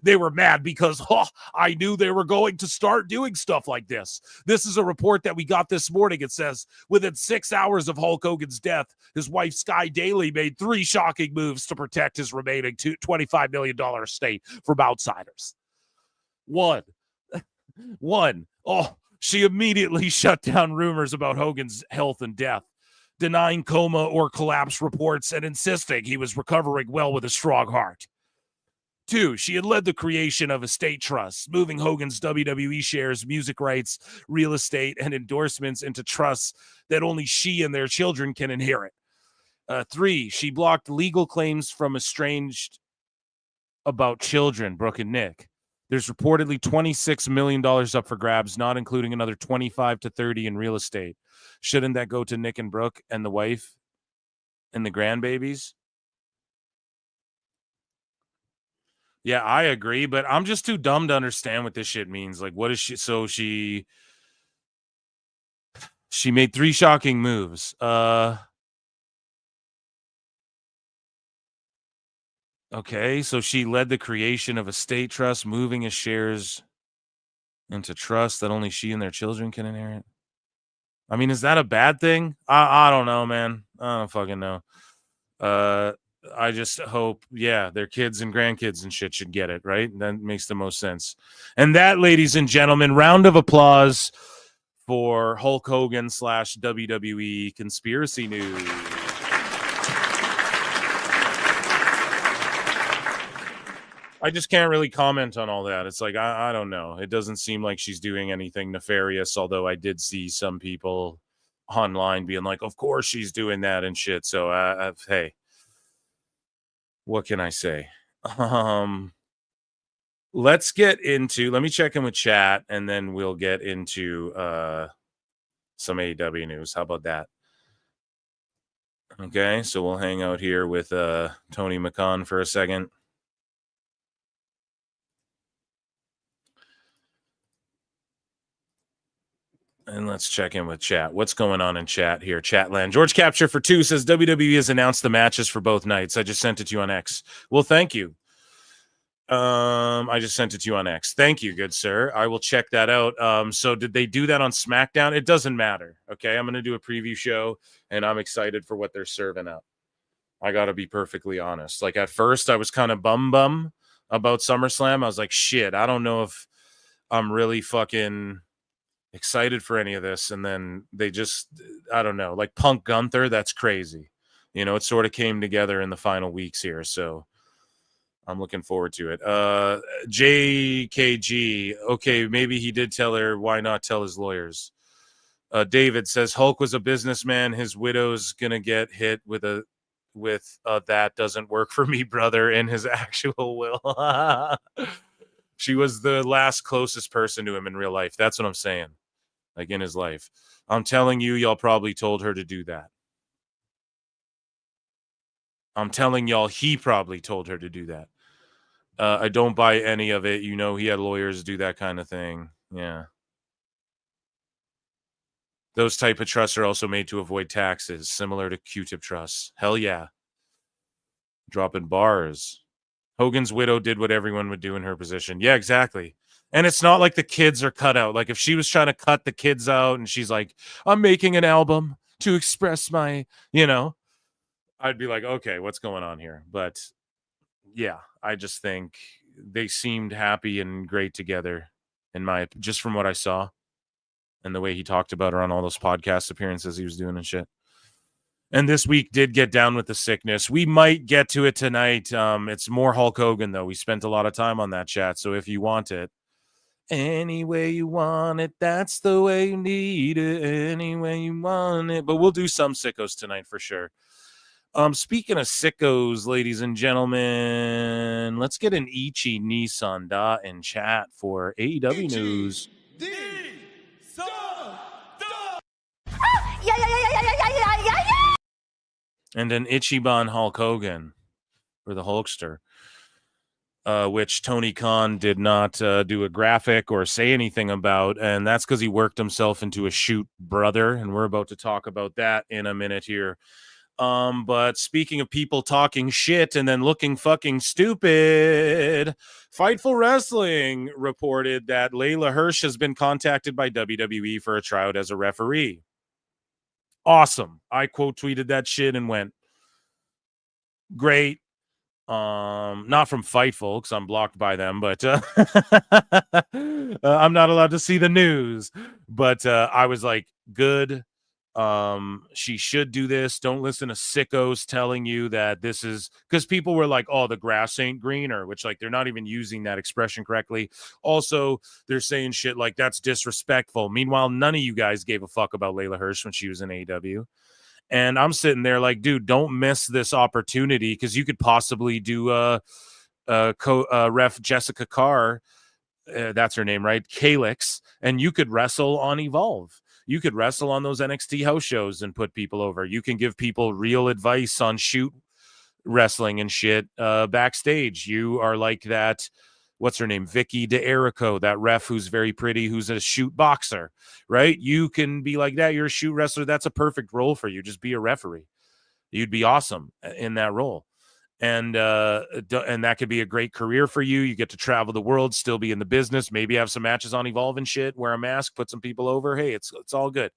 they were mad because I knew they were going to start doing stuff like this. This is a report that we got this morning. It says, within 6 hours of Hulk Hogan's death, his wife Sky Daly made 3 shocking moves to protect his remaining $25 million estate from outsiders. One. She immediately shut down rumors about Hogan's health and death, denying coma or collapse reports and insisting he was recovering well with a strong heart. 2, she had led the creation of estate trusts, moving Hogan's WWE shares, music rights, real estate, and endorsements into trusts that only she and their children can inherit. 3, she blocked legal claims from estranged about children, Brooke and Nick. There's reportedly $26 million up for grabs, not including another 25 to 30 in real estate. Shouldn't that go to Nick and Brooke and the wife and the grandbabies? Yeah, I agree, but I'm just too dumb to understand what this shit means. Like, what is she? So she made 3 shocking moves. Okay, so she led the creation of a state trust, moving his shares into trust that only she and their children can inherit. I mean, is that a bad thing? I don't know, man. I don't fucking know. I just hope, their kids and grandkids and shit should get it, right? That makes the most sense. And that, ladies and gentlemen, round of applause for Hulk Hogan / WWE conspiracy news. I just can't really comment on all that. It's like, I don't know. It doesn't seem like she's doing anything nefarious, although I did see some people online being like, of course she's doing that and shit. So, hey, what can I say? Let me check in with chat, and then we'll get into some AEW news. How about that? Okay, so we'll hang out here with Tony McCon for a second. And let's check in with chat. What's going on in chat here? Chatland. George Capture for 2 says WWE has announced the matches for both nights. I just sent it to you on X. Well, thank you. I just sent it to you on X. Thank you, good sir. I will check that out. So did they do that on SmackDown? It doesn't matter. Okay, I'm going to do a preview show, and I'm excited for what they're serving up. I got to be perfectly honest. Like, at first, I was kind of bum about SummerSlam. I was like, shit, I don't know if I'm really fucking excited for any of this. And then they just, I don't know, like Punk Gunther, that's crazy. You know, it sort of came together in the final weeks here. So I'm looking forward to it. JKG, okay, maybe he did tell her, why not tell his lawyers? David says Hulk was a businessman. His widow's gonna get hit with that doesn't work for me, brother, in his actual will. She was the last closest person to him in real life. That's what I'm saying. Like, in his life. I'm telling you, y'all probably told her to do that. I'm telling y'all, he probably told her to do that. I don't buy any of it. You know, he had lawyers do that kind of thing. Yeah. Those type of trusts are also made to avoid taxes, similar to Q-tip trusts. Hell yeah. Dropping bars. Hogan's widow did what everyone would do in her position. Yeah, exactly. And it's not like the kids are cut out. Like, if she was trying to cut the kids out and she's like, I'm making an album to express my, I'd be like, okay, what's going on here? But yeah, I just think they seemed happy and great together, just from what I saw and the way he talked about her on all those podcast appearances he was doing and shit. And this week did get down with the sickness. We might get to it tonight. It's more Hulk Hogan, though. We spent a lot of time on that, chat. So if you want it, any way you want it, that's the way you need it. Any way you want it. But we'll do some sickos tonight for sure. Speaking of sickos, ladies and gentlemen, let's get an Ichi Nissan Da in chat for AEW news. And an Ichiban Hulk Hogan for the Hulkster. which Tony Khan did not do a graphic or say anything about, and that's because he worked himself into a shoot, brother, and we're about to talk about that in a minute here. But speaking of people talking shit and then looking fucking stupid, Fightful Wrestling reported that Layla Hirsch has been contacted by WWE for a tryout as a referee. Awesome. I quote tweeted that shit and went, great. Not from Fightful because I'm blocked by them, but I'm not allowed to see the news. But I was like, good. She should do this. Don't listen to sickos telling you that this is, because people were like, oh, the grass ain't greener, which like they're not even using that expression correctly. Also, they're saying shit like that's disrespectful. Meanwhile, none of you guys gave a fuck about Layla Hirsch when she was in AEW. And I'm sitting there like, dude, don't miss this opportunity because you could possibly do ref Jessica Carr. That's her name, right? Calix. And you could wrestle on Evolve. You could wrestle on those NXT house shows and put people over. You can give people real advice on shoot wrestling and shit backstage. You are like that. What's her name? Vicky DeErico, that ref who's very pretty, who's a shoot boxer, right? You can be like that. You're a shoot wrestler. That's a perfect role for you. Just be a referee. You'd be awesome in that role. And that could be a great career for you. You get to travel the world, still be in the business, maybe have some matches on Evolve and shit, wear a mask, put some people over. Hey, it's all good.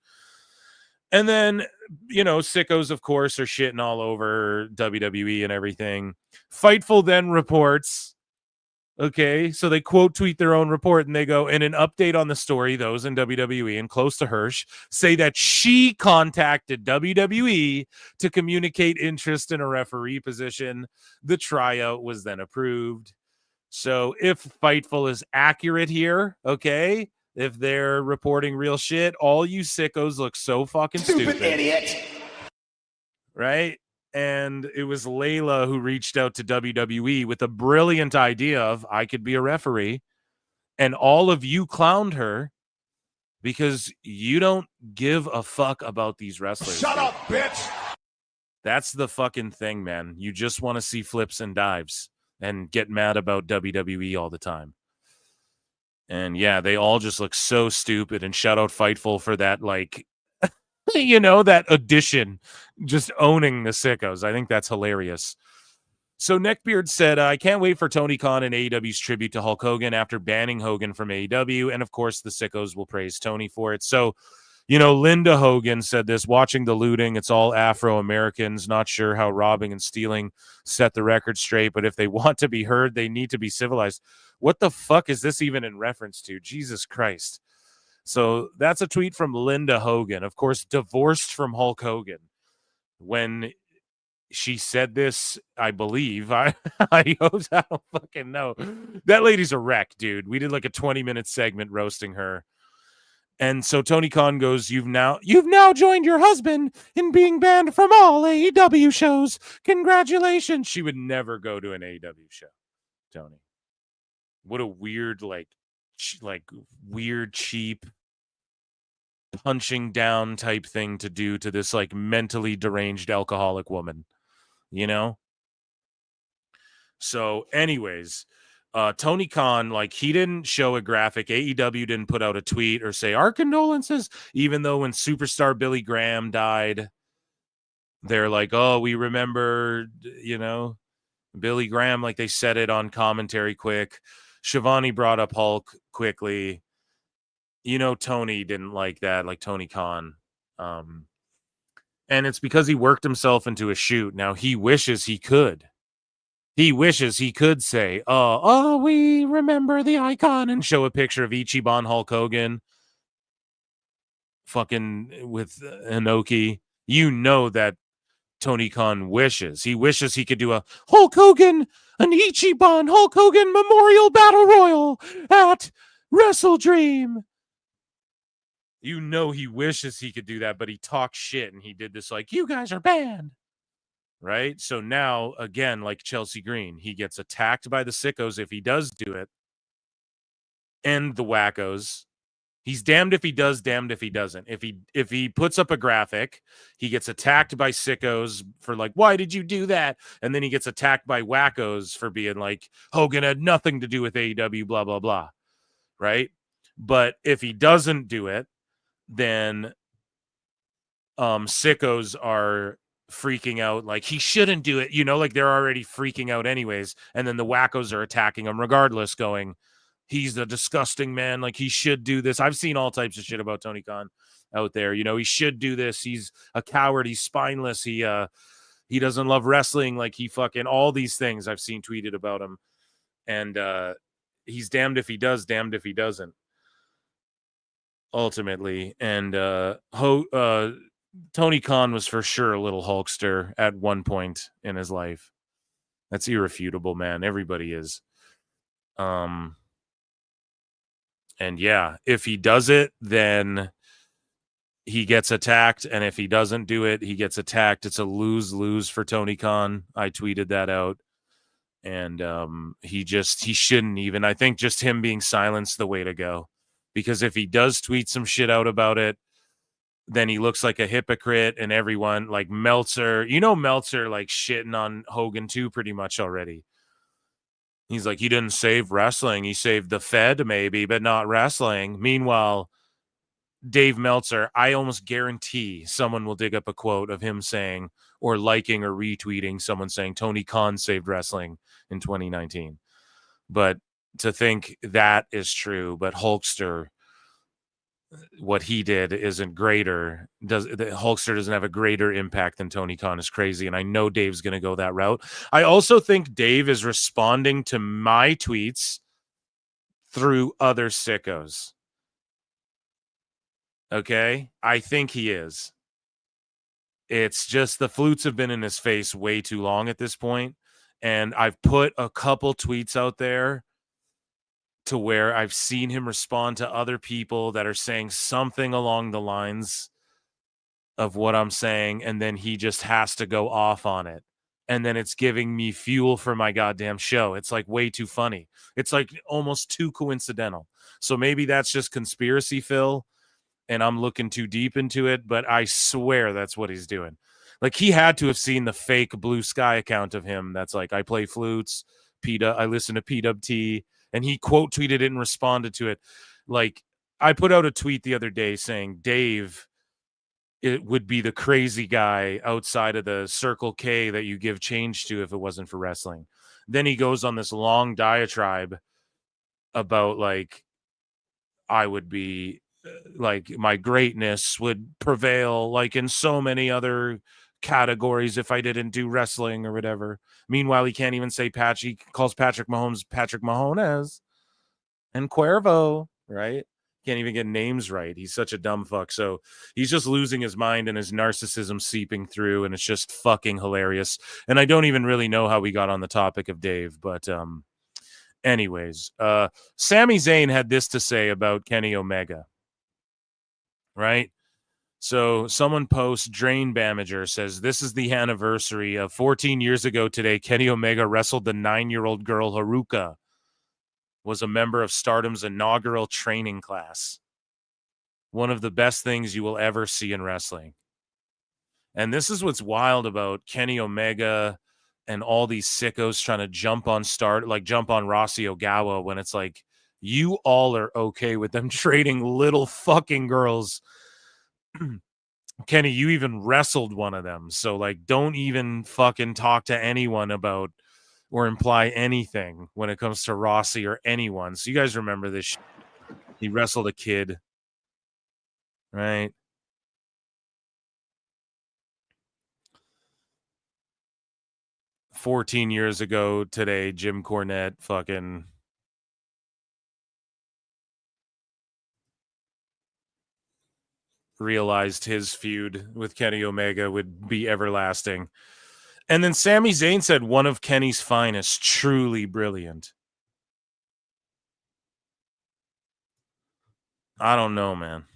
And then, sickos, of course, are shitting all over WWE and everything. Fightful then reports, okay, so they quote tweet their own report and they go, in an update on the story, those in WWE and close to Hirsch say that she contacted WWE to communicate interest in a referee position. The tryout was then approved. So if Fightful is accurate here, okay, if they're reporting real shit, all you sickos look so fucking stupid. Idiot. Right? And it was Layla who reached out to WWE with a brilliant idea of, I could be a referee. And all of you clowned her because you don't give a fuck about these wrestlers. Shut up, bitch. That's the fucking thing, man. You just want to see flips and dives and get mad about WWE all the time. And yeah, they all just look so stupid. And shout out Fightful for that, like, that addition, just owning the sickos. I think that's hilarious. So Neckbeard said, I can't wait for Tony Khan and AEW's tribute to Hulk Hogan after banning Hogan from AEW. And of course, the sickos will praise Tony for it. So, Linda Hogan said this, watching the looting, it's all Afro-Americans, not sure how robbing and stealing set the record straight, but if they want to be heard, they need to be civilized. What the fuck is this even in reference to? Jesus Christ. So that's a tweet from Linda Hogan, of course, divorced from Hulk Hogan. When she said this, I believe, I don't fucking know. That lady's a wreck, dude. We did like a 20-minute segment roasting her. And so Tony Khan goes, you've now joined your husband in being banned from all AEW shows. Congratulations. She would never go to an AEW show, Tony. What a weird, weird, cheap, punching down type thing to do to this like mentally deranged alcoholic woman, So anyways, Tony Khan, he didn't show a graphic. AEW didn't put out a tweet or say our condolences, even though when superstar Billy Graham died, they're like, oh, we remember, Billy Graham, like they said it on commentary quick. Shivani brought up Hulk quickly. Tony didn't like that, like Tony Khan. And it's because he worked himself into a shoot. Now he wishes he could. He wishes he could say, oh, we remember the icon and show a picture of Ichiban Hulk Hogan fucking with Inoki. That Tony Khan wishes. He wishes he could do a Hulk Hogan, an Ichiban Hulk Hogan Memorial Battle Royal at Wrestle Dream. He wishes he could do that, but he talks shit and he did this like, you guys are banned. Right? So now, again, like Chelsea Green, he gets attacked by the sickos if he does do it. And the wackos. He's damned if he does, damned if he doesn't. If he puts up a graphic, he gets attacked by sickos for like, why did you do that? And then he gets attacked by wackos for being like, Hogan had nothing to do with AEW, blah, blah, blah. Right? But if he doesn't do it, then sickos are freaking out like he shouldn't do it. You know, like they're already freaking out anyways. And then the wackos are attacking him regardless, going, he's a disgusting man. Like he should do this. I've seen all types of shit about Tony Khan out there. You know, he should do this. He's a coward. He's spineless. He doesn't love wrestling. Like he fucking all these things I've seen tweeted about him. And he's damned if he does, damned if he doesn't. Ultimately. And Tony Khan was for sure a little Hulkster at one point in his life. That's irrefutable, man. Everybody is. And yeah, if he does it, then he gets attacked. And if he doesn't do it, he gets attacked. It's a lose-lose for Tony Khan. I tweeted that out. And he shouldn't even. I think just him being silenced the way to go. Because if he does tweet some shit out about it, then he looks like a hypocrite and everyone like Meltzer. You know, Meltzer like shitting on Hogan too pretty much already. He's like, he didn't save wrestling. He saved the Fed, maybe, but not wrestling. Meanwhile, Dave Meltzer, I almost guarantee someone will dig up a quote of him saying or liking or retweeting someone saying Tony Khan saved wrestling in 2019. But to think that is true, but Hulkster, what he did isn't greater. Hulkster doesn't have a greater impact than Tony Khan is crazy. And I know Dave's going to go that route. I also think Dave is responding to my tweets through other sickos. Okay. I think he is. It's just the flutes have been in his face way too long at this point. And I've put a couple tweets out there to where I've seen him respond to other people that are saying something along the lines of what I'm saying, and then he just has to go off on it. And then it's giving me fuel for my goddamn show. It's like way too funny. It's like almost too coincidental. So maybe that's just conspiracy, Phil, and I'm looking too deep into it, but I swear that's what he's doing. Like he had to have seen the fake Blue Sky account of him that's like, I play flutes, I listen to PWT, and he quote tweeted it and responded to it. Like I put out a tweet the other day saying Dave, it would be the crazy guy outside of the Circle K that you give change to if it wasn't for wrestling. Then he goes on this long diatribe about like, I would be like my greatness would prevail like in so many other categories if I didn't do wrestling or whatever. Meanwhile, he can't even say he calls Patrick Mahomes Patrick Mahones and Cuervo, right? Can't even get names right. He's such a dumb fuck. So he's just losing his mind and his narcissism seeping through, and it's just fucking hilarious. And I don't even really know how we got on the topic of Dave, but anyways, Sami Zayn had this to say about Kenny Omega, right? So someone posts, Drain Bamager says, this is the anniversary of 14 years ago today. Kenny Omega wrestled the 9-year-old girl Haruka, was a member of Stardom's inaugural training class. One of the best things you will ever see in wrestling. And this is what's wild about Kenny Omega and all these sickos trying to jump on Rossi Ogawa when it's like, you all are okay with them trading little fucking girls. Kenny, you even wrestled one of them. So like, don't even fucking talk to anyone about or imply anything when it comes to Rossi or anyone. So you guys remember this. He wrestled a kid, right? "14 years ago today, Jim Cornette fucking realized his feud with Kenny Omega would be everlasting." And then Sami Zayn said, one of Kenny's finest, truly brilliant. I don't know, man.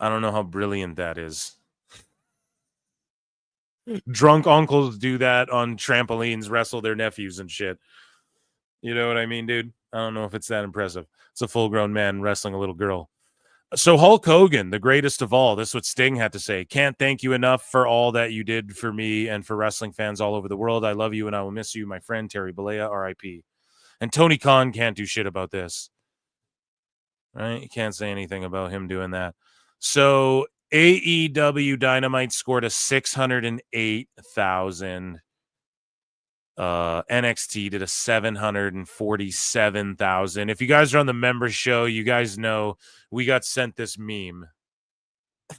I don't know how brilliant that is. Drunk uncles do that on trampolines, wrestle their nephews and shit. You know what I mean, dude? I don't know if it's that impressive. It's a full-grown man wrestling a little girl. So Hulk Hogan, the greatest of all. This is what Sting had to say. Can't thank you enough for all that you did for me and for wrestling fans all over the world. I love you and I will miss you, my friend Terry Bollea, R.I.P. And Tony Khan can't do shit about this. Right? You can't say anything about him doing that. So AEW Dynamite scored a 608,000. NXT did a 747,000. If you guys are on the member show, you guys know we got sent this meme.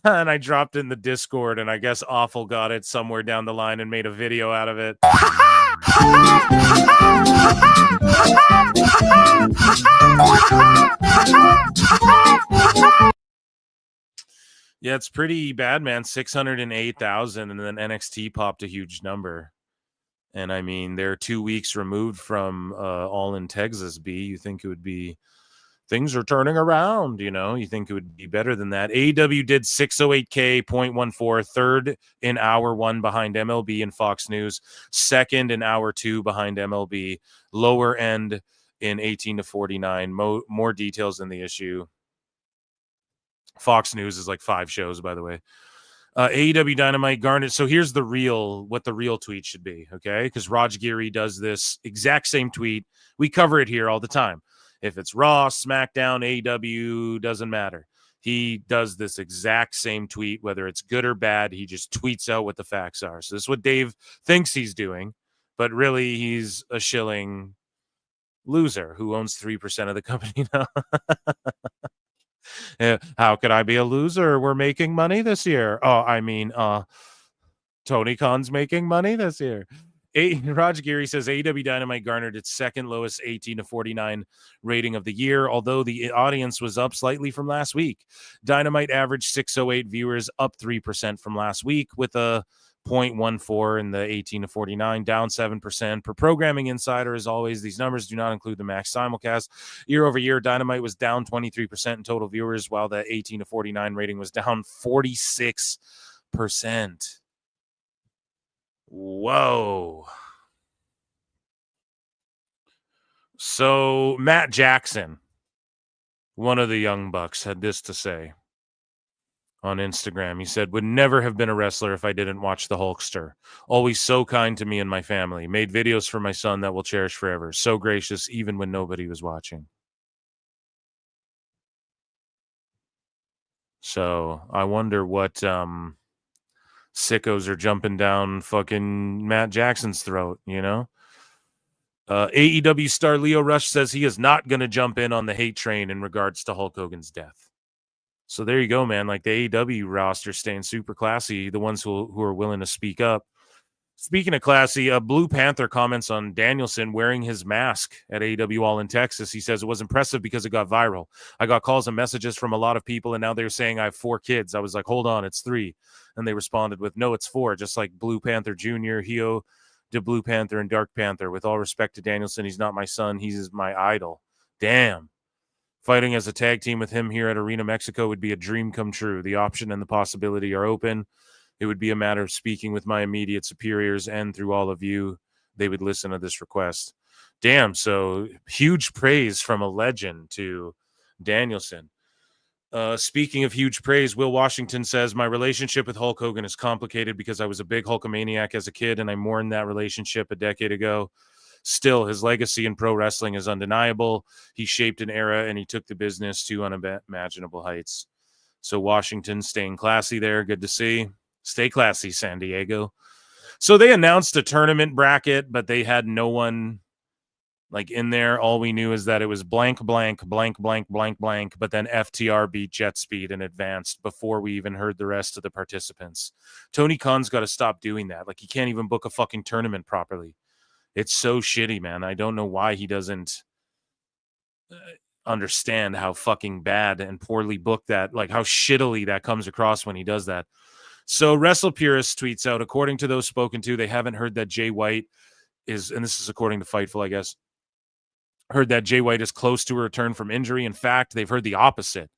And I dropped it in the Discord, and I guess Awful got it somewhere down the line and made a video out of it. Yeah, it's pretty bad, man. 608,000, and then NXT popped a huge number. And I mean, they're 2 weeks removed from All in Texas B. You think it would be, things are turning around, you know? You think it would be better than that. AEW did 608K, 0.14, third in hour 1 behind MLB and Fox News, second in hour 2 behind MLB, lower end in 18 to 49. More details in the issue. Fox News is like 5 shows, by the way. AEW Dynamite garnered. So here's what the real tweet should be, okay? Because Raj Giri does this exact same tweet. We cover it here all the time. If it's Raw, SmackDown, AEW, doesn't matter. He does this exact same tweet, whether it's good or bad. He just tweets out what the facts are. So this is what Dave thinks he's doing, but really he's a shilling loser who owns 3% of the company now. How could I be a loser? We're making money this year. Oh, I mean, Tony Khan's making money this year. Raj Giri says AEW Dynamite garnered its second lowest 18 to 49 rating of the year, although the audience was up slightly from last week. Dynamite averaged 608 viewers, up 3% from last week, with a 0.14 in the 18 to 49, down 7%. Per Programming Insider, as always, these numbers do not include the Max simulcast. Year over year, Dynamite was down 23% in total viewers, while the 18 to 49 rating was down 46%. Whoa. So Matt Jackson, one of the Young Bucks, had this to say on Instagram. He said, would never have been a wrestler if I didn't watch the Hulkster. Always so kind to me and my family. Made videos for my son that we'll cherish forever. So gracious, even when nobody was watching. So I wonder what sickos are jumping down fucking Matt Jackson's throat, you know? AEW star Leo Rush says he is not going to jump in on the hate train in regards to Hulk Hogan's death. So there you go, man. Like the AEW roster staying super classy, the ones who are willing to speak up. Speaking of classy, Blue Panther comments on Danielson wearing his mask at AEW All in Texas. He says it was impressive because it got viral. I got calls and messages from a lot of people, and now they're saying I have 4 kids. I was like, hold on, it's 3. And they responded with, no, it's 4, just like Blue Panther Jr., Hio de Blue Panther, and Dark Panther. With all respect to Danielson, he's not my son. He's my idol. Damn. Fighting as a tag team with him here at Arena Mexico would be a dream come true. The option and the possibility are open. It would be a matter of speaking with my immediate superiors, and through all of you, they would listen to this request. Damn, so huge praise from a legend to Danielson. Speaking of huge praise, Will Washington says, my relationship with Hulk Hogan is complicated because I was a big Hulkamaniac as a kid, and I mourned that relationship a decade ago. Still, his legacy in pro wrestling is undeniable. He shaped an era, and he took the business to unimaginable heights. So Washington staying classy there. Good to see. Stay classy, San Diego. So they announced a tournament bracket, but they had no one like in there. All we knew is that it was blank, blank, blank, blank, blank, blank, but then FTR beat Jet Speed and advanced before we even heard the rest of the participants. Tony Khan's got to stop doing that. Like, he can't even book a fucking tournament properly. It's so shitty, man. I don't know why he doesn't understand how fucking bad and poorly booked that, like how shittily that comes across when he does that. So Wrestle Purist tweets out, according to those spoken to, they haven't heard that Jay White is, and this is according to Fightful, I guess, heard that Jay White is close to a return from injury. In fact, they've heard the opposite.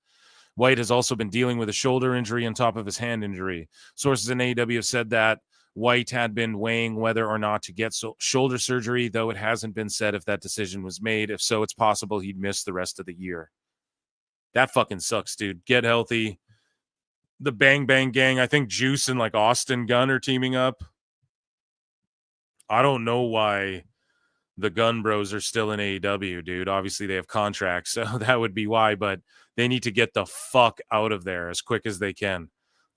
White has also been dealing with a shoulder injury on top of his hand injury. Sources in AEW have said that White had been weighing whether or not to get shoulder surgery, though it hasn't been said if that decision was made. If so, it's possible he'd miss the rest of the year. That fucking sucks, dude. Get healthy. The Bang Bang Gang, I think Juice and like Austin Gunn are teaming up. I don't know why the Gun Bros are still in AEW, dude. Obviously, they have contracts, so that would be why, but they need to get the fuck out of there as quick as they can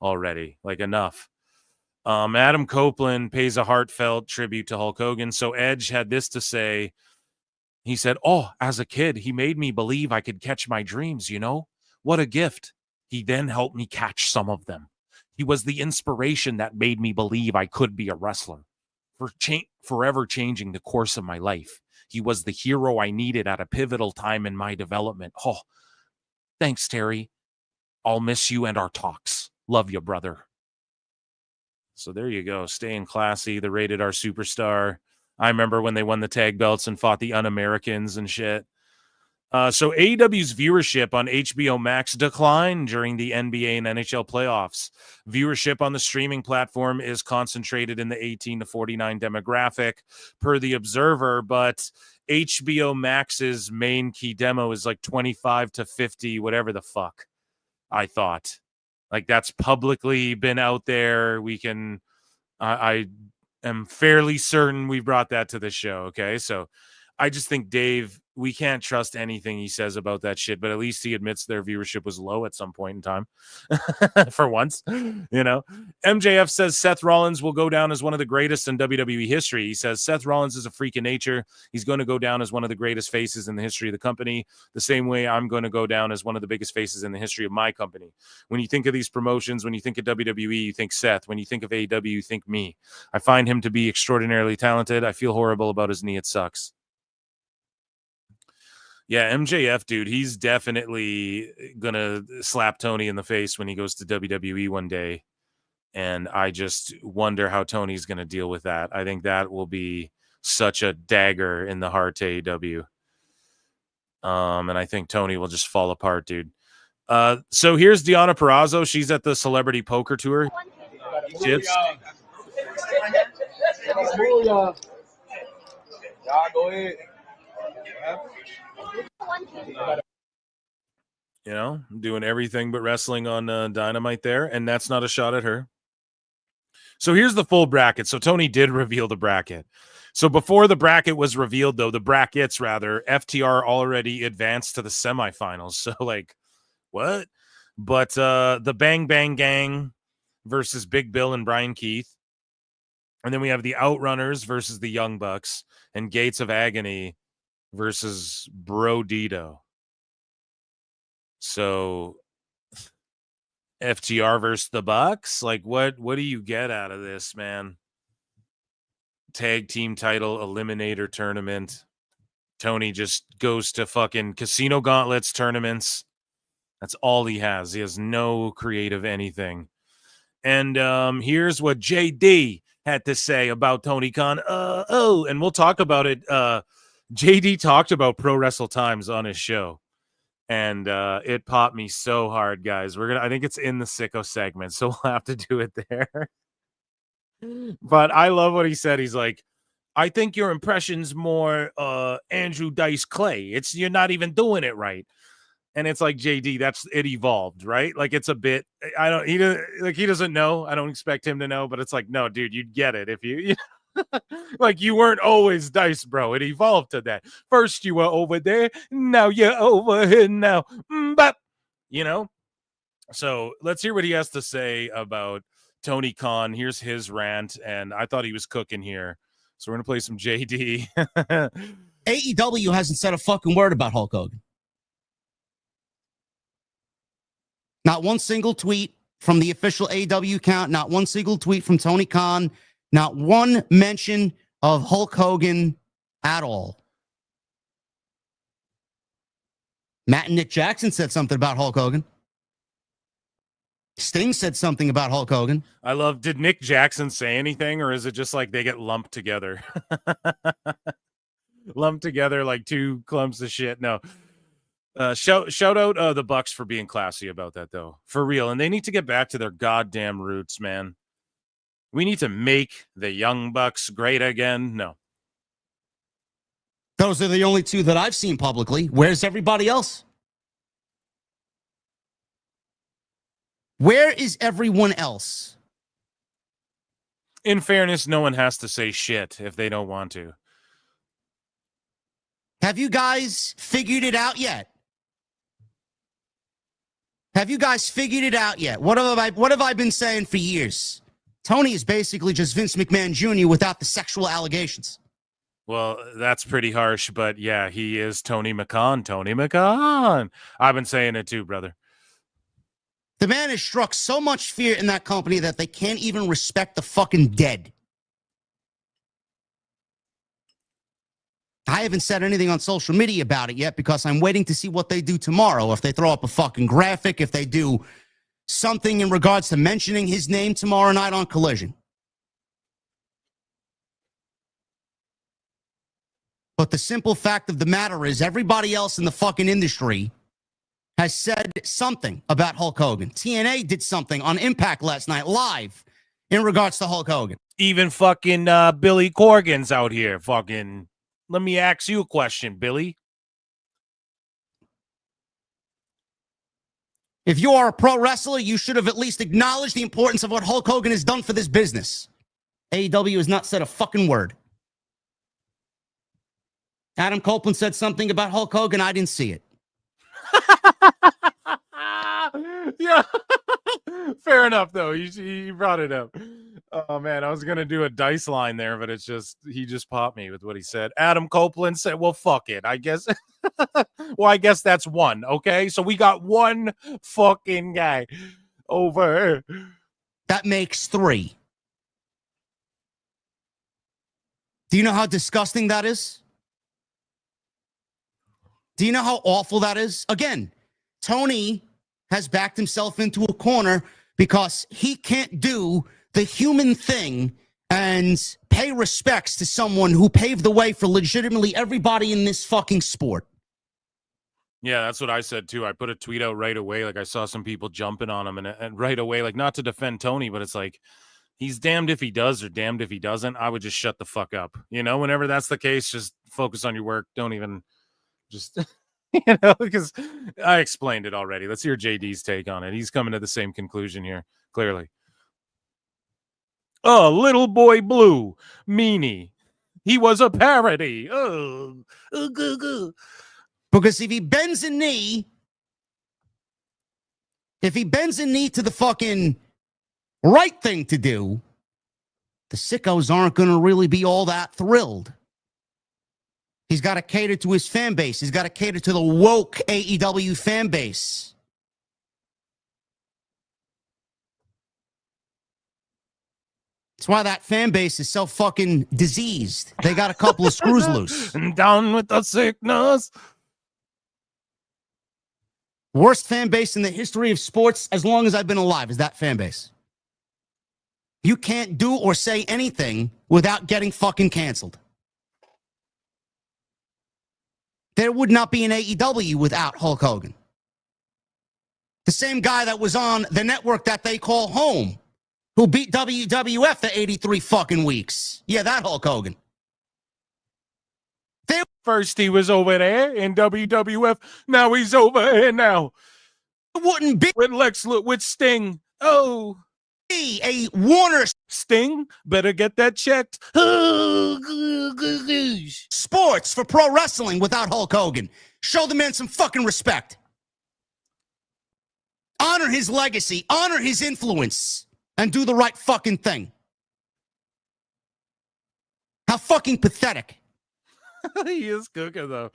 already. Like, enough. Adam Copeland pays a heartfelt tribute to Hulk Hogan. So Edge had this to say. He said, "Oh, as a kid, he made me believe I could catch my dreams, you know? What a gift. He then helped me catch some of them. He was the inspiration that made me believe I could be a wrestler, forever changing the course of my life. He was the hero I needed at a pivotal time in my development. Oh, thanks, Terry. I'll miss you and our talks. Love you, brother." So there you go. Staying classy, the Rated R Superstar. I remember when they won the tag belts and fought the Un-Americans and shit. So AEW's viewership on HBO Max declined during the NBA and NHL playoffs. Viewership on the streaming platform is concentrated in the 18 to 49 demographic per The Observer, but HBO Max's main key demo is like 25 to 50, whatever the fuck, I thought. Like, that's publicly been out there. We can, I am fairly certain we brought that to the show, okay? So I just think Dave, we can't trust anything he says about that shit, but at least he admits their viewership was low at some point in time. For once, you know. MJF says Seth Rollins will go down as one of the greatest in WWE history. He says Seth Rollins is a freak of nature. He's going to go down as one of the greatest faces in the history of the company, the same way I'm going to go down as one of the biggest faces in the history of my company. When you think of these promotions, when you think of WWE, you think Seth. When you think of AEW, you think me. I find him to be extraordinarily talented. I feel horrible about his knee. It sucks. Yeah, MJF, dude, he's definitely going to slap Tony in the face when he goes to WWE one day. And I just wonder how Tony's going to deal with that. I think that will be such a dagger in the heart to AEW. And I think Tony will just fall apart, dude. So here's Deonna Purrazzo. She's at the Celebrity Poker Tour. Chips. Yeah, go ahead. You know, doing everything but wrestling on Dynamite there, and that's not a shot at her. So here's the full bracket. So Tony did reveal the bracket. So before the bracket was revealed, though, the brackets rather, FTR already advanced to the semifinals. So like, what? But the Bang Bang Gang versus Big Bill and Brian Keith. And then we have the Outrunners versus the Young Bucks and Gates of Agony versus Bro Dito. So FTR versus the Bucks? Like, what do you get out of this, man? Tag team title eliminator tournament. Tony just goes to fucking Casino Gauntlets tournaments. That's all he has. He has no creative anything. And here's what JD had to say about Tony Khan. And we'll talk about it. JD talked about Pro Wrestle Times on his show, and it popped me so hard, guys. I think it's in the sicko segment, so we'll have to do it there. But I love what he said. He's like, I think your impression's more Andrew Dice Clay. You're not even doing it right. And it's like, JD, it evolved, right? Like, it's a bit, he doesn't know. I don't expect him to know, but it's like, no, dude, you'd get it if you like, you weren't always Dice, bro. It evolved to that. First you were over there, now you're over here now. But, you know? So let's hear what he has to say about Tony Khan. Here's his rant, and I thought he was cooking here. So we're going to play some JD. AEW hasn't said a fucking word about Hulk Hogan. Not one single tweet from the official AEW account, not one single tweet from Tony Khan, not one mention of Hulk Hogan at all. Matt and Nick Jackson said something about Hulk Hogan. Sting said something about Hulk Hogan. I love, did Nick Jackson say anything, or is it just like they get lumped together? Lumped together like two clumps of shit. No. Shout out the Bucks for being classy about that, though. For real. And they need to get back to their goddamn roots, man. We need to make the Young Bucks great again. No. Those are the only two that I've seen publicly. Where's everybody else? Where is everyone else? In fairness, no one has to say shit if they don't want to. Have you guys figured it out yet? Have you guys figured it out yet? What have I been saying for years? Tony is basically just Vince McMahon Jr. without the sexual allegations. Well, that's pretty harsh, but yeah, he is Tony McCon. Tony McCon. I've been saying it too, brother. The man has struck so much fear in that company that they can't even respect the fucking dead. I haven't said anything on social media about it yet because I'm waiting to see what they do tomorrow. If they throw up a fucking graphic, if they do something in regards to mentioning his name tomorrow night on Collision. But the simple fact of the matter is everybody else in the fucking industry has said something about Hulk Hogan. TNA did something on Impact last night live in regards to Hulk Hogan. Even fucking Billy Corgan's out here. Fucking, let me ask you a question, Billy. If you are a pro wrestler, you should have at least acknowledged the importance of what Hulk Hogan has done for this business. AEW has not said a fucking word. Adam Copeland said something about Hulk Hogan. I didn't see it. Yeah, fair enough, though. You brought it up. Oh, man, I was going to do a dice line there, but it's just, he just popped me with what he said. Adam Copeland said, well, fuck it, I guess. Well, I guess that's one, okay? So we got one fucking guy over. That makes three. Do you know how disgusting that is? Do you know how awful that is? Again, Tony has backed himself into a corner because he can't do the human thing and pay respects to someone who paved the way for legitimately everybody in this fucking sport. Yeah, that's what I said, too. I put a tweet out right away. Like, I saw some people jumping on him, and right away, like, not to defend Tony, but it's like, he's damned if he does or damned if he doesn't. I would just shut the fuck up. You know, whenever that's the case, just focus on your work. Don't even just... You know, because I explained it already. Let's hear JD's take on it. He's coming to the same conclusion here, clearly. Oh, Little Boy Blue, meanie. He was a parody. Oh, because if he bends a knee to the fucking right thing to do, the sickos aren't going to really be all that thrilled. He's got to cater to his fan base. He's got to cater to the woke AEW fan base. That's why that fan base is so fucking diseased. They got a couple of screws loose. And down with the sickness. Worst fan base in the history of sports as long as I've been alive is that fan base. You can't do or say anything without getting fucking canceled. There would not be an AEW without Hulk Hogan. The same guy that was on the network that they call home, who beat WWF for 83 fucking weeks. Yeah, that Hulk Hogan. First he was over there in WWF. Now he's over here now. It wouldn't be with Sting. Oh. A Warner Sting, better get that checked. Sports for pro wrestling without Hulk Hogan. Show the man some fucking respect. Honor his legacy, honor his influence, and do the right fucking thing. How fucking pathetic. He is cooking, though.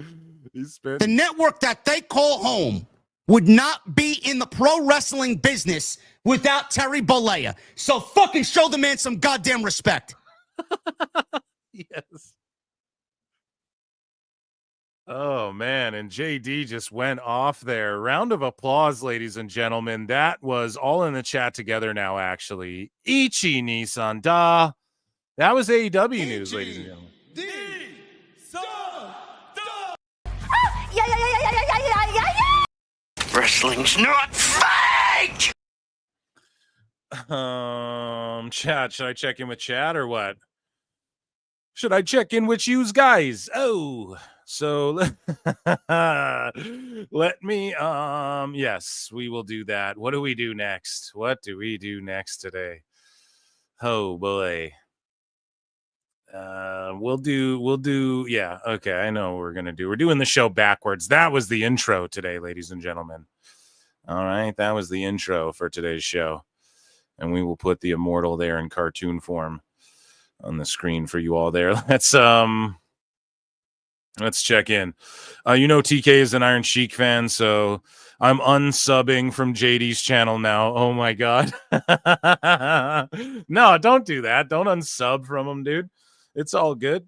He's spinning. The network that they call home would not be in the pro wrestling business without Terry Bollea. So fucking show the man some goddamn respect. Yes. Oh, man. And JD just went off there. Round of applause, ladies and gentlemen. That was all in the chat together now, actually. Ichi Nissan Da. That was AEW news, ladies and gentlemen. Wrestling's not fake! Chat, should I check in with chat or what? Should I check in with you guys? Oh, so let me yes, we will do that. What do we do next? What do we do next today? Oh boy. We'll do yeah, okay, I know what we're gonna do. We're doing the show backwards. That was the intro today, ladies and gentlemen. All right, that was the intro for today's show. And we will put the immortal there in cartoon form on the screen for you all there. Let's check in. TK is an Iron Sheik fan, so I'm unsubbing from JD's channel now. Oh my god. No, don't do that. Don't unsub from him, dude. It's all good.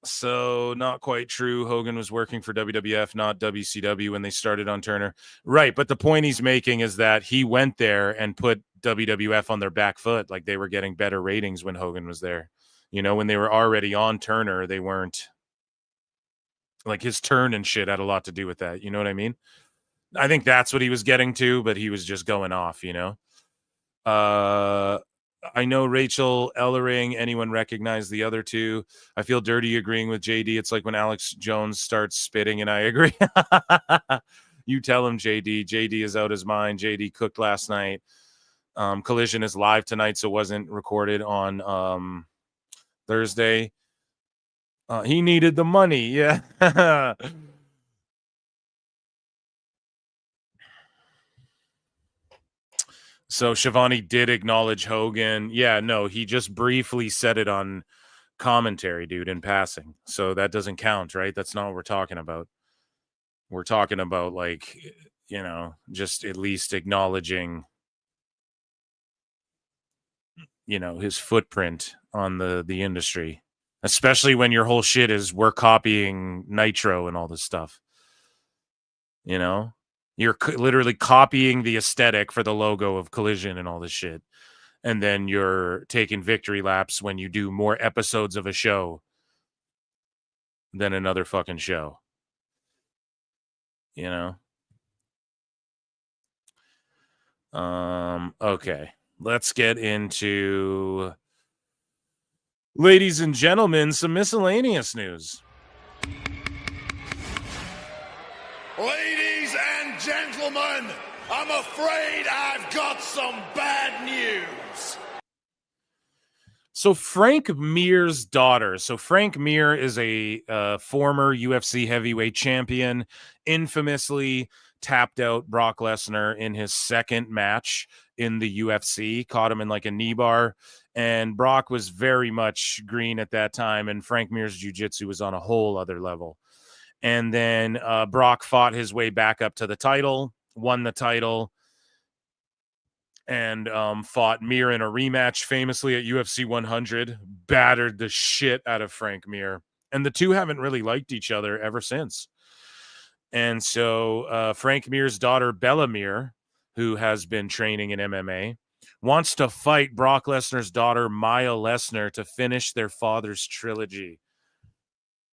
So not quite true. Hogan was working for WWF, not WCW when they started on Turner. Right, but the point he's making is that he went there and put WWF on their back foot. Like, they were getting better ratings when Hogan was there. When they were already on Turner, they weren't. Like, his turn and shit had a lot to do with that. You know what I mean? I think that's what he was getting to, but he was just going off, I know Rachel Ellering. Anyone recognize the other two? I feel dirty agreeing with JD. It's like when Alex Jones starts spitting, and I agree. You tell him, JD. JD is out his mind. JD cooked last night. Collision is live tonight, so it wasn't recorded on Thursday. He needed the money. Yeah. So Shivani did acknowledge Hogan. Yeah, no, he just briefly said it on commentary, dude, in passing. So that doesn't count, right? That's not what we're talking about. We're talking about, like, just at least acknowledging, his footprint on the industry, especially when your whole shit is we're copying Nitro and all this stuff. You're literally copying the aesthetic for the logo of Collision and all this shit. And then you're taking victory laps when you do more episodes of a show than another fucking show. Okay. Let's get into, ladies and gentlemen, some miscellaneous news. Ladies and gentlemen, I'm afraid I've got some bad news. So Frank Mir's daughter. So Frank Mir is a former UFC heavyweight champion, infamously tapped out Brock Lesnar in his second match in the UFC, caught him in like a knee bar, and Brock was very much green at that time, and Frank Mir's jiu-jitsu was on a whole other level. And then Brock fought his way back up to the title, won the title, and fought Mir in a rematch famously at UFC 100, battered the shit out of Frank Mir. And the two haven't really liked each other ever since. And so Frank Mir's daughter, Bella Mir, who has been training in MMA, wants to fight Brock Lesnar's daughter, Maya Lesnar, to finish their father's trilogy.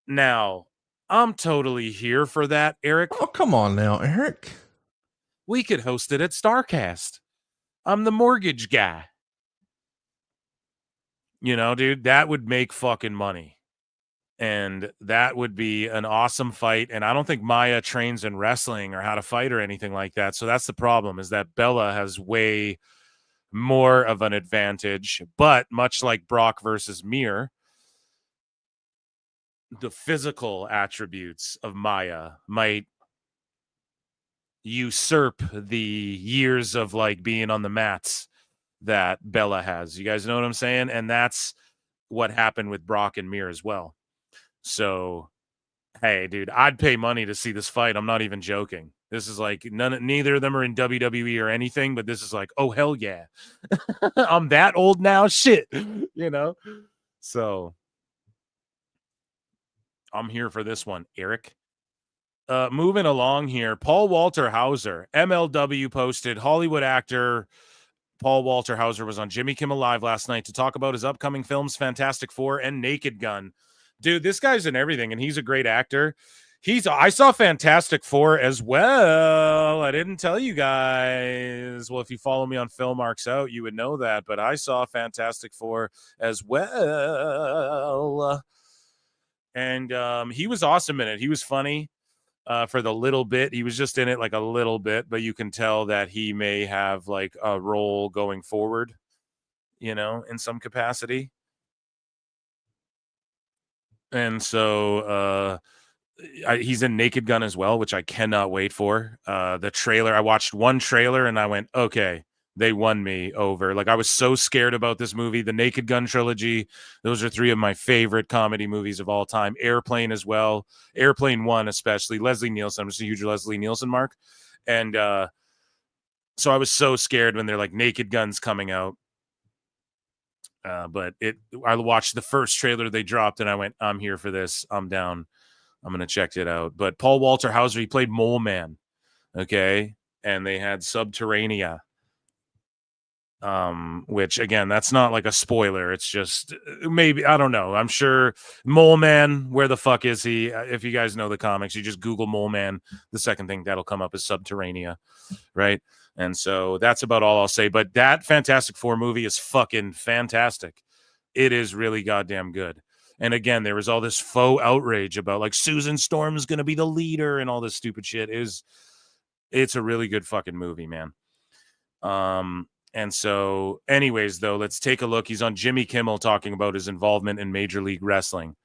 Now, I'm totally here for that, Eric. Oh, come on now, Eric. We could host it at StarCast. I'm the mortgage guy. Dude, that would make fucking money. And that would be an awesome fight. And I don't think Maya trains in wrestling or how to fight or anything like that. So that's the problem, is that Bella has way more of an advantage. But much like Brock versus Mir, the physical attributes of Maya might usurp the years of like being on the mats that Bella has. You guys know what I'm saying? And that's what happened with Brock and Mir as well. So, hey, dude, I'd pay money to see this fight. I'm not even joking. This is like neither of them are in WWE or anything, but this is like, oh, hell yeah. I'm that old now. Shit, So I'm here for this one, Eric. Moving along here, Paul Walter Hauser, MLW posted, Hollywood actor Paul Walter Hauser was on Jimmy Kimmel Live last night to talk about his upcoming films, Fantastic Four and Naked Gun. Dude, this guy's in everything, and he's a great actor. I saw Fantastic Four as well. I didn't tell you guys. Well, if you follow me on Phil Marks Out, you would know that. But I saw Fantastic Four as well. And he was awesome in it. He was funny for the little bit. He was just in it like a little bit, but you can tell that he may have like a role going forward, you know, in some capacity. And so he's in Naked Gun as well, which I cannot wait for. The trailer, I watched one trailer and I went, okay, they won me over. Like, I was so scared about this movie. The Naked Gun trilogy, those are 3 of my favorite comedy movies of all time. Airplane as well. Airplane 1 especially. Leslie Nielsen. I'm just a huge Leslie Nielsen mark. And so I was so scared when they're like, Naked Gun's coming out. But I watched the first trailer they dropped and I went, I'm here for this. I'm down. I'm going to check it out. But Paul Walter Hauser, he played Mole Man. Okay. And they had Subterranea. Which again, that's not like a spoiler. It's just maybe, I don't know. I'm sure Mole Man, where the fuck is he? If you guys know the comics, you just Google Mole Man. The second thing that'll come up is Subterranea. Right. And so that's about all I'll say. But that Fantastic Four movie is fucking fantastic. It is really goddamn good. And again, there was all this faux outrage about like Susan Storm's going to be the leader and all this stupid shit. It's a really good fucking movie, man. And so anyways, though, let's take a look. He's on Jimmy Kimmel talking about his involvement in Major League Wrestling.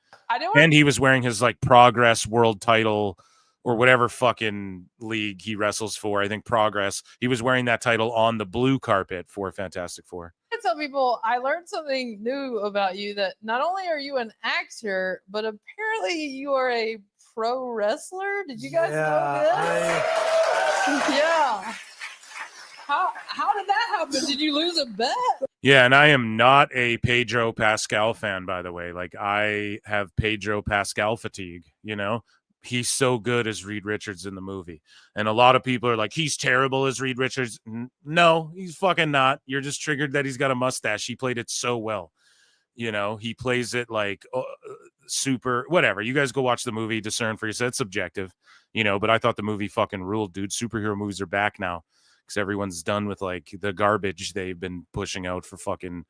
And he was wearing his like Progress World title or whatever fucking league he wrestles for. I think Progress. He was wearing that title on the blue carpet for Fantastic Four. I tell people I learned something new about you, that not only are you an actor, but apparently you are a pro wrestler. Did you guys know this? Yeah. How did that happen? Did you lose a bet? Yeah, and I am not a Pedro Pascal fan, by the way. Like, I have Pedro Pascal fatigue, you know? He's so good as Reed Richards in the movie. And a lot of people are like, he's terrible as Reed Richards. No, he's fucking not. You're just triggered that he's got a mustache. He played it so well. You know, he plays it like super, whatever. You guys go watch the movie, discern for yourself. It's subjective, you know, but I thought the movie fucking ruled, dude. Superhero movies are back now because everyone's done with like the garbage they've been pushing out for fucking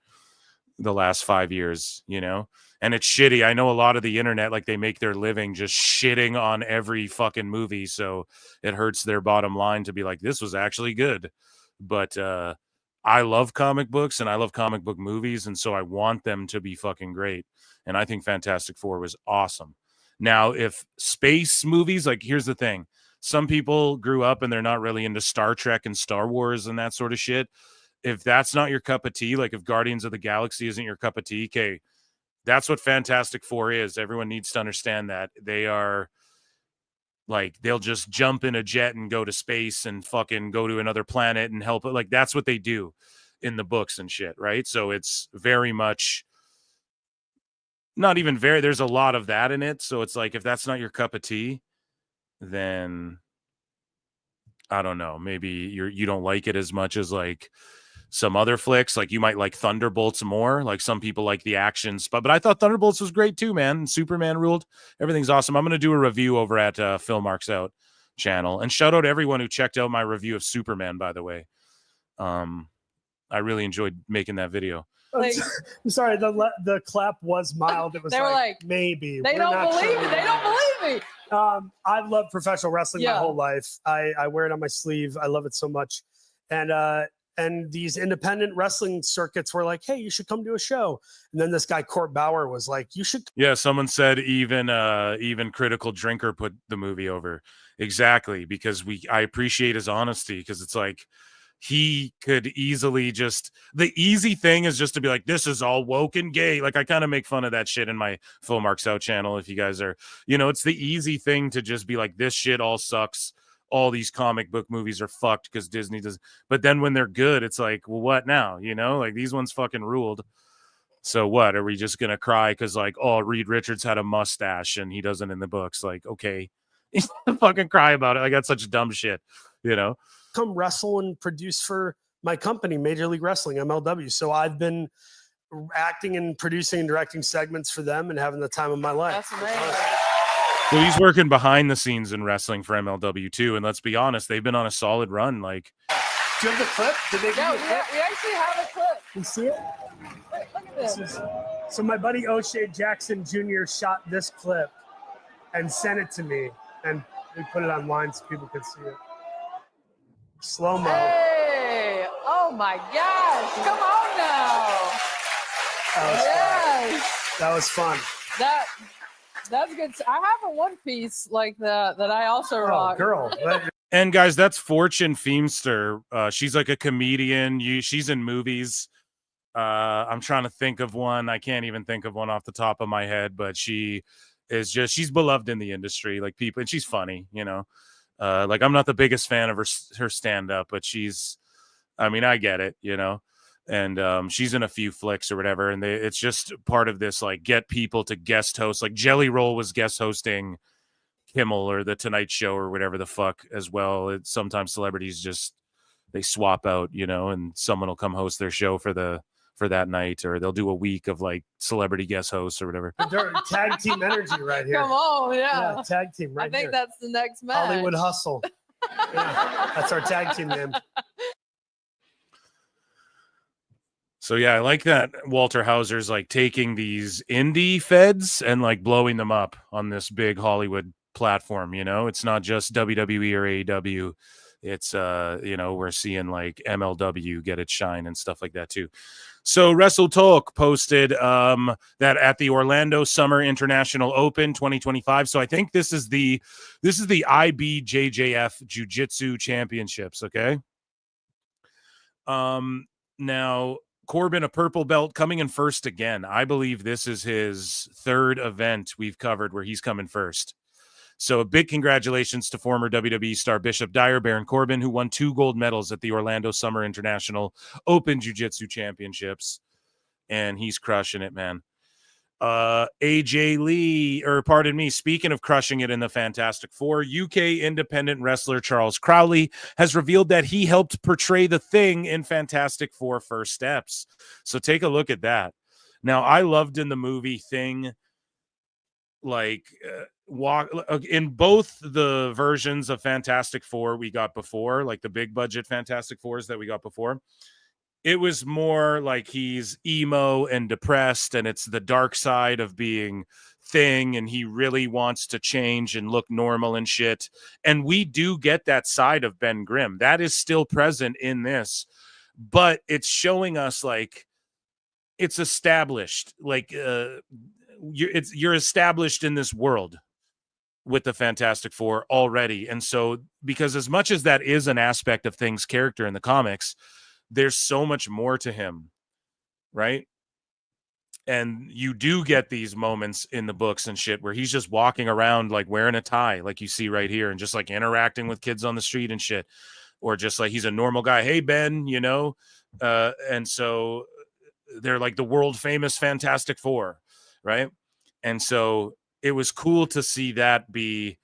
the last 5 years, you know? And it's shitty. I know a lot of the internet, like, they make their living just shitting on every fucking movie. So it hurts their bottom line to be like, this was actually good. But I love comic books and I love comic book movies. And so I want them to be fucking great. And I think Fantastic Four was awesome. Now, if space movies, like, here's the thing. Some people grew up and they're not really into Star Trek and Star Wars and that sort of shit. If that's not your cup of tea, like if Guardians of the Galaxy isn't your cup of tea, okay, that's what Fantastic Four is. Everyone needs to understand that. They are like, they'll just jump in a jet and go to space and fucking go to another planet and help it. Like, that's what they do in the books and shit, right? So it's very much not even very, there's a lot of that in it. So it's like, if that's not your cup of tea, then I don't know, maybe you don't like it as much as like some other flicks. Like, you might like Thunderbolts more. Like, some people like the actions, but I thought Thunderbolts was great too, man. Superman ruled. Everything's awesome. I'm going to do a review over at Phil Marks Out channel, and shout out to everyone who checked out my review of Superman, by the way. I really enjoyed making that video. Like, I'm sorry, the clap was mild. It was they were like maybe. They don't believe me. They don't believe me. I've loved professional wrestling my whole life. I wear it on my sleeve. I love it so much. And these independent wrestling circuits were like, hey, you should come to a show. And then this guy, Court Bauer, was like, you should. Yeah, someone said even Critical Drinker put the movie over. Exactly, because I appreciate his honesty, because it's like, he could easily just, the easy thing is just to be like, this is all woke and gay. Like, I kind of make fun of that shit in my Phil Marks Out channel. If you guys are, you know, it's the easy thing to just be like, this shit all sucks. All these comic book movies are fucked because Disney does. But then when they're good, it's like, well, what now? You know, like, these ones fucking ruled. So what? Are we just going to cry because, like, oh, Reed Richards had a mustache and he doesn't in the books? Like, okay, fucking cry about it. Like, that's such dumb shit, you know? Come wrestle and produce for my company, Major League Wrestling, MLW. So I've been acting and producing and directing segments for them and having the time of my life. That's amazing. So he's working behind the scenes in wrestling for MLW too, and let's be honest, they've been on a solid run. Like, Do you have the clip? Did they give you a clip? We actually have a clip. You see it? Look at this. So my buddy O'Shea Jackson Jr. shot this clip and sent it to me, and we put it online so people could see it. Slow-mo. Hey! Oh my gosh! Come on now! That was fun. That's good. I have a one piece like that I also rock. Girl. and guys, that's Fortune Feemster. She's like a comedian. She's in movies. I'm trying to think of one. I can't even think of one off the top of my head, but she's beloved in the industry. Like people, and she's funny, you know. Like I'm not the biggest fan of her stand-up, but I get it, you know. And she's in a few flicks or whatever, and it's just part of this, like, get people to guest host. Like Jelly Roll was guest hosting Kimmel or the Tonight Show or whatever the fuck as well. Sometimes celebrities they swap out, you know, and someone will come host their show for that night, or they'll do a week of like celebrity guest hosts or whatever. Tag team energy right here. Come on, yeah. Tag team right here. I think that's the next match. Hollywood Hustle. Yeah, that's our tag team name. So yeah, I like that Walter Hauser's like taking these indie feds and like blowing them up on this big Hollywood platform, you know? It's not just WWE or AEW. It's you know, we're seeing like MLW get its shine and stuff like that too. So Wrestle Talk posted that at the Orlando Summer International Open 2025. So I think this is the IBJJF Jiu-Jitsu Championships, okay? Now Corbin, a purple belt, coming in first again. I believe this is his third event we've covered where he's coming first. So a big congratulations to former WWE star Bishop Dyer, Baron Corbin, who won 2 gold medals at the Orlando Summer International Open Jiu-Jitsu Championships. And he's crushing it, man. Speaking of crushing it in the Fantastic Four, UK independent wrestler Charles Crowley has revealed that he helped portray the Thing in Fantastic Four First Steps. So take a look at that. Now, I loved in the movie Thing, like in both the versions of Fantastic Four we got before, like the big budget Fantastic Fours that we got before, it was more like he's emo and depressed, and it's the dark side of being Thing, and he really wants to change and look normal and shit. And we do get that side of Ben Grimm. That is still present in this, but it's showing us like it's established, like you're established in this world with the Fantastic Four already. And so, because as much as that is an aspect of Thing's character in the comics, there's so much more to him, right? And you do get these moments in the books and shit where he's just walking around like wearing a tie, like you see right here, and just like interacting with kids on the street and shit, or just like he's a normal guy. Hey, Ben, you know? And so they're like the world famous Fantastic Four, right? And so it was cool to see that be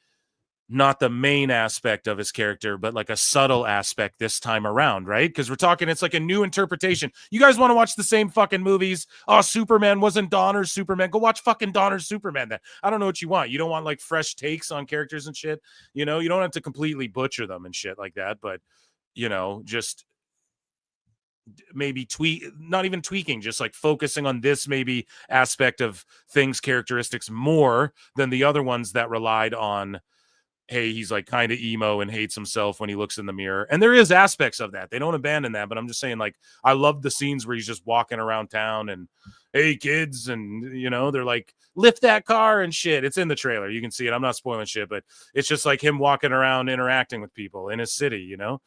not the main aspect of his character, but like a subtle aspect this time around, right? Because we're talking, it's like a new interpretation. You guys want to watch the same fucking movies? Oh, Superman wasn't Donner's Superman. Go watch fucking Donner's Superman then. I don't know what you want. You don't want like fresh takes on characters and shit. You know, you don't have to completely butcher them and shit like that, but you know, just maybe not even tweaking, just like focusing on this maybe aspect of Thing's characteristics more than the other ones that relied on, hey, he's like kind of emo and hates himself when he looks in the mirror. And there is aspects of that. They don't abandon that, but I'm just saying, like, I love the scenes where he's just walking around town and, hey, kids, and, you know, they're like, lift that car and shit. It's in the trailer. You can see it. I'm not spoiling shit, but it's just like him walking around interacting with people in his city, you know?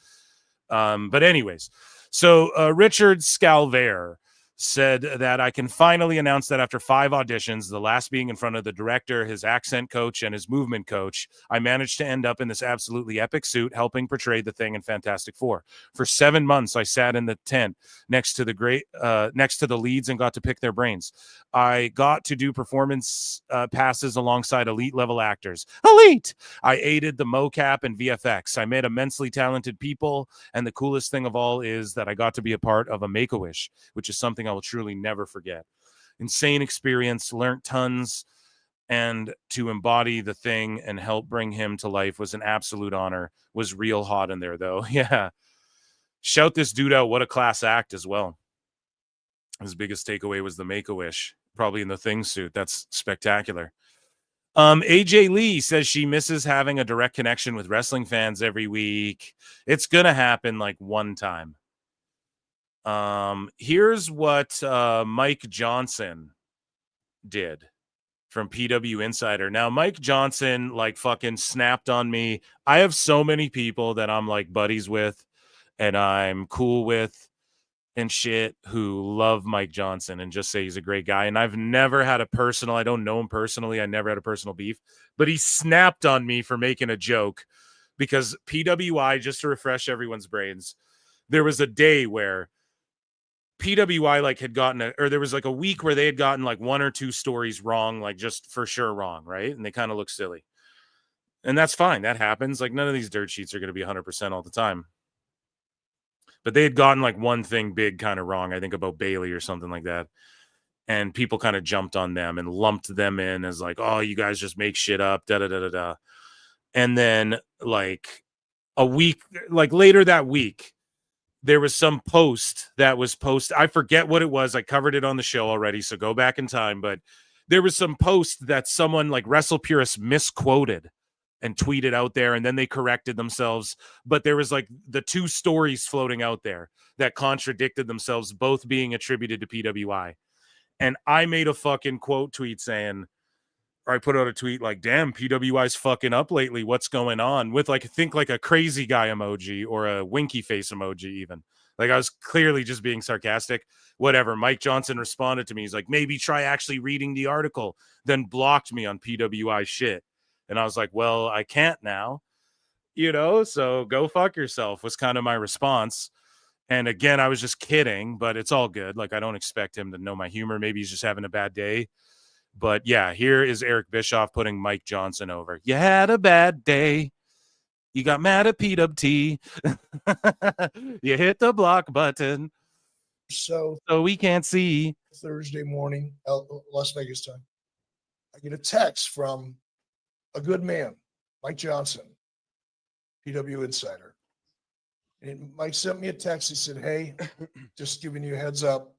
But anyways, so Richard Scalver said that I can finally announce that after 5 auditions, the last being in front of the director, his accent coach, and his movement coach, I managed to end up in this absolutely epic suit helping portray the Thing in Fantastic Four. For 7 months, I sat in the tent next to the leads and got to pick their brains. I got to do performance passes alongside elite level actors. Elite! I aided the mocap and VFX. I met immensely talented people, and the coolest thing of all is that I got to be a part of a Make-A-Wish, which is something I will truly never forget. Insane experience, learned tons, and to embody the Thing and help bring him to life was an absolute honor. Was real hot in there, though. Yeah. Shout this dude out. What a class act as well. His biggest takeaway was the Make-A-Wish, probably in the Thing suit. That's spectacular. AJ Lee says she misses having a direct connection with wrestling fans every week. It's going to happen like one time. Here's what Mike Johnson did from PW Insider. Now, Mike Johnson like fucking snapped on me. I have so many people that I'm like buddies with and I'm cool with and shit who love Mike Johnson and just say he's a great guy. And I've never had a personal, I don't know him personally. I never had a personal beef, but he snapped on me for making a joke because PWI, just to refresh everyone's brains, there was a day where PWI like had gotten or there was like a week where they had gotten like 1 or 2 stories wrong, like just for sure wrong. Right. And they kind of look silly and that's fine. That happens. Like none of these dirt sheets are going to be 100% all the time. But they had gotten like one thing big kind of wrong, I think about Bailey or something like that. And people kind of jumped on them and lumped them in as like, oh, you guys just make shit up, da-da-da-da-da. And then like a week, like later that week, there was some post that was posted. I forget what it was. I covered it on the show already, so go back in time. But there was some post that someone like Wrestle Purist misquoted and tweeted out there, and then they corrected themselves. But there was like the 2 stories floating out there that contradicted themselves, both being attributed to PWI. And I made a fucking quote tweet saying, or I put out a tweet like, damn, PWI's fucking up lately. What's going on? With like, I think like a crazy guy emoji or a winky face emoji even. Like I was clearly just being sarcastic. Whatever. Mike Johnson responded to me. He's like, maybe try actually reading the article, then blocked me on PWI shit. And I was like, well, I can't now, you know, so go fuck yourself was kind of my response. And again, I was just kidding, but it's all good. Like, I don't expect him to know my humor. Maybe he's just having a bad day. But yeah, here is Eric Bischoff putting Mike Johnson over. You had a bad day. You got mad at PWT. You hit the block button. So we can't see. Thursday morning, Las Vegas time, I get a text from a good man, Mike Johnson, PW Insider. And Mike sent me a text. He said, hey, just giving you a heads up.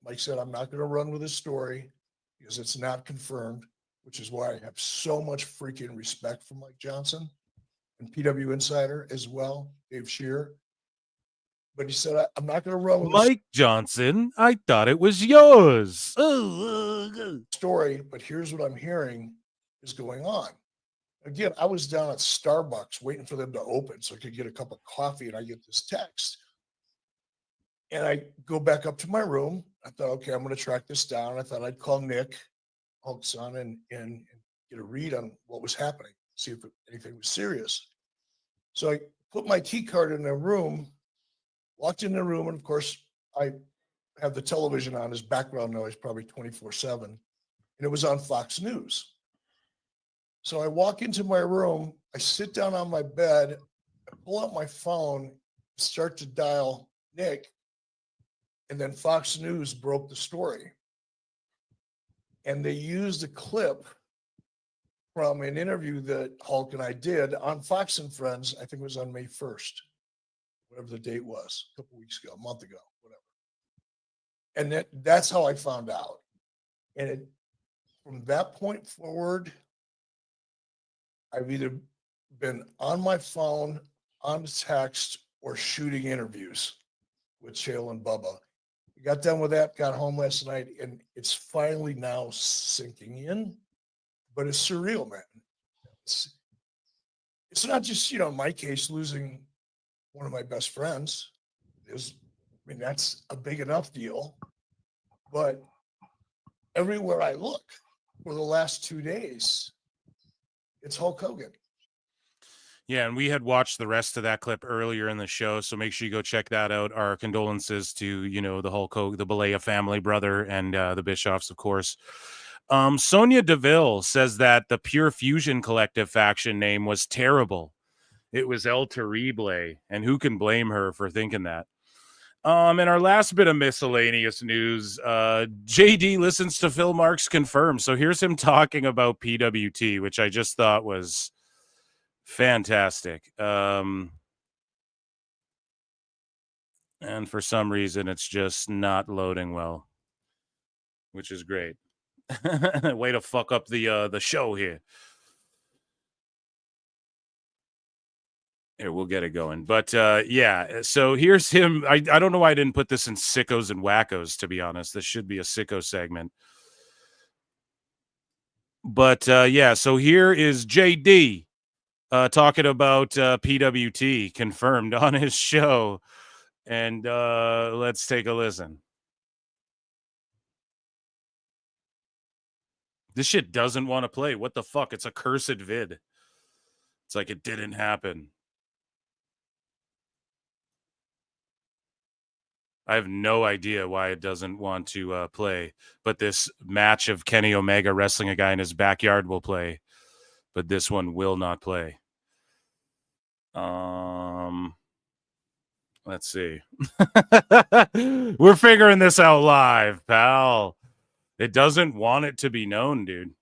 Mike said, I'm not going to run with this story because it's not confirmed, which is why I have so much freaking respect for Mike Johnson and PW Insider as well, Dave Shear. But he said, I'm not going to run with Mike Johnson. I thought it was yours. Story, but here's what I'm hearing is going on. Again, I was down at Starbucks waiting for them to open so I could get a cup of coffee, and I get this text. And I go back up to my room. I thought, okay, I'm going to track this down. I thought I'd call Nick, Hulk's son, and get a read on what was happening, see if anything was serious. So I put my key card in the room, walked in the room, and of course, I have the television on as background noise, probably 24/7, and it was on Fox News. So I walk into my room, I sit down on my bed, I pull out my phone, start to dial Nick, and then Fox News broke the story. And they used a clip from an interview that Hulk and I did on Fox and Friends. I think it was on May 1st, whatever the date was, a couple weeks ago, a month ago, whatever. And that's how I found out. And from that point forward, I've either been on my phone, on text, or shooting interviews with Chael and Bubba. We got done with that, got home last night, and it's finally now sinking in, but it's surreal, man. It's not just, in my case, losing one of my best friends. That's a big enough deal, but everywhere I look for the last 2 days, it's Hulk Hogan. Yeah, and we had watched the rest of that clip earlier in the show, so make sure you go check that out. Our condolences to, the Hulk Hogan, the Balea family, brother, and the Bischoffs, of course. Sonia Deville says that the Pure Fusion Collective faction name was terrible. It was El Terrible, and who can blame her for thinking that? And our last bit of miscellaneous news, JD listens to Phil Marks confirmed. So here's him talking about PWT, which I just thought was fantastic. And for some reason, it's just not loading well, which is great. Way to fuck up the show here. Here, we'll get it going. But yeah, so here's him. I don't know why I didn't put this in sickos and wackos, to be honest. This should be a sicko segment. But yeah, so here is JD talking about PWT confirmed on his show. And let's take a listen. This shit doesn't want to play. What the fuck? It's a cursed vid. It's like it didn't happen. I have no idea why it doesn't want to play, but this match of Kenny Omega wrestling a guy in his backyard will play, but this one will not play. Let's see. We're figuring this out live, pal. It doesn't want it to be known, dude.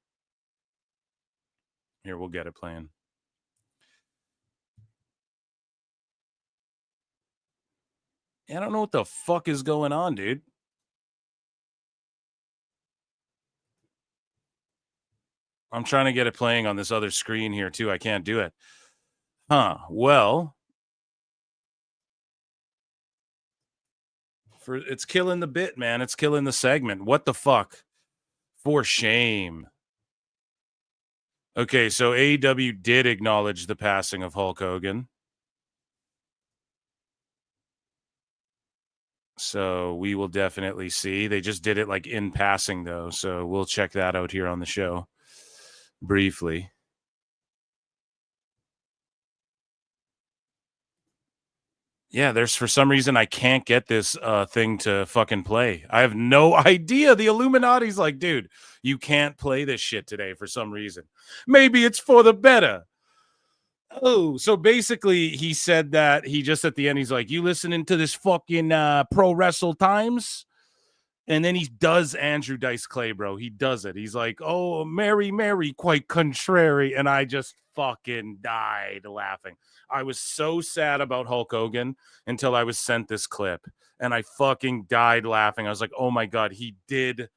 Here, we'll get it playing. I don't know what the fuck is going on, dude. I'm trying to get it playing on this other screen here, too. I can't do it. Huh. Well, it's killing the bit, man. It's killing the segment. What the fuck? For shame. Okay, so AEW did acknowledge the passing of Hulk Hogan. So we will definitely see. They just did it like in passing, though. So we'll check that out here on the show briefly. Yeah, there's for some reason I can't get this thing to fucking play. I have no idea. The Illuminati's like, dude, you can't play this shit today for some reason. Maybe it's for the better. Oh, so basically he said that he just at the end, he's like, you listening to this fucking Pro Wrestle Times? And then he does Andrew Dice Clay, bro. He does it. He's like, oh, Mary, quite contrary. And I just fucking died laughing. I was so sad about Hulk Hogan until I was sent this clip. And I fucking died laughing. I was like, oh my God, he did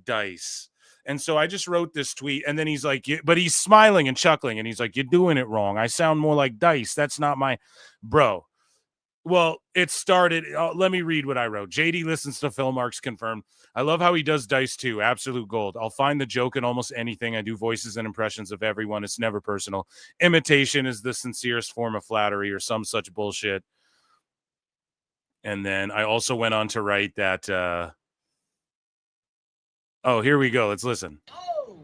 Dice. And so I just wrote this tweet, and then he's like, but he's smiling and chuckling, and he's like, you're doing it wrong. I sound more like Dice. That's not my bro. Well, it started. Let me read what I wrote. JD listens to Phil Marks confirmed. I love how he does Dice too. Absolute gold. I'll find the joke in almost anything. I do voices and impressions of everyone. It's never personal. Imitation is the sincerest form of flattery or some such bullshit. And then I also went on to write that. Oh, here we go. Let's listen. Oh!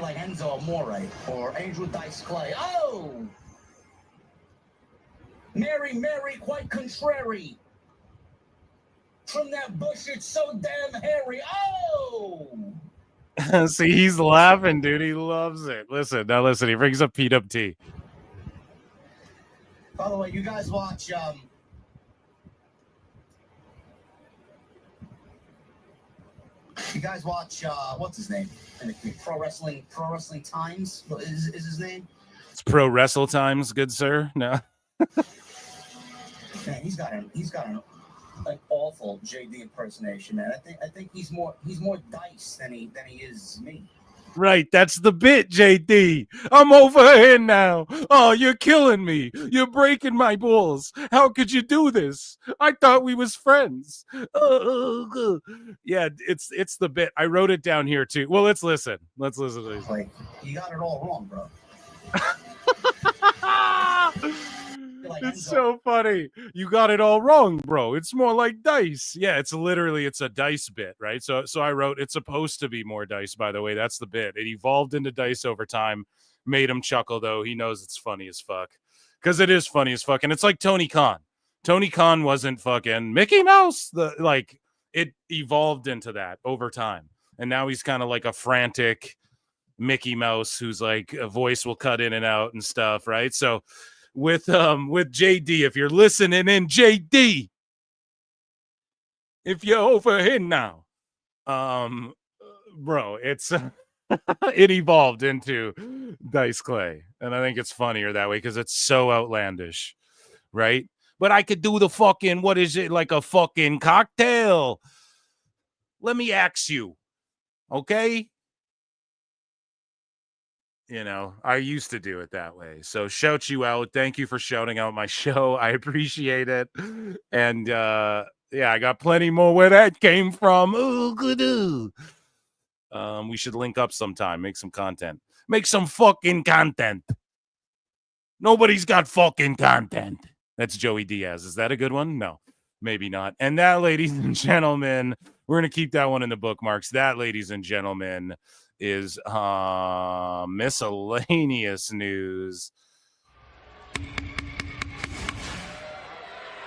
Like Enzo Amore or Andrew Dice Clay. Oh! Mary, quite contrary. From that bush, it's so damn hairy. Oh! See, he's laughing, dude. He loves it. Listen. He brings up PWT. By the way, you guys watch what's his name? Pro Wrestling Times is his name? It's Pro Wrestle Times, good sir. No. Man, he's got an awful JD impersonation, man. I think he's more Dice than he is me. Right, that's the bit, JD. I'm over here now. Oh, you're killing me. You're breaking my balls. How could you do this? I thought we was friends. Yeah, it's the bit. I wrote it down here too. Well, let's listen. Let's listen to this. Like, you got it all wrong, bro. It's so funny. You got it all wrong, bro. It's more like Dice. Yeah, it's a Dice bit, right? So I wrote, it's supposed to be more Dice, by the way. That's the bit. It evolved into Dice over time. Made him chuckle, though. He knows it's funny as fuck. Because it is funny as fuck. And it's like Tony Khan. Tony Khan wasn't fucking Mickey Mouse. It evolved into that over time. And now he's kind of like a frantic Mickey Mouse whose like a voice will cut in and out and stuff, right? So with JD. If you're listening in, JD, if you're over here now, bro, it's it evolved into Dice Clay, and I think it's funnier that way because it's so outlandish, right? But I could do the fucking, what is it, like a fucking cocktail? Let me ask you, okay? You know, I used to do it that way. So shout you out. Thank you for shouting out my show. I appreciate it. And yeah, I got plenty more where that came from. Ooh, good. We should link up sometime, make some content. Make some fucking content. Nobody's got fucking content. That's Joey Diaz. Is that a good one? No, maybe not. And that, ladies and gentlemen, we're going to keep that one in the bookmarks. That, ladies and gentlemen, is miscellaneous news.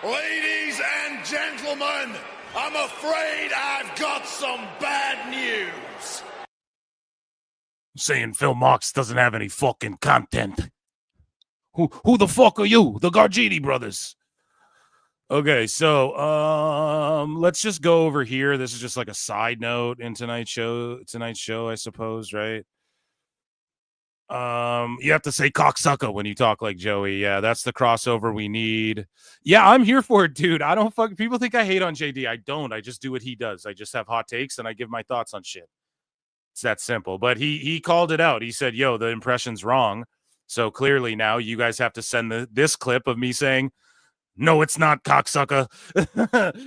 Ladies and gentlemen, I'm afraid I've got some bad news. Saying Phil Marks doesn't have any fucking content. Who the fuck are you? The Gargini brothers. Okay, so let's just go over here. This is just like a side note in tonight's show, I suppose, right? You have to say cocksucker when you talk like Joey. Yeah, that's the crossover we need. Yeah, I'm here for it, dude. I don't fuck. People think I hate on JD. I don't. I just do what he does. I just have hot takes and I give my thoughts on shit. It's that simple. But he called it out. He said, "Yo, the impression's wrong." So clearly now you guys have to send this clip of me saying, "No, it's not, cocksucker.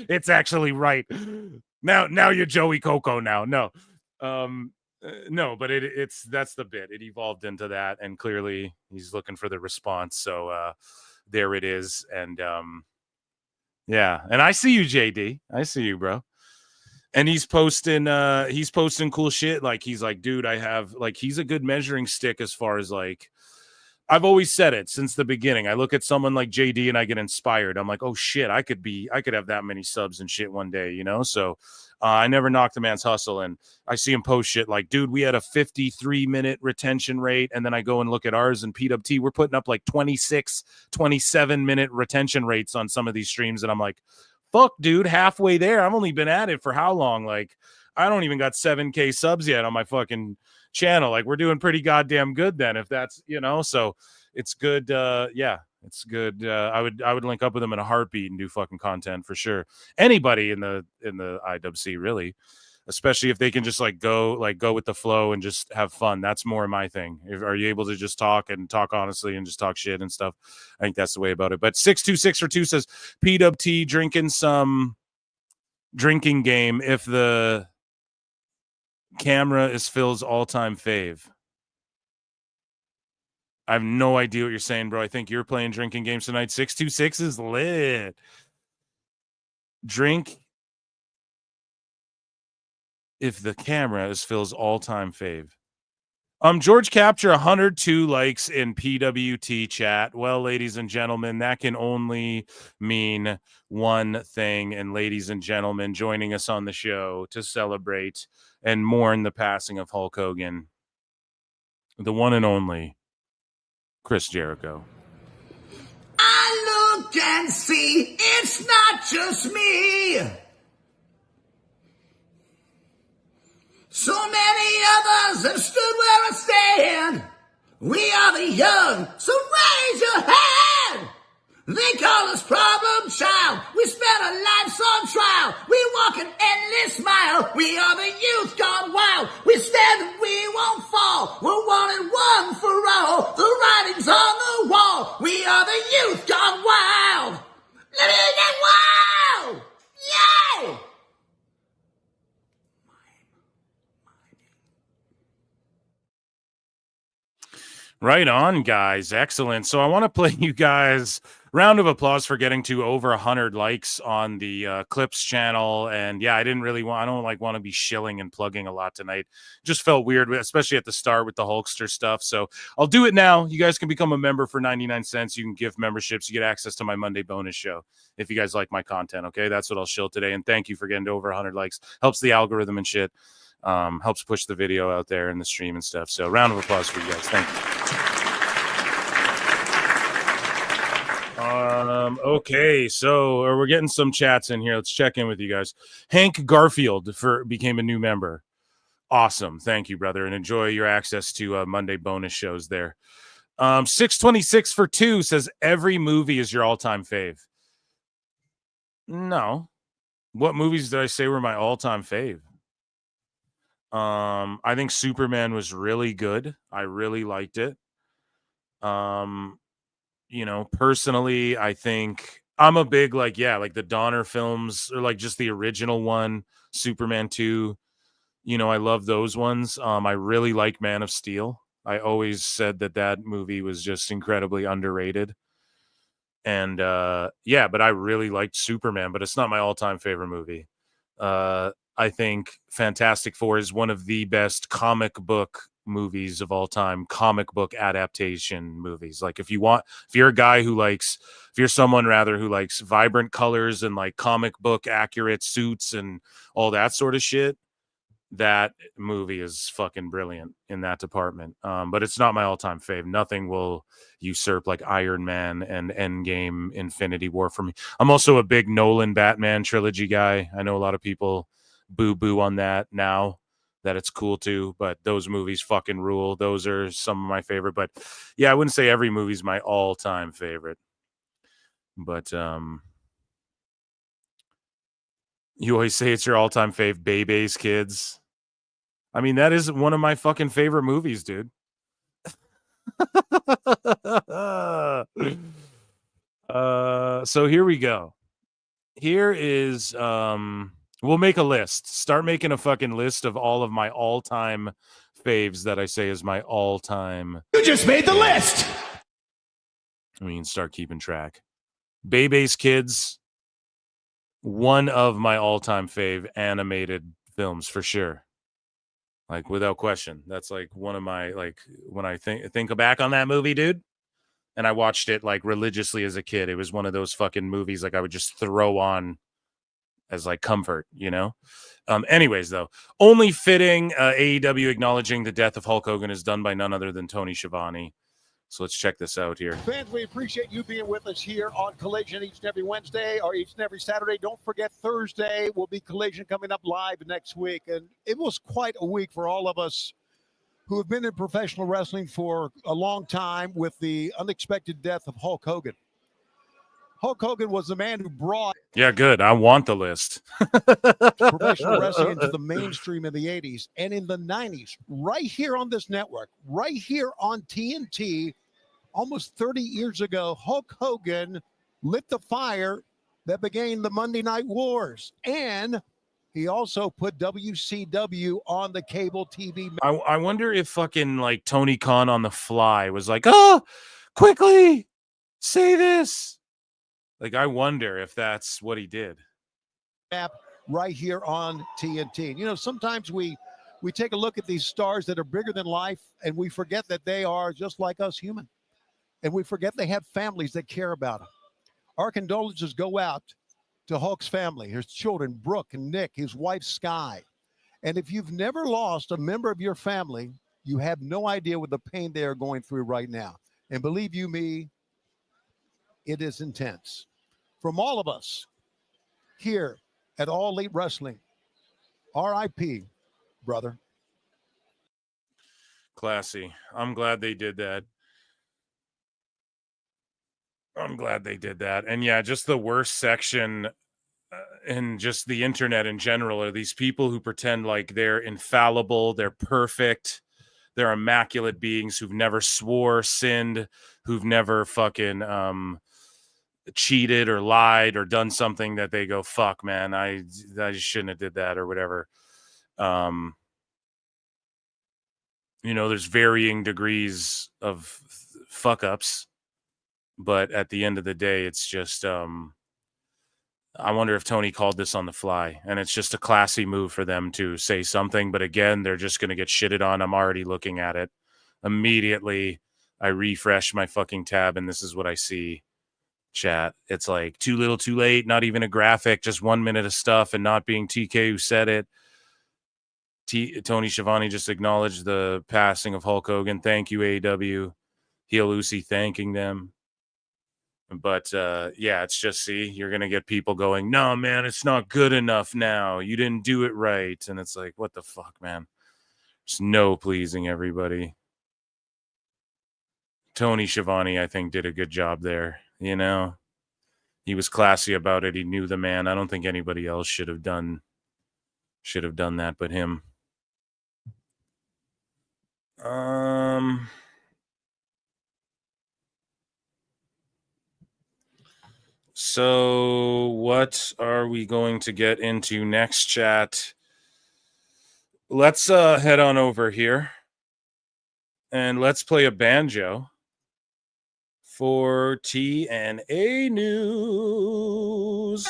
It's actually right." Now you're Joey Coco now. No. No, but that's the bit. It evolved into that, and clearly he's looking for the response. So there it is. And yeah, and I see you, JD. I see you, bro. And he's posting cool shit. Like he's like, dude, I have like, he's a good measuring stick as far as like, I've always said it since the beginning. I look at someone like JD and I get inspired. I'm like, oh shit, I could have that many subs and shit one day, you know? So I never knocked the man's hustle. And I see him post shit like, dude, we had a 53-minute retention rate. And then I go and look at ours and PWT, we're putting up like 26, 27-minute retention rates on some of these streams. And I'm like, fuck, dude, halfway there. I've only been at it for how long? Like, I don't even got 7K subs yet on my fucking channel. Like, we're doing pretty goddamn good then, if that's, you know, so it's good. Yeah, it's good. I would link up with them in a heartbeat and do fucking content for sure. Anybody in the IWC, really, especially if they can just go with the flow and just have fun. That's more my thing. Are you able to just talk honestly and just talk shit and stuff? I think that's the way about it. But 62642 says PWT drinking some drinking game if the camera is Phil's all-time fave. I have no idea what you're saying, bro. I think you're playing drinking games tonight. 626 is lit. Drink if the camera is Phil's all-time fave. George Capture 102 likes in PWT chat. Well, ladies and gentlemen, that can only mean one thing. And ladies and gentlemen, joining us on the show to celebrate and mourn the passing of Hulk Hogan, the one and only Chris Jericho. I look and see it's not just me. So many others have stood where I stand. We are the young, so raise your hand. They call us problem child. We spent our lives on trial. We walk an endless mile. We are the youth gone wild. We stand and we won't fall. We're one and one for all. The writing's on the wall. We are the youth gone wild. Let me get wild. Yay! Right on, guys. Excellent. So I want to play you guys round of applause for getting to over 100 likes on the Clips channel. And yeah, I don't want to be shilling and plugging a lot tonight. Just felt weird, especially at the start with the Hulkster stuff. So I'll do it now. You guys can become a member for 99 cents. You can gift memberships. You get access to my Monday bonus show if you guys like my content. Okay, that's what I'll shill today. And thank you for getting to over 100 likes. Helps the algorithm and shit. Helps push the video out there in the stream and stuff. So round of applause for you guys. Thank you. Okay, so we're getting some chats in here. Let's check in with you guys. Hank Garfield became a new member. Awesome. Thank you, brother. And enjoy your access to Monday bonus shows there. 626 for 2 says every movie is your all-time fave. No. What movies did I say were my all-time fave? I think Superman was really good. I really liked it. Personally, I think I'm a big like the Donner films or like just the original one, Superman 2. I love those ones. I really like Man of Steel. I always said that movie was just incredibly underrated. And but I really liked Superman, but it's not my all-time favorite movie. I think Fantastic Four is one of the best comic book movies of all time, comic book adaptation movies. Like if you're a guy who likes, if you're someone rather who likes vibrant colors and like comic book accurate suits and all that sort of shit, that movie is fucking brilliant in that department. But it's not my all-time fave. Nothing will usurp like Iron Man and Endgame, Infinity War for me. I'm also a big Nolan Batman trilogy guy. I know a lot of people boo on that now that it's cool too, but those movies fucking rule. Those are some of my favorite. But yeah, I wouldn't say every movie's my all-time favorite. But you always say it's your all-time fave, Bebe's Kids. I mean, that is one of my fucking favorite movies, dude. So here we go. Here is we'll make a list. Start making a fucking list of all of my all-time faves that I say is my all-time. You just made the list. I mean, start keeping track. Bebe's Kids, one of my all-time fave animated films for sure. Like without question. That's like one of my, like when I think back on that movie, dude, and I watched it like religiously as a kid. It was one of those fucking movies like I would just throw on as like comfort, Anyways, though, only fitting AEW acknowledging the death of Hulk Hogan is done by none other than Tony Schiavone. So let's check this out here. Fans, we appreciate you being with us here on Collision each and every Wednesday or each and every Saturday. Don't forget Thursday will be Collision coming up live next week. And it was quite a week for all of us who have been in professional wrestling for a long time with the unexpected death of Hulk Hogan. Hulk Hogan was the man who brought Yeah, good. I want the list. professional wrestling into the mainstream in the 80s and in the 90s, right here on this network, right here on TNT, almost 30 years ago, Hulk Hogan lit the fire that began the Monday Night Wars. And he also put WCW on the cable TV. I wonder if fucking like Tony Khan on the fly was like, oh, quickly say this. Like, I wonder if that's what he did. Right here on TNT. Sometimes we take a look at these stars that are bigger than life, and we forget that they are just like us human. And we forget they have families that care about them. Our condolences go out to Hulk's family, his children, Brooke and Nick, his wife, Sky. And if you've never lost a member of your family, you have no idea what the pain they are going through right now. And believe you me, it is intense. From all of us here at All Elite Wrestling, RIP, brother. Classy. I'm glad they did that. And yeah, just the worst section and just the internet in general are these people who pretend like they're infallible, they're perfect, they're immaculate beings who've never swore, sinned, who've never fucking cheated or lied or done something that they go, fuck, man, I just shouldn't have did that or whatever. There's varying degrees of fuck ups, but at the end of the day, it's just I wonder if Tony called this on the fly, and it's just a classy move for them to say something, but again, they're just going to get shitted on. I'm already looking at it. Immediately I refresh my fucking tab and this is what I see. Chat, it's like too little too late, not even a graphic, just 1 minute of stuff, and not being TK who said it. Tony Schiavone just acknowledged the passing of Hulk Hogan. Thank you, AEW. Heel Lucy thanking them. But yeah, it's just, see, you're going to get people going, no, man, it's not good enough now. You didn't do it right. And it's like, what the fuck, man? There's no pleasing everybody. Tony Schiavone, I think, did a good job there. You know, he was classy about it. He knew the man. I don't think anybody else should have done that but him. So what are we going to get into next, chat? Let's head on over here and let's play a banjo for TNA news.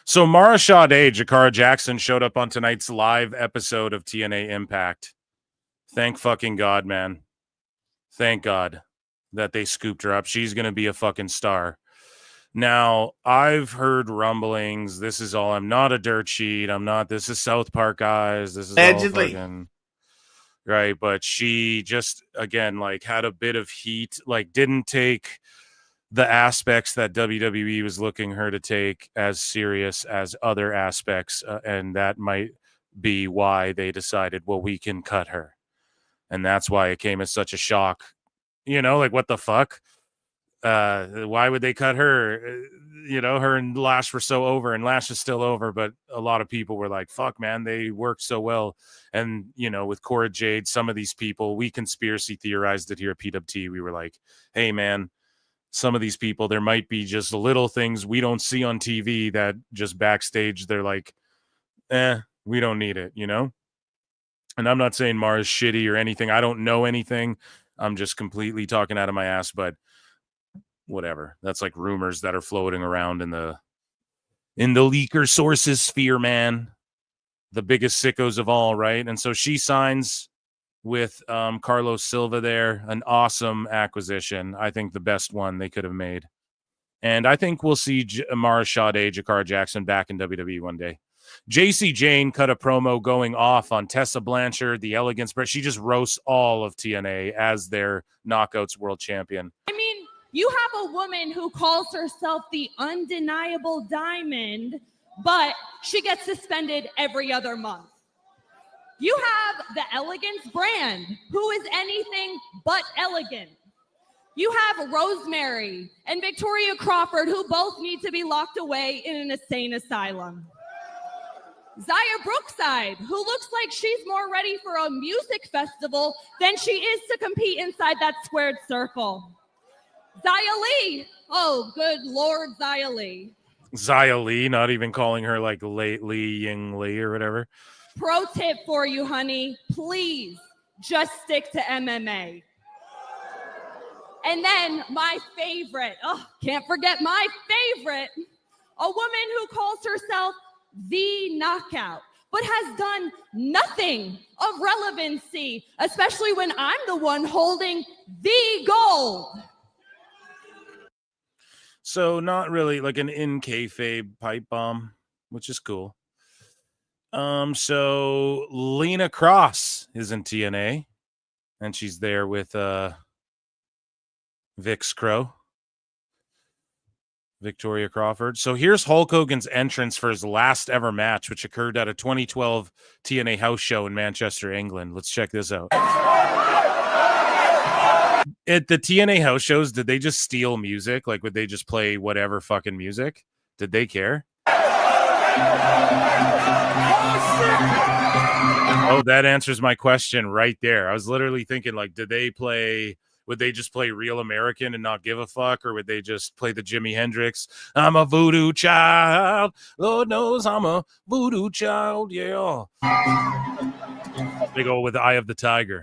So Mara Sade, Jakara Jackson showed up on tonight's live episode of TNA Impact. Thank fucking God, man. Thank God that they scooped her up. She's going to be a fucking star. Now, I've heard rumblings. This is all, I'm not a dirt sheet. This is South Park, guys. This is allegedly all fucking, right? But she just, again, like, had a bit of heat, like, didn't take the aspects that WWE was looking her to take as serious as other aspects. And that might be why they decided, well, we can cut her. And that's why it came as such a shock. You know, like, what the fuck? Why would they cut her? You know, her and Lash were so over, and Lash is still over, but a lot of people were like, fuck, man, they worked so well. And, you know, with Cora Jade, some of these people, we conspiracy theorized it here at PWT. We were like, hey, man, some of these people, there might be just little things we don't see on TV that just backstage, they're like, we don't need it, you know? And I'm not saying Mara's shitty or anything. I don't know anything. I'm just completely talking out of my ass, but whatever. That's like rumors that are floating around in the leaker sources sphere, man. The biggest sickos of all, right? And so she signs with Carlos Silva there. An awesome acquisition. I think the best one they could have made. And I think we'll see Mara Sade, Jakara Jackson back in WWE one day. JC Jane cut a promo going off on Tessa Blanchard, the Elegance, but she just roasts all of TNA as their Knockouts World Champion. I mean, you have a woman who calls herself the undeniable diamond, but she gets suspended every other month. You have the Elegance brand, who is anything but elegant. You have Rosemary and Victoria Crawford, who both need to be locked away in an insane asylum. Zaya Brookside, who looks like she's more ready for a music festival than she is to compete inside that squared circle. Xia Li. Oh, good Lord, Xia Li. Xia Li, not even calling her like Li Ying Li or whatever. Pro tip for you, honey. Please just stick to MMA. And then my favorite, can't forget my favorite, a woman who calls herself the Knockout, but has done nothing of relevancy, especially when I'm the one holding the gold. So not really like an in kayfabe pipe bomb, which is cool. So Lena Cross is in TNA, and she's there with Vix Crow, Victoria Crawford. So here's Hulk Hogan's entrance for his last ever match, which occurred at a 2012 TNA house show in Manchester, England. Let's check this out. At the TNA house shows, did they just steal music? Like, would they just play whatever fucking music? Did they care? Oh, that answers my question right there. I was literally thinking, like, would they just play Real American and not give a fuck? Or would they just play the Jimi Hendrix, I'm a voodoo child, Lord knows I'm a voodoo child, yeah. They go with the Eye of the Tiger.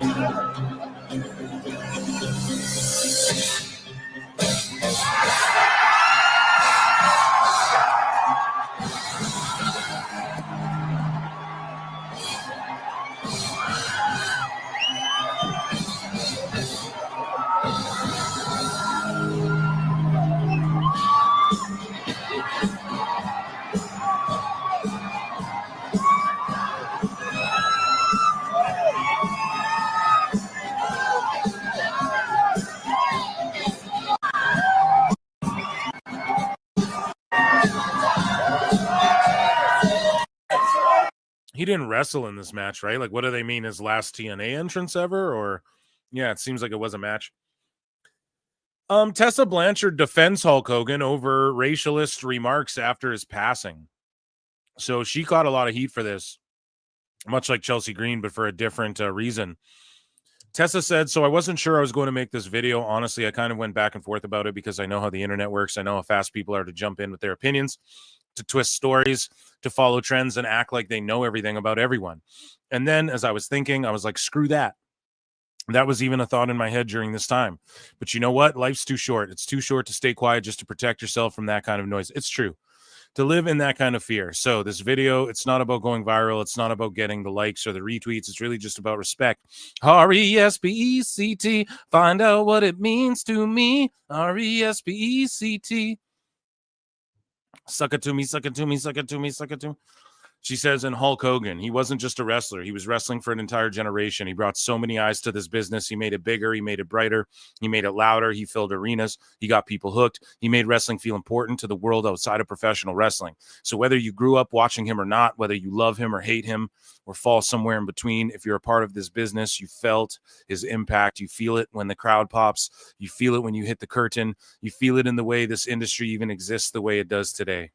He didn't wrestle in this match, right? Like, what do they mean? His last TNA entrance ever? Or, yeah, it seems like it was a match. Tessa Blanchard defends Hulk Hogan over racialist remarks after his passing. So she caught a lot of heat for this, much like Chelsea Green, but for a different reason. Tessa said, so I wasn't sure I was going to make this video. Honestly, I kind of went back and forth about it because I know how the internet works. I know how fast people are to jump in with their opinions, to twist stories, to follow trends and act like they know everything about everyone. And then as I was thinking, I was like, screw that. That was even a thought in my head during this time. But you know what? Life's too short. It's too short to stay quiet just to protect yourself from that kind of noise. It's true. To live in that kind of fear. So this video, it's not about going viral. It's not about getting the likes or the retweets. It's really just about respect. RESPECT. Find out what it means to me. RESPECT. Suck it to me, suck it to me, suck it to me, suck it to me. She says, in Hulk Hogan, he wasn't just a wrestler. He was wrestling for an entire generation. He brought so many eyes to this business. He made it bigger. He made it brighter. He made it louder. He filled arenas. He got people hooked. He made wrestling feel important to the world outside of professional wrestling. So whether you grew up watching him or not, whether you love him or hate him or fall somewhere in between, if you're a part of this business, you felt his impact. You feel it when the crowd pops. You feel it when you hit the curtain. You feel it in the way this industry even exists the way it does today.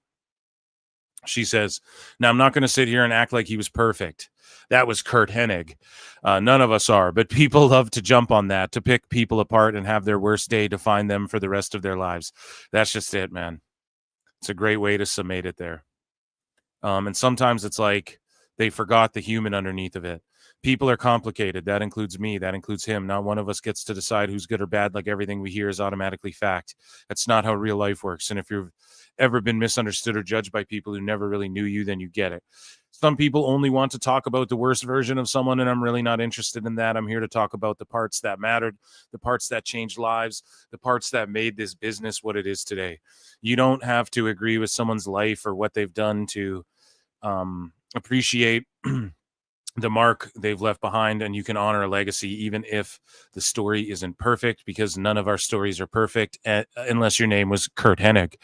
She says, now I'm not going to sit here and act like he was perfect. That was Curt Hennig. None of us are, but people love to jump on that, to pick people apart and have their worst day define them for the rest of their lives. That's just it, man. It's a great way to summate it there. And sometimes it's like they forgot the human underneath of it. People are complicated. That includes me. That includes him. Not one of us gets to decide who's good or bad, like everything we hear is automatically fact. That's not how real life works. And if you've ever been misunderstood or judged by people who never really knew you, then you get it. Some people only want to talk about the worst version of someone, and I'm really not interested in that. I'm here to talk about the parts that mattered, the parts that changed lives, the parts that made this business what it is today. You don't have to agree with someone's life or what they've done to appreciate the mark they've left behind, and you can honor a legacy even if the story isn't perfect, because none of our stories are perfect unless your name was Curt Hennig.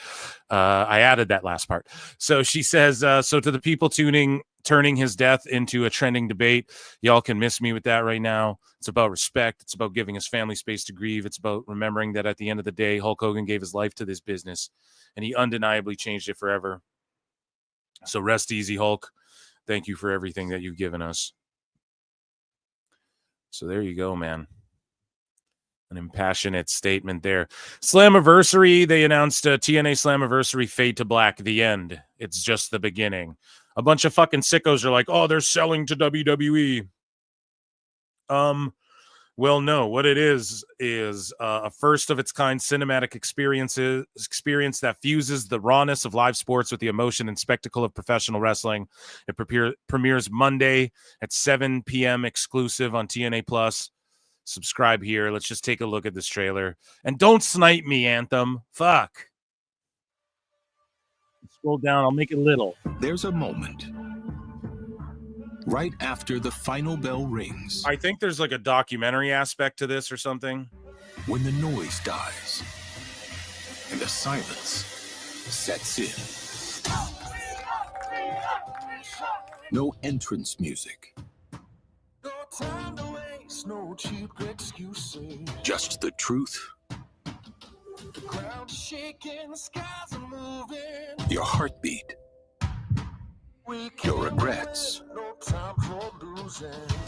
I added that last part. So she says, so to the people turning his death into a trending debate, y'all can miss me with that right now. It's about respect. It's about giving his family space to grieve. It's about remembering that at the end of the day, Hulk Hogan gave his life to this business and he undeniably changed it forever. So rest easy, Hulk. Thank you for everything that you've given us. So there you go, man. An impassionate statement there. Slamversary, they announced TNA Slamversary Fade to Black, the end. It's just the beginning. A bunch of fucking sickos are like, oh, they're selling to WWE. Well, no, what it is a first of its kind cinematic experience that fuses the rawness of live sports with the emotion and spectacle of professional wrestling. It premieres Monday at 7 p.m. exclusive on TNA Plus. Subscribe here. Let's just take a look at this trailer. And don't snipe me, Anthem. Fuck. Scroll down. I'll make it little. There's a moment right after the final bell rings. I think there's like a documentary aspect to this or something. When the noise dies and the silence sets in. No entrance music. No time to waste, no cheap excuses. Just the truth. The ground is shaking, the skies are moving. Your heartbeat. Your regrets.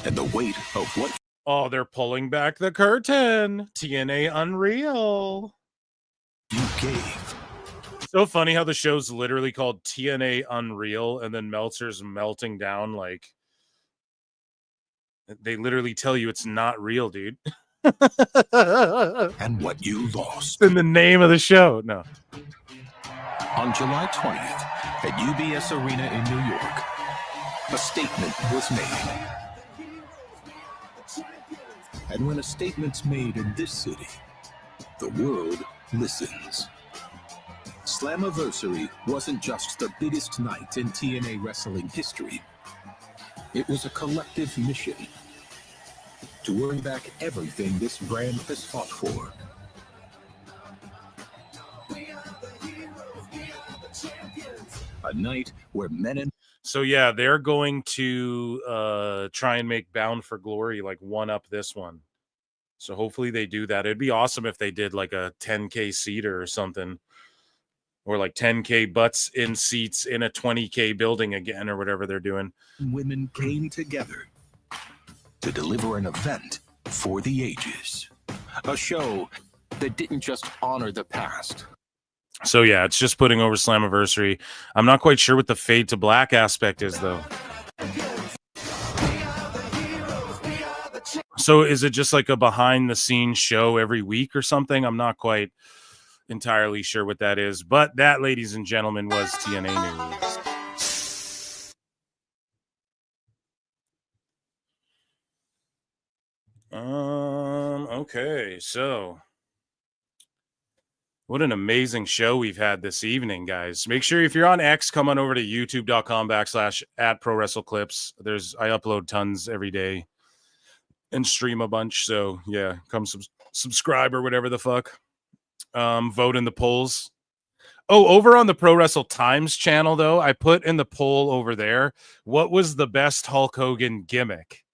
And the weight of what. Oh, they're pulling back the curtain. TNA Unreal. You gave. So funny how the show's literally called TNA Unreal and then Meltzer's melting down. Like, they literally tell you it's not real, dude. And what you lost. In the name of the show. No. On July 20th at UBS Arena in New York, a statement was made. And when a statement's made in this city, the world listens. Slamversary wasn't just the biggest night in TNA wrestling history. It was a collective mission to earn back everything this brand has fought for. A night where men and So yeah, they're going to try and make Bound for Glory like one up this one. So hopefully they do that. It'd be awesome if they did like a 10K seater or something, or like 10K butts in seats in a 20K building again, or whatever they're doing. Women came together to deliver an event for the ages. A show that didn't just honor the past. So yeah, it's just putting over Slammiversary. I'm not quite sure what the Fade to Black aspect is though. So is it just like a behind the scenes show every week or something? I'm not quite entirely sure what that is. But that, ladies and gentlemen, was TNA news. Okay, so what an amazing show we've had this evening, guys. Make sure if you're on X, come on over to youtube.com/@ProWrestleClips. I upload tons every day and stream a bunch. So yeah, come subscribe or whatever the fuck. Vote in the polls. Oh, over on the Pro Wrestle Times channel, though, I put in the poll over there, what was the best Hulk Hogan gimmick?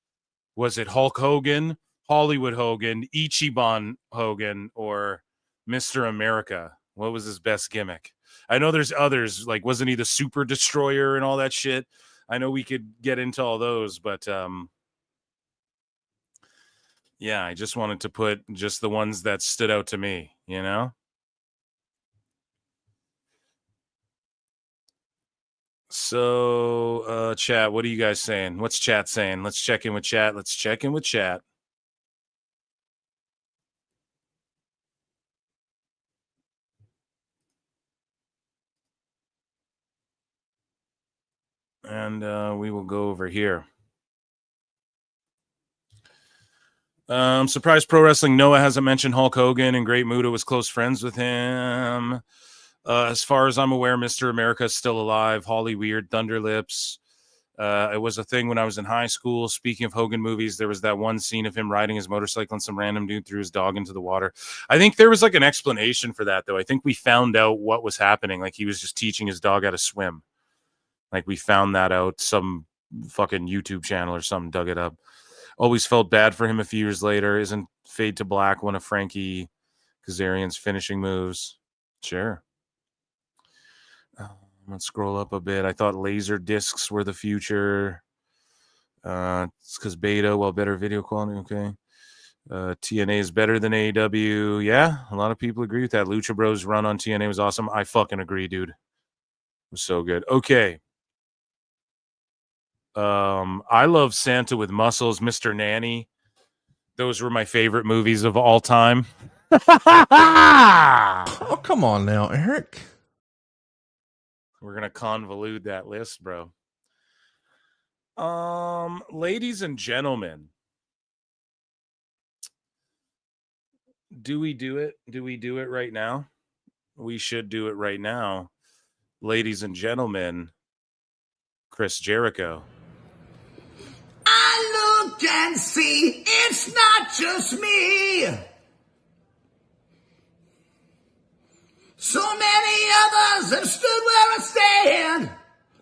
Was it Hulk Hogan, Hollywood Hogan, Ichiban Hogan, or Mr. America? What was his best gimmick? I know there's others, like wasn't he the Super Destroyer and all that shit? I know we could get into all those, but yeah, I just wanted to put just the ones that stood out to me, you know? So, chat, what are you guys saying? What's chat saying? Let's check in with chat. And we will go over here. Surprise Pro Wrestling. Noah hasn't mentioned Hulk Hogan, and Great Muta was close friends with him. As far as I'm aware, Mr. America is still alive. Holly Weird, Thunder Lips. It was a thing when I was in high school. Speaking of Hogan movies, there was that one scene of him riding his motorcycle and some random dude threw his dog into the water. I think there was like an explanation for that, though. I think we found out what was happening. Like he was just teaching his dog how to swim. Like we found that out. Some fucking YouTube channel or something dug it up. Always felt bad for him a few years later. Isn't Fade to Black one of Frankie Kazarian's finishing moves? Sure. Let's scroll up a bit. I thought laser discs were the future. It's because beta, well, better video quality. Okay. TNA is better than AEW. Yeah, a lot of people agree with that. Lucha Bros run on TNA was awesome. I fucking agree, dude. It was so good. Okay. I love Santa with Muscles, Mr. Nanny. Those were my favorite movies of all time. Oh, come on now, Eric. We're going to convolute that list, bro. Ladies and gentlemen, do we do it? Do we do it right now? We should do it right now. Ladies and gentlemen, Chris Jericho. I look and see it's not just me. So many others have stood where I stand.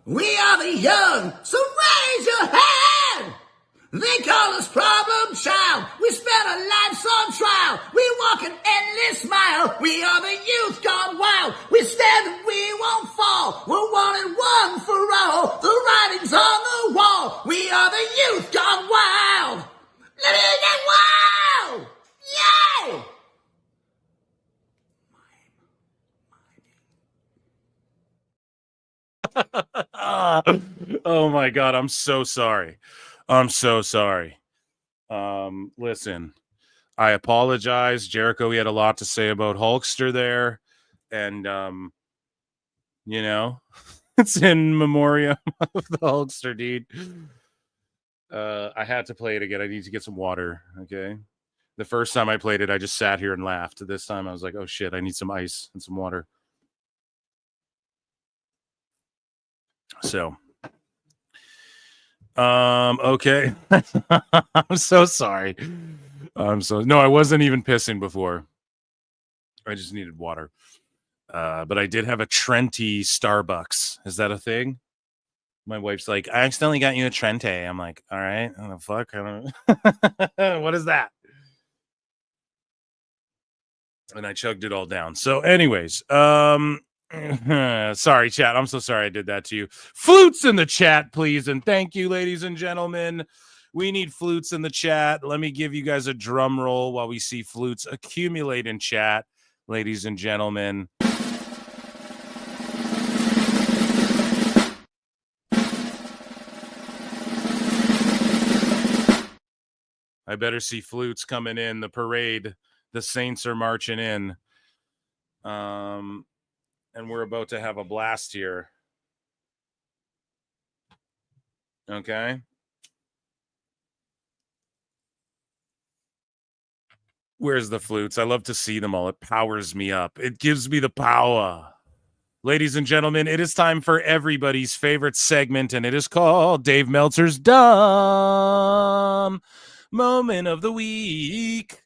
We are the young, so raise your hand. They call us problem child. We spent our lives on trial. We walk an endless mile. We are the youth gone wild. We stand and we won't fall. We're one and one for all. The writing's on the wall. We are the youth gone wild. Let me get wild. Yay! Oh my God, I'm so sorry. I'm so sorry. Listen, I apologize. Jericho, he had a lot to say about Hulkster there. And, you know, it's in memoriam of the Hulkster, dude. I had to play it again. I need to get some water, okay? The first time I played it, I just sat here and laughed. This time I was like, oh shit, I need some ice and some water. So, okay. I'm so sorry. No, I wasn't even pissing before. I just needed water. But I did have a Trenti Starbucks. Is that a thing? My wife's like, I accidentally got you a Trente. I'm like, all right, what the fuck? I don't what is that? And I chugged it all down. So, anyways, sorry, chat. I'm so sorry I did that to you. Flutes in the chat, please. And thank you, ladies and gentlemen. We need flutes in the chat. Let me give you guys a drum roll while we see flutes accumulate in chat, ladies and gentlemen. I better see flutes coming in the parade. The Saints are marching in. And we're about to have a blast here. Okay. Where's the flutes? I love to see them all. It powers me up. It gives me the power. Ladies and gentlemen, it is time for everybody's favorite segment, and it is called Dave Meltzer's Dumb Moment of the Week.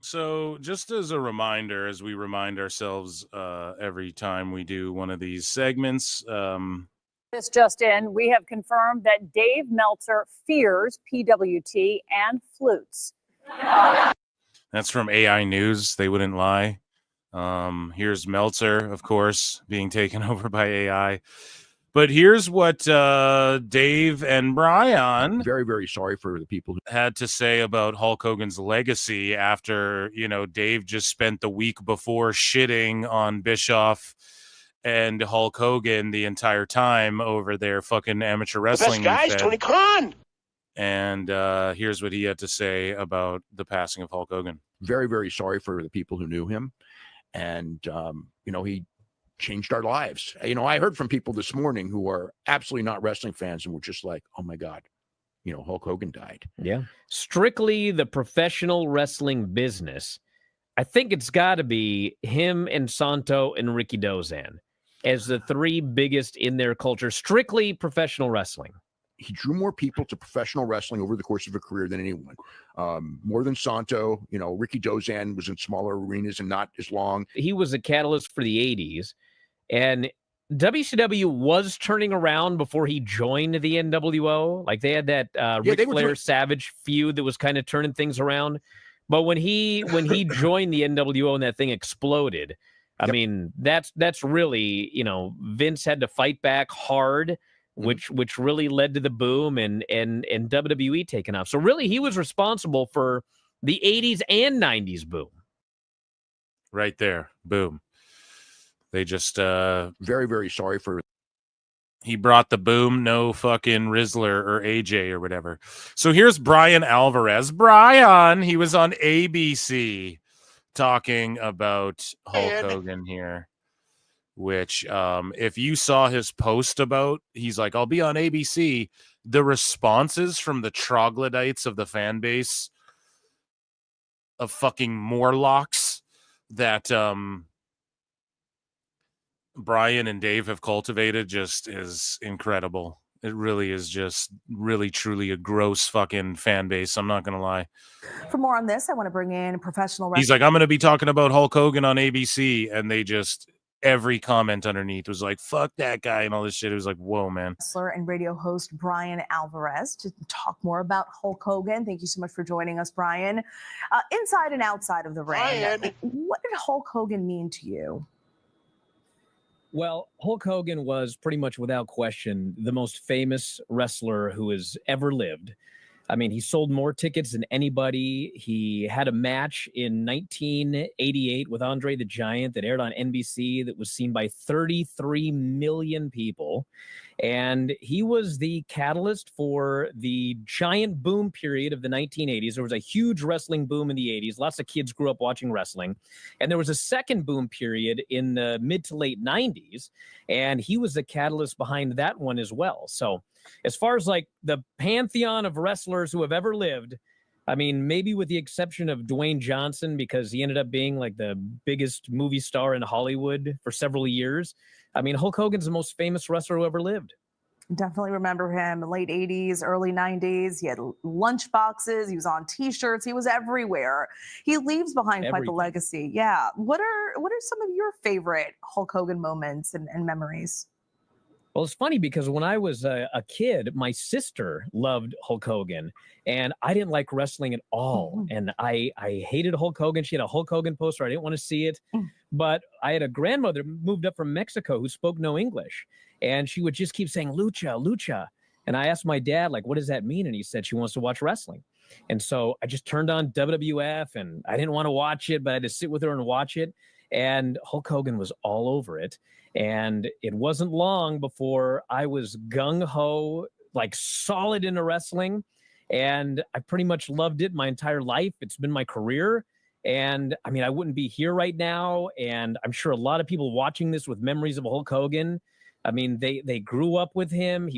So just as a reminder, as we remind ourselves every time we do one of these segments. This just in, we have confirmed that Dave Meltzer fears PWT and flutes. That's from AI News. They wouldn't lie. Here's Meltzer, of course, being taken over by AI. But here's what Dave and Brian, very, very sorry for the people who had to say about Hulk Hogan's legacy after, Dave just spent the week before shitting on Bischoff and Hulk Hogan the entire time over their fucking amateur wrestling. The best guys, Tony Khan. And here's what he had to say about the passing of Hulk Hogan. Very, very sorry for the people who knew him. And, he changed our lives. I heard from people this morning who are absolutely not wrestling fans and were just like, oh my God, Hulk Hogan died. Yeah. Strictly the professional wrestling business. I think it's got to be him and Santo and Ricky Dozan as the three biggest in their culture, strictly professional wrestling. He drew more people to professional wrestling over the course of a career than anyone. More than Santo. Ricky Dozan was in smaller arenas and not as long. He was a catalyst for the 80s. And WCW was turning around before he joined the NWO. Like they had that Ric Flair Savage feud that was kind of turning things around. But when he joined the NWO and that thing exploded, I mean, that's really, Vince had to fight back hard, which really led to the boom and WWE taking off. So really, he was responsible for the 80s and 90s boom. Right there. Boom. They just very, very sorry for. He brought the boom, no fucking Rizzler or AJ or whatever. So here's Brian Alvarez. Brian, he was on ABC talking about Hulk Hogan here, which if you saw his post about, he's like, I'll be on ABC. The responses from the troglodytes of the fan base of fucking Morlocks that Brian and Dave have cultivated just is incredible. It really is just really, truly a gross fucking fan base. I'm not going to lie. For more on this, I want to bring in professional wrestling. He's like, I'm going to be talking about Hulk Hogan on ABC. And they just, every comment underneath was like, fuck that guy and all this shit. It was like, whoa, man. Wrestler and radio host Brian Alvarez to talk more about Hulk Hogan. Thank you so much for joining us, Brian. Inside and outside of the ring, what did Hulk Hogan mean to you? Well, Hulk Hogan was pretty much without question the most famous wrestler who has ever lived. I mean, he sold more tickets than anybody. He had a match in 1988 with Andre the Giant that aired on NBC that was seen by 33 million people. And he was the catalyst for the giant boom period of the 1980s. There was a huge wrestling boom in the 80s. Lots of kids grew up watching wrestling. And there was a second boom period in the mid to late 90s. And he was the catalyst behind that one as well. So as far as like the pantheon of wrestlers who have ever lived, I mean, maybe with the exception of Dwayne Johnson, because he ended up being like the biggest movie star in Hollywood for several years. I mean, Hulk Hogan's the most famous wrestler who ever lived. Definitely remember him. Late 80s, early 90s. He had lunch boxes. He was on T-shirts. He was everywhere. He leaves behind quite the Everything. legacy. Yeah. What are some of your favorite Hulk Hogan moments and memories? Well, it's funny because when I was a kid, my sister loved Hulk Hogan, and I didn't like wrestling at all. And I hated Hulk Hogan. She had a Hulk Hogan poster. I didn't want to see it. But I had a grandmother moved up from Mexico who spoke no English, and she would just keep saying, "Lucha, lucha." And I asked my dad, like, what does that mean? And he said she wants to watch wrestling. And so I just turned on WWF, and I didn't want to watch it, but I had to sit with her and watch it. And Hulk Hogan was all over it. And it wasn't long before I was gung-ho, like solid into wrestling. And I pretty much loved it my entire life. It's been my career. And I mean, I wouldn't be here right now. And I'm sure a lot of people watching this with memories of Hulk Hogan. I mean, they grew up with him.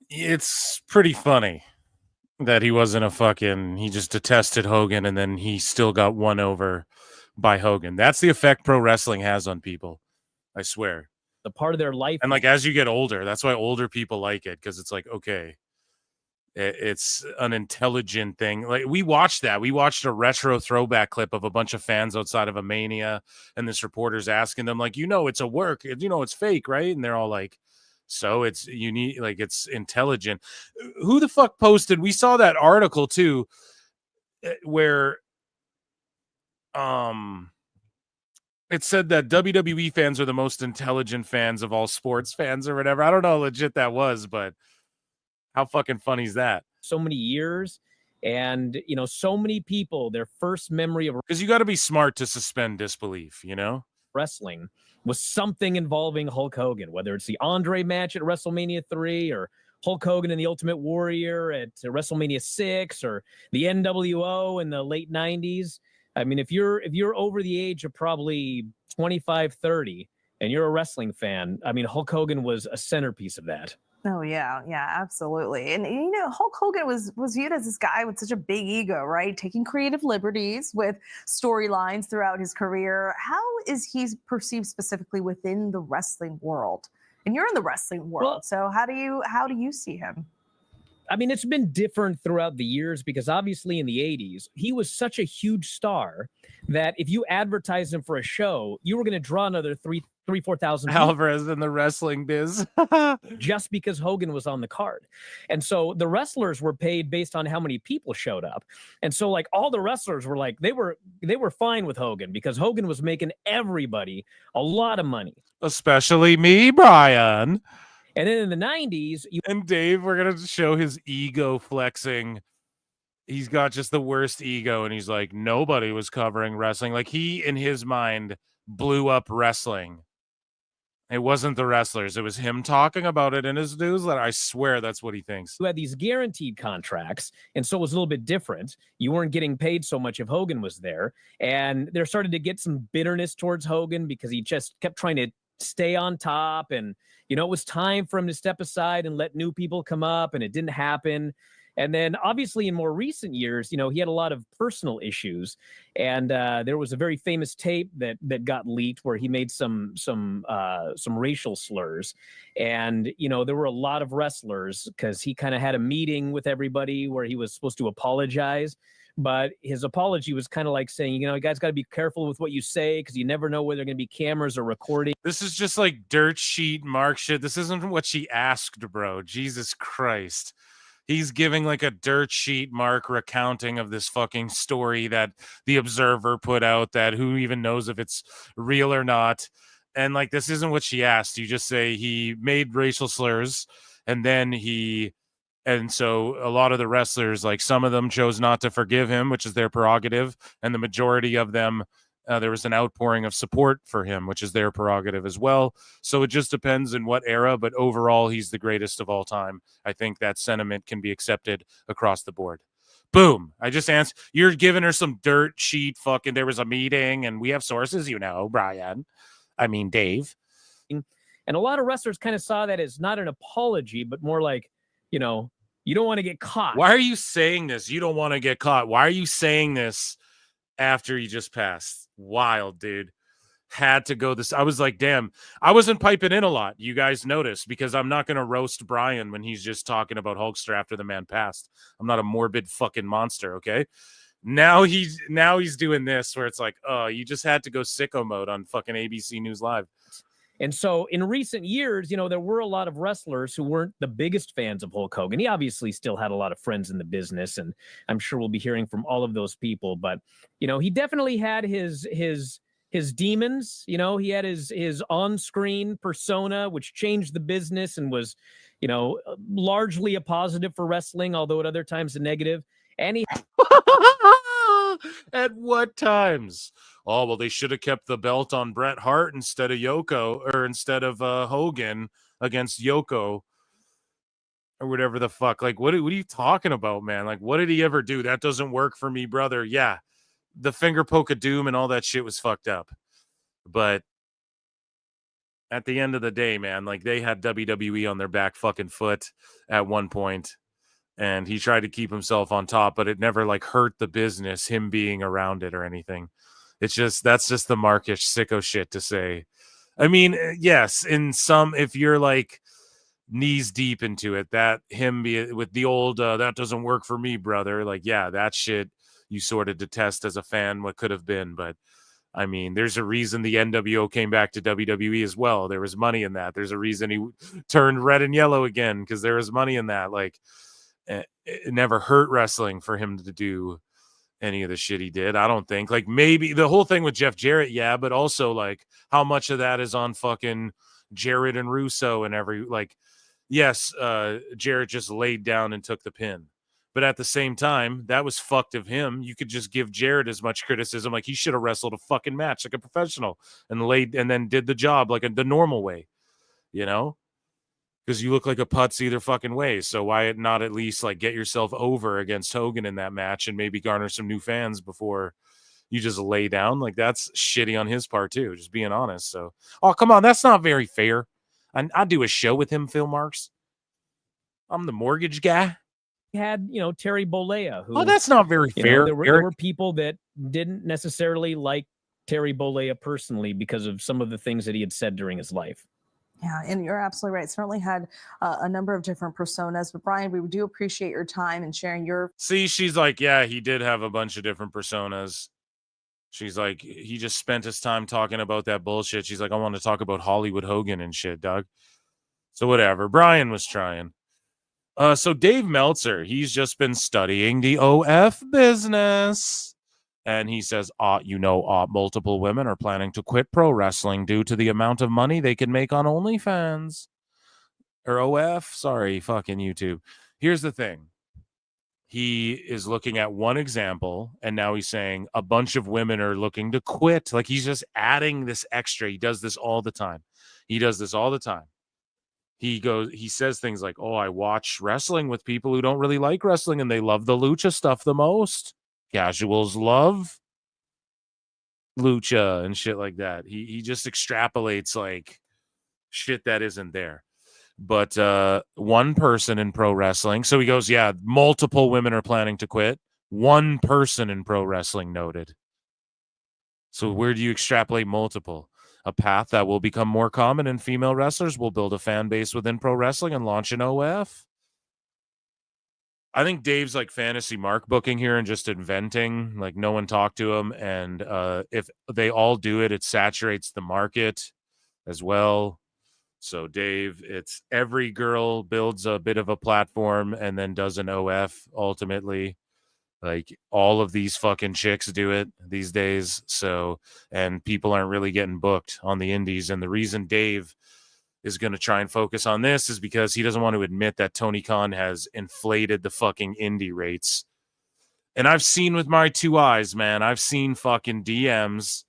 It's pretty funny that he wasn't he just detested Hogan, and then he still got won over by Hogan. That's the effect pro wrestling has on people. I swear. The part of their life. And like, as you get older, that's why older people like it. Cause it's like, okay, it's an intelligent thing. Like, we watched a retro throwback clip of a bunch of fans outside of a Mania, and this reporter's asking them, like, it's a work, it's fake, right? And they're all like, so it's unique, like, it's intelligent. Who the fuck posted? We saw that article too, where it said that WWE fans are the most intelligent fans of all sports fans or whatever. I don't know how legit that was, but how fucking funny is that? So many years, and so many people, their first memory of, because you got to be smart to suspend disbelief, wrestling was something involving Hulk Hogan, whether it's the Andre match at WrestleMania 3 or Hulk Hogan and the Ultimate Warrior at WrestleMania 6 or the NWO in the late 90s. I mean, if you're over the age of probably 25, 30, and you're a wrestling fan, I mean, Hulk Hogan was a centerpiece of that. Oh yeah, absolutely. And Hulk Hogan was viewed as this guy with such a big ego, right? Taking creative liberties with storylines throughout his career. How is he perceived specifically within the wrestling world? And you're in the wrestling world, so how do you see him? I mean, it's been different throughout the years because obviously in the 80s, he was such a huge star that if you advertised him for a show, you were going to draw another 4,000 Alvarez in the wrestling biz just because Hogan was on the card. And so the wrestlers were paid based on how many people showed up. And so like all the wrestlers were like, they were fine with Hogan because Hogan was making everybody a lot of money. Especially me, Brian. And then in the 90s, and Dave, we're going to show his ego flexing. He's got just the worst ego. And he's like, nobody was covering wrestling. Like, he, in his mind, blew up wrestling. It wasn't the wrestlers. It was him talking about it in his newsletter. I swear that's what he thinks. You had these guaranteed contracts, and so it was a little bit different. You weren't getting paid so much if Hogan was there. And there started to get some bitterness towards Hogan because he just kept trying to stay on top. And, it was time for him to step aside and let new people come up, and it didn't happen. And then obviously in more recent years, he had a lot of personal issues, and there was a very famous tape that got leaked where he made some racial slurs. And, there were a lot of wrestlers because he kind of had a meeting with everybody where he was supposed to apologize. But his apology was kind of like saying, you guys got to be careful with what you say because you never know where there are going to be cameras or recording. This is just like dirt sheet Mark shit. This isn't what she asked, bro. Jesus Christ. He's giving like a dirt sheet Mark recounting of this fucking story that the Observer put out that who even knows if it's real or not. And like, this isn't what she asked. You just say he made racial slurs, and then and so a lot of the wrestlers, like some of them chose not to forgive him, which is their prerogative. And the majority of them, there was an outpouring of support for him, which is their prerogative as well. So it just depends in what era, but overall, he's the greatest of all time. I think that sentiment can be accepted across the board. Boom. I just answered. You're giving her some dirt sheet fucking, there was a meeting and we have sources, Brian. I mean, Dave. And a lot of wrestlers kind of saw that as not an apology, but more like, you don't want to get caught. Why are you saying this? You don't want to get caught. Why are you saying this after you just passed? Wild, dude. had to go this. I was like, damn, I wasn't piping in a lot. You guys noticed, because I'm not going to roast Brian when he's just talking about Hulkster after the man passed. I'm not a morbid fucking monster. Okay. Now he's doing this where it's like, oh, you just had to go sicko mode on fucking ABC News Live. And so in recent years, you know, there were a lot of wrestlers who weren't the biggest fans of Hulk Hogan. He obviously still had a lot of friends in the business, and I'm sure we'll be hearing from all of those people. But, you know, he definitely had his demons. You know, he had his on-screen persona, which changed the business and was, you know, largely a positive for wrestling, although at other times a negative. And he at what times? Oh, well, they should have kept the belt on Bret Hart instead of Hogan against Yoko or whatever the fuck. Like, what are you talking about, man? Like, what did he ever do? That doesn't work for me, brother. Yeah, the finger poke of doom and all that shit was fucked up. But at the end of the day, man, like, they had WWE on their back fucking foot at one point. And he tried to keep himself on top, but it never like hurt the business, him being around it or anything. That's just the markish sicko shit to say. I mean, yes, if you're like knees deep into it, that him be with the old, that doesn't work for me, brother. Like, yeah, that shit you sort of detest as a fan, what could have been. But I mean, there's a reason the NWO came back to WWE as well. There was money in that. There's a reason he turned red and yellow again, because there was money in that. Like, it never hurt wrestling for him to do any of the shit he did. I don't think. Like, maybe the whole thing with Jeff Jarrett, yeah, but also like how much of that is on fucking Jarrett and Russo and yes, Jarrett just laid down and took the pin. But at the same time, that was fucked of him. You could just give Jarrett as much criticism, like he should have wrestled a fucking match like a professional and then did the job like the normal way, you know? Because you look like a putz either fucking way. So why not at least like get yourself over against Hogan in that match and maybe garner some new fans before you just lay down? Like, that's shitty on his part too, just being honest. So, oh, come on, that's not very fair. I do a show with him, Phil Marks. I'm the mortgage guy. had, you know, Terry Bollea. Who, that's not very fair. There were people that didn't necessarily like Terry Bollea personally because of some of the things that he had said during his life. Yeah, and you're absolutely right. Certainly had a number of different personas. But Brian, we do appreciate your time and sharing your. See, she's like, yeah, he did have a bunch of different personas. She's like, he just spent his time talking about that bullshit. She's like, I want to talk about Hollywood Hogan and shit, dog. So whatever. Brian was trying. So Dave Meltzer, he's just been studying the OF business. And he says, multiple women are planning to quit pro wrestling due to the amount of money they can make on OnlyFans. Or OF, sorry, fucking YouTube. Here's the thing. He is looking at one example, and now he's saying a bunch of women are looking to quit. Like, he's just adding this extra. He does this all the time. He says things like, I watch wrestling with people who don't really like wrestling, and they love the lucha stuff the most. Casuals love lucha and shit like that. He just extrapolates like shit that isn't there. But one person in pro wrestling. So he goes, yeah, multiple women are planning to quit. One person in pro wrestling noted. So where do you extrapolate multiple? A path that will become more common in female wrestlers will build a fan base within pro wrestling and launch an OF. I think Dave's like fantasy mark booking here and just inventing, like no one talked to him. And if they all do it, it saturates the market as well. So Dave, it's every girl builds a bit of a platform and then does an OF ultimately. Like all of these fucking chicks do it these days. So, and people aren't really getting booked on the indies. And the reason Dave is going to try and focus on this is because he doesn't want to admit that Tony Khan has inflated the fucking indie rates. And I've seen with my two eyes, man, I've seen fucking DMs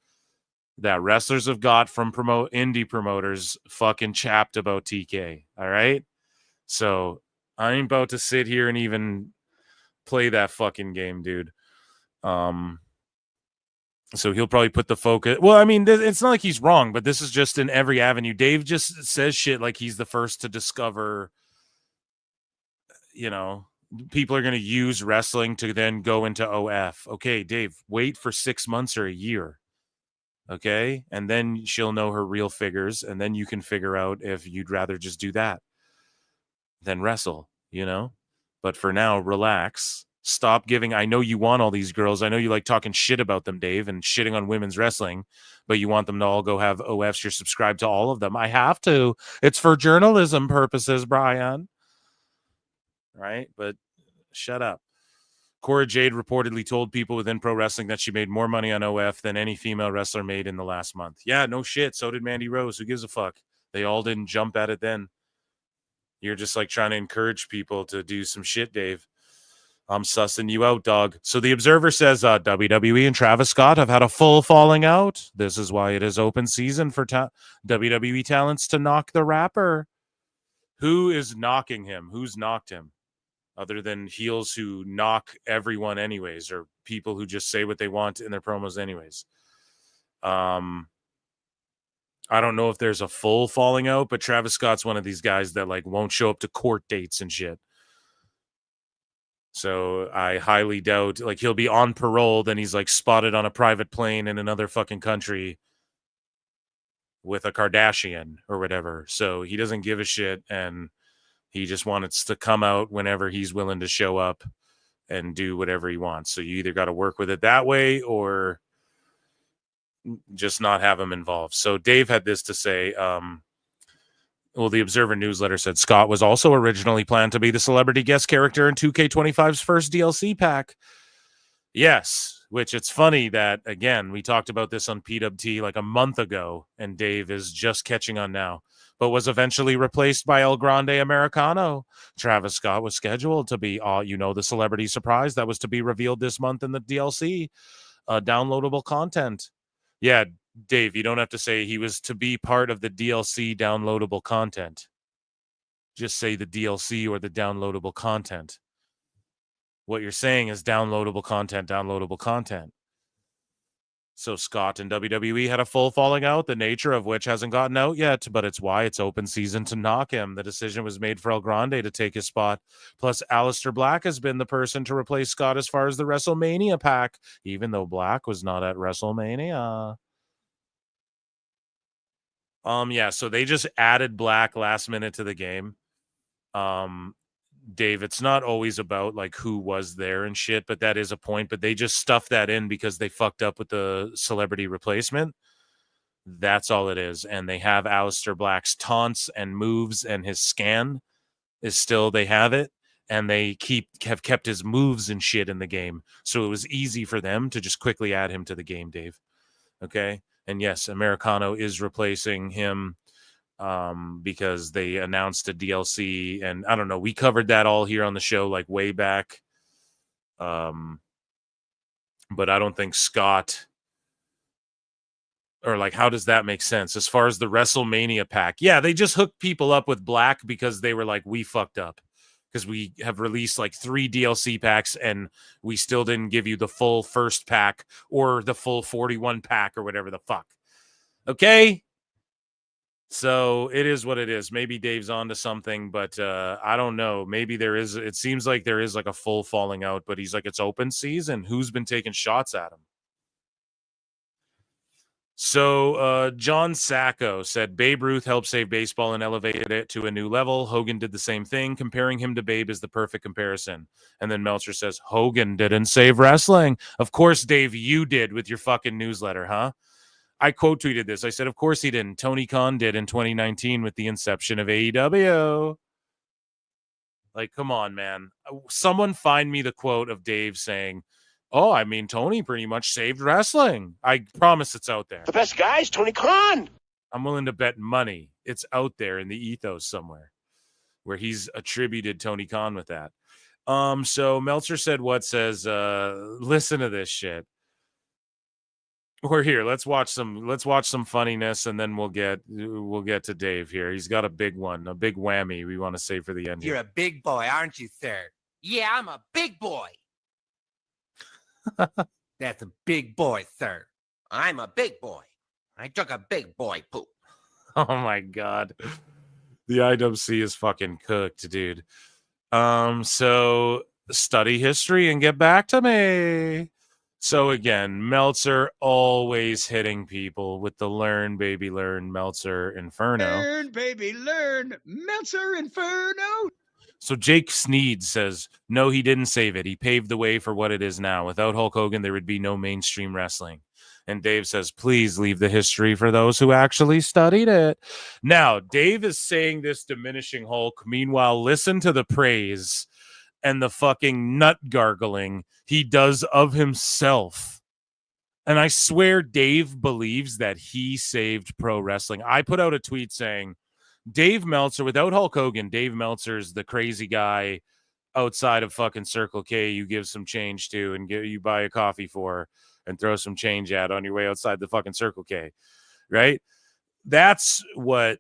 that wrestlers have got from indie promoters fucking chapped about TK. All right. So I ain't about to sit here and even play that fucking game, dude. So he'll probably put the focus. Well, I mean, it's not like he's wrong, but this is just in every avenue. Dave just says shit like he's the first to discover, people are going to use wrestling to then go into OF. Okay, Dave, wait for 6 months or a year. Okay. And then she'll know her real figures. And then you can figure out if you'd rather just do that than wrestle, you know? But for now, relax. Stop giving. I know you want all these girls. I know you like talking shit about them, Dave, and shitting on women's wrestling, but you want them to all go have OFs. You're subscribed to all of them. I have to. It's for journalism purposes, Brian. Right? But shut up. Cora Jade reportedly told people within pro wrestling that she made more money on OF than any female wrestler made in the last month. Yeah, no shit. So did Mandy Rose. Who gives a fuck? They all didn't jump at it then. You're just like trying to encourage people to do some shit, Dave. I'm sussing you out, dog. So the Observer says WWE and Travis Scott have had a full falling out. This is why it is open season for WWE talents to knock the rapper. Who is knocking him? Who's knocked him? Other than heels who knock everyone anyways, or people who just say what they want in their promos anyways. I don't know if there's a full falling out, but Travis Scott's one of these guys that like won't show up to court dates and shit. So I highly doubt, like, he'll be on parole, then he's like spotted on a private plane in another fucking country with a Kardashian or whatever. So he doesn't give a shit, and he just wants to come out whenever he's willing to show up and do whatever he wants. So you either got to work with it that way or just not have him involved. So Dave had this to say. Well, the Observer newsletter said Scott was also originally planned to be the celebrity guest character in 2K25's first DLC pack. Yes, which it's funny that, again, we talked about this on PWT like a month ago, and Dave is just catching on now, but was eventually replaced by El Grande Americano. Travis Scott was scheduled to be, the celebrity surprise that was to be revealed this month in the DLC, downloadable content. Yeah, Dave, you don't have to say he was to be part of the DLC downloadable content. Just say the DLC or the downloadable content. What you're saying is downloadable content. So Scott and WWE had a full falling out, the nature of which hasn't gotten out yet, but it's why it's open season to knock him. The decision was made for El Grande to take his spot. Plus, Aleister Black has been the person to replace Scott as far as the WrestleMania pack, even though Black was not at WrestleMania. Yeah, so they just added Black last minute to the game. Dave, it's not always about like who was there and shit, but that is a point. But they just stuffed that in because they fucked up with the celebrity replacement. That's all it is. And they have Aleister Black's taunts and moves, and his scan is still, they have it. And they have kept his moves and shit in the game. So it was easy for them to just quickly add him to the game, Dave. Okay? And yes, Americano is replacing him because they announced a DLC. And I don't know, we covered that all here on the show like way back. But I don't think Scott, or like, how does that make sense? As far as the WrestleMania pack, yeah, they just hooked people up with Black because they were like, we fucked up. Because we have released like 3 DLC packs and we still didn't give you the full first pack or the full 41 pack or whatever the fuck. Okay? So it is what it is. Maybe Dave's onto something, but I don't know. Maybe there is. It seems like there is like a full falling out, but he's like, it's open season. Who's been taking shots at him? So John Sacco said Babe Ruth helped save baseball and elevated it to a new level. Hogan did the same thing. Comparing him to Babe is the perfect comparison. And then Meltzer says Hogan didn't save wrestling. Of course, Dave, you did with your fucking newsletter, huh? I quote tweeted this. I said, of course he didn't. Tony Khan did in 2019 with the inception of AEW. Like, come on, man. Someone find me the quote of Dave saying, oh, I mean, Tony pretty much saved wrestling. I promise it's out there. The best guy is Tony Khan. I'm willing to bet money it's out there in the ethos somewhere where he's attributed Tony Khan with that. So Meltzer said what says, listen to this shit. We're here. Let's watch some funniness, and then we'll get to Dave here. He's got a big one, a big whammy we want to say for the end. You're a big boy, aren't you, sir? Yeah, I'm a big boy. That's a big boy, sir. I'm a big boy. I took a big boy poop. Oh my God. The IWC is fucking cooked, dude. So study history and get back to me. So again, Meltzer always hitting people with the learn, baby, learn, Meltzer Inferno. Learn, baby, learn. Meltzer Inferno. So Jake Sneed says, no, he didn't save it. He paved the way for what it is now. Without Hulk Hogan, there would be no mainstream wrestling. And Dave says, please leave the history for those who actually studied it. Now, Dave is saying this diminishing Hulk. Meanwhile, listen to the praise and the fucking nut gargling he does of himself. And I swear Dave believes that he saved pro wrestling. I put out a tweet saying, Dave Meltzer, without Hulk Hogan, Dave Meltzer's the crazy guy outside of fucking Circle K you give some change to and you buy a coffee for and throw some change at on your way outside the fucking Circle K, right? That's what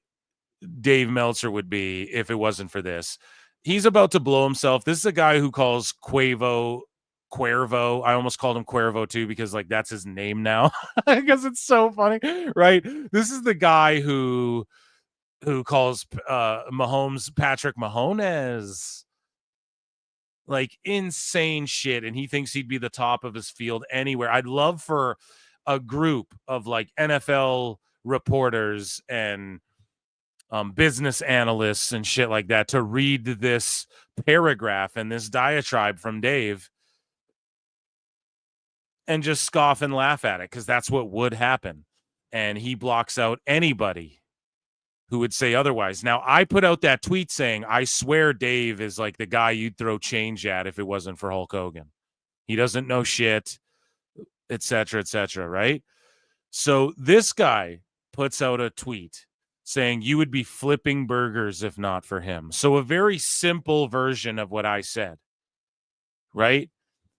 Dave Meltzer would be if it wasn't for this. He's about to blow himself. This is a guy who calls Cuervo. I almost called him Cuervo too because like that's his name now because it's so funny, right? This is the guy who calls Mahomes Patrick Mahomes. Like insane shit, and he thinks he'd be the top of his field anywhere. I'd love for a group of like NFL reporters and business analysts and shit like that to read this paragraph and this diatribe from Dave and just scoff and laugh at it because that's what would happen. And he blocks out anybody who would say otherwise. Now, I put out that tweet saying, I swear Dave is like the guy you'd throw change at if it wasn't for Hulk Hogan. He doesn't know shit, et cetera, right? So this guy puts out a tweet saying you would be flipping burgers if not for him. So a very simple version of what I said, right?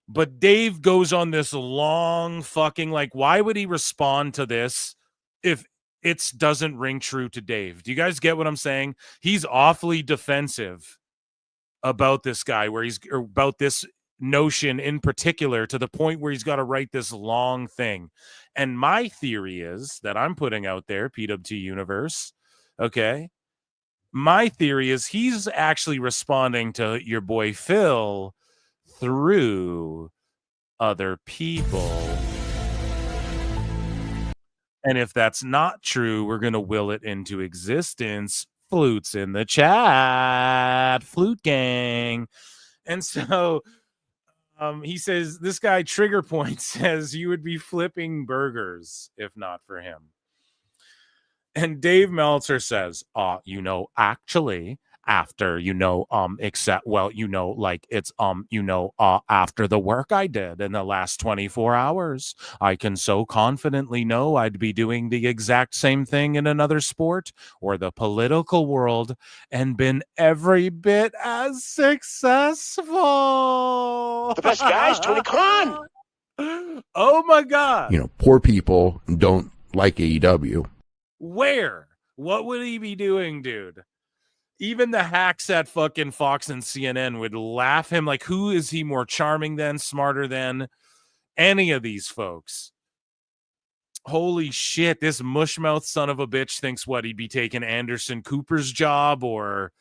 But Dave goes on this long fucking, like, why would he respond to this if it doesn't ring true to Dave? Do you guys get what I'm saying? He's awfully defensive about this guy, or about this notion in particular, to the point where he's got to write this long thing. And my theory is that I'm putting out there, PWT Universe, okay? My theory is he's actually responding to your boy Phil through other people. And if that's not true, we're going to will it into existence. Flutes in the chat. Flute gang. And so he says, this guy Trigger Point says you would be flipping burgers if not for him. And Dave Meltzer says, actually, after, except, well, like it's, after the work I did in the last 24 hours, I can so confidently know I'd be doing the exact same thing in another sport or the political world and been every bit as successful. The best guys, Tony Khan. Oh my God. Poor people don't like AEW. Where? What would he be doing, dude? Even the hacks at fucking Fox and CNN would laugh him. Like, who is he more charming than, smarter than any of these folks? Holy shit, this mushmouth son of a bitch thinks what, he'd be taking Anderson Cooper's job, or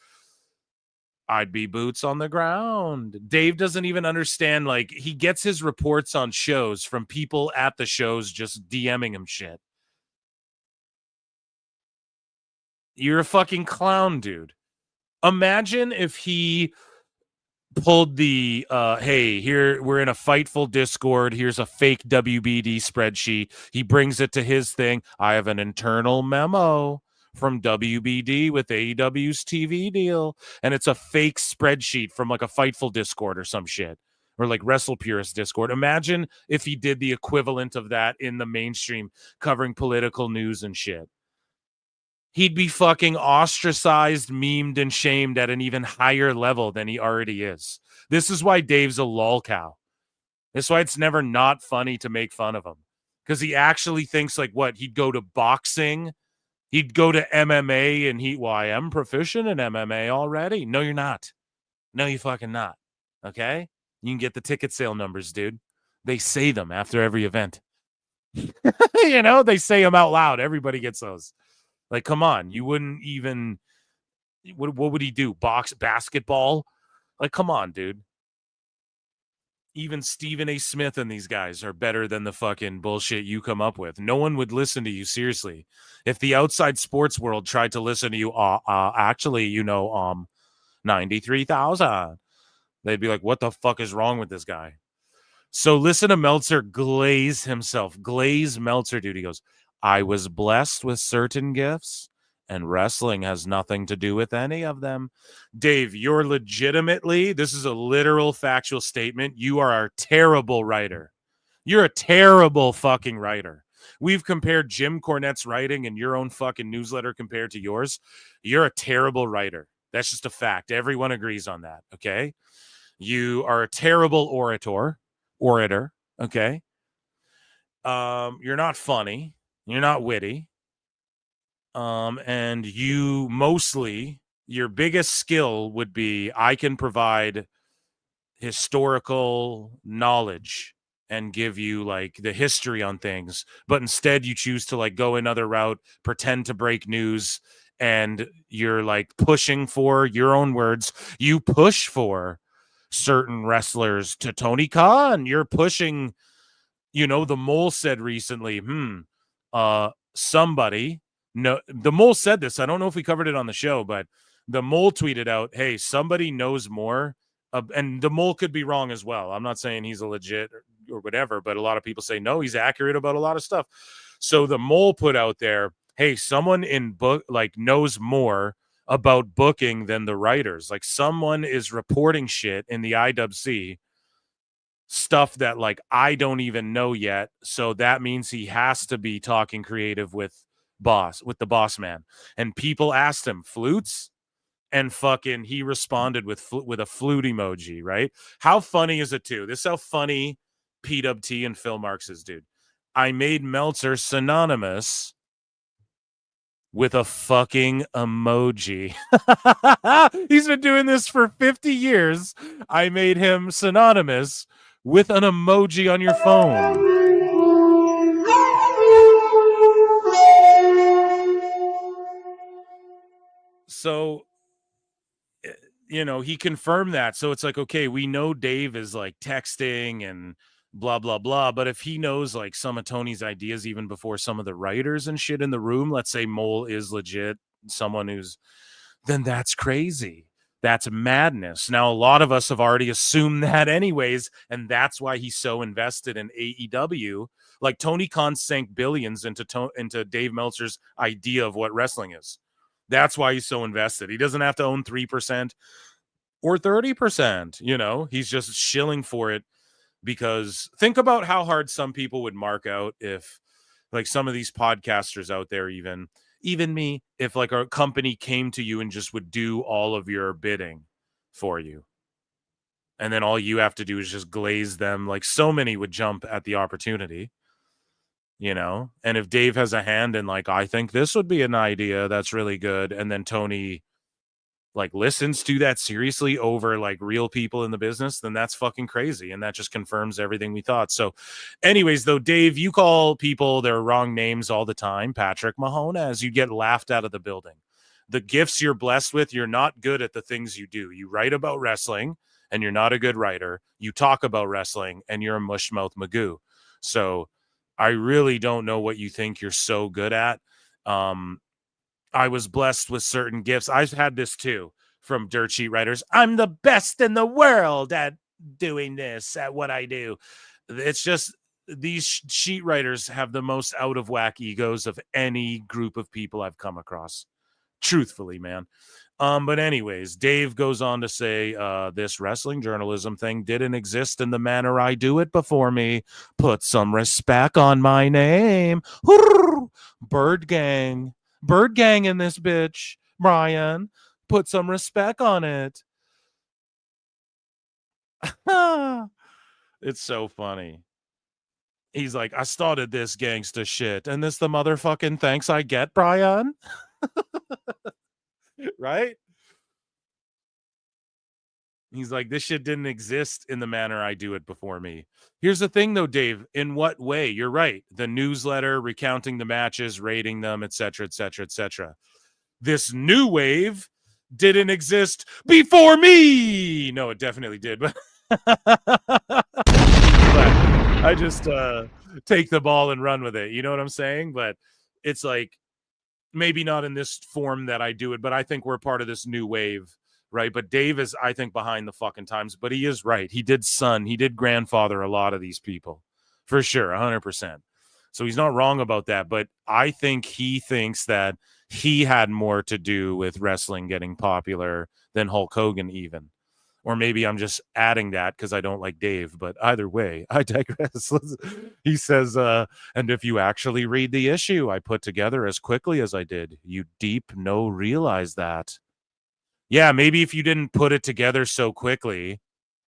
I'd be boots on the ground. Dave doesn't even understand. Like, he gets his reports on shows from people at the shows just DMing him shit. You're a fucking clown, dude. Imagine if he pulled the, hey, here, we're in a Fightful Discord. Here's a fake WBD spreadsheet. He brings it to his thing. I have an internal memo from WBD with AEW's TV deal. And it's a fake spreadsheet from like a Fightful Discord or some shit. Or like Wrestle Purist Discord. Imagine if he did the equivalent of that in the mainstream, covering political news and shit. He'd be fucking ostracized, memed, and shamed at an even higher level than he already is. This is why Dave's a lolcow. This is why it's never not funny to make fun of him. Because he actually thinks like, what, he'd go to boxing? He'd go to MMA and I am proficient in MMA already. No, you're not. No, you fucking not. Okay? You can get the ticket sale numbers, dude. They say them after every event. They say them out loud. Everybody gets those. Like, come on, you wouldn't even, what would he do? Basketball? Like, come on, dude. even Stephen A. Smith and these guys are better than the fucking bullshit you come up with. No one would listen to you, seriously. If the outside sports world tried to listen to you, actually, 93,000, they'd be like, what the fuck is wrong with this guy? So listen to Meltzer glaze Meltzer, dude. He goes, I was blessed with certain gifts, and wrestling has nothing to do with any of them. Dave, you're legitimately, this is a literal factual statement. You are a terrible writer. You're a terrible fucking writer. We've compared Jim Cornette's writing and your own fucking newsletter compared to yours. You're a terrible writer. That's just a fact. Everyone agrees on that, okay? You are a terrible orator, okay? You're not funny. You're not witty. And you mostly, your biggest skill would be, I can provide historical knowledge and give you like the history on things, but instead you choose to like go another route, pretend to break news, and you're like pushing for your own words. You push for certain wrestlers to Tony Khan. You're pushing, the Mole said recently, somebody, no, the Mole said this. I don't know if we covered it on the show, but the Mole tweeted out, hey, somebody knows more. And the Mole could be wrong as well. I'm not saying he's a legit or whatever, but a lot of people say, no, he's accurate about a lot of stuff. So the Mole put out there, hey, someone in book like knows more about booking than the writers. Like someone is reporting shit in the IWC, stuff that like I don't even know yet. So that means he has to be talking creative with the boss man. And people asked him, flutes? And fucking he responded with a flute emoji, right? How funny is it too? This is how funny PWT and Phil Marks is, dude. I made Meltzer synonymous with a fucking emoji. He's been doing this for 50 years. I made him synonymous with an emoji on your phone. So, he confirmed that. So it's like, okay, we know Dave is like texting and blah, blah, blah. But if he knows like some of Tony's ideas, even before some of the writers and shit in the room, let's say Mole is legit someone then that's crazy. That's madness. Now, a lot of us have already assumed that anyways. And that's why he's so invested in AEW. Like Tony Khan sank billions into Dave Meltzer's idea of what wrestling is. That's why he's so invested. He doesn't have to own 3% or 30%. He's just shilling for it because think about how hard some people would mark out if like some of these podcasters out there, even me, if like a company came to you and just would do all of your bidding for you. And then all you have to do is just glaze them. Like so many would jump at the opportunity. And if Dave has a hand in like, I think this would be an idea that's really good. And then Tony like listens to that seriously over like real people in the business, then that's fucking crazy. And that just confirms everything we thought. So anyways, though, Dave, you call people their wrong names all the time. Patrick Mahone, as you get laughed out of the building. The gifts you're blessed with, you're not good at the things you do. You write about wrestling and you're not a good writer. You talk about wrestling and you're a mushmouth magoo. So I really don't know what you think you're so good at. I was blessed with certain gifts. I've had this too from dirt sheet writers. I'm the best in the world at doing this, at what I do. It's just these sheet writers have the most out of whack egos of any group of people I've come across. Truthfully, man. But anyways, Dave goes on to say, this wrestling journalism thing didn't exist in the manner I do it before me. Put some respect on my name. Bird gang in this bitch. Brian, put some respect on it. It's so funny. He's like, I started this gangster shit, and this the motherfucking thanks I get, Brian? Right? He's like, this shit didn't exist in the manner I do it before me. Here's the thing, though, Dave. In what way? You're right. The newsletter, recounting the matches, rating them, etc., etc., etc. This new wave didn't exist before me. No, it definitely did. But I just take the ball and run with it. You know what I'm saying? But it's like, maybe not in this form that I do it, but I think we're part of this new wave, right? But Dave is, I think, behind the fucking times, but he is right. He did grandfather a lot of these people, for sure, 100%. So he's not wrong about that, but I think he thinks that he had more to do with wrestling getting popular than Hulk Hogan even. Or maybe I'm just adding that because I don't like Dave. But either way, I digress. He says, and if you actually read the issue I put together as quickly as I did, you deep no realize that. Yeah, maybe if you didn't put it together so quickly,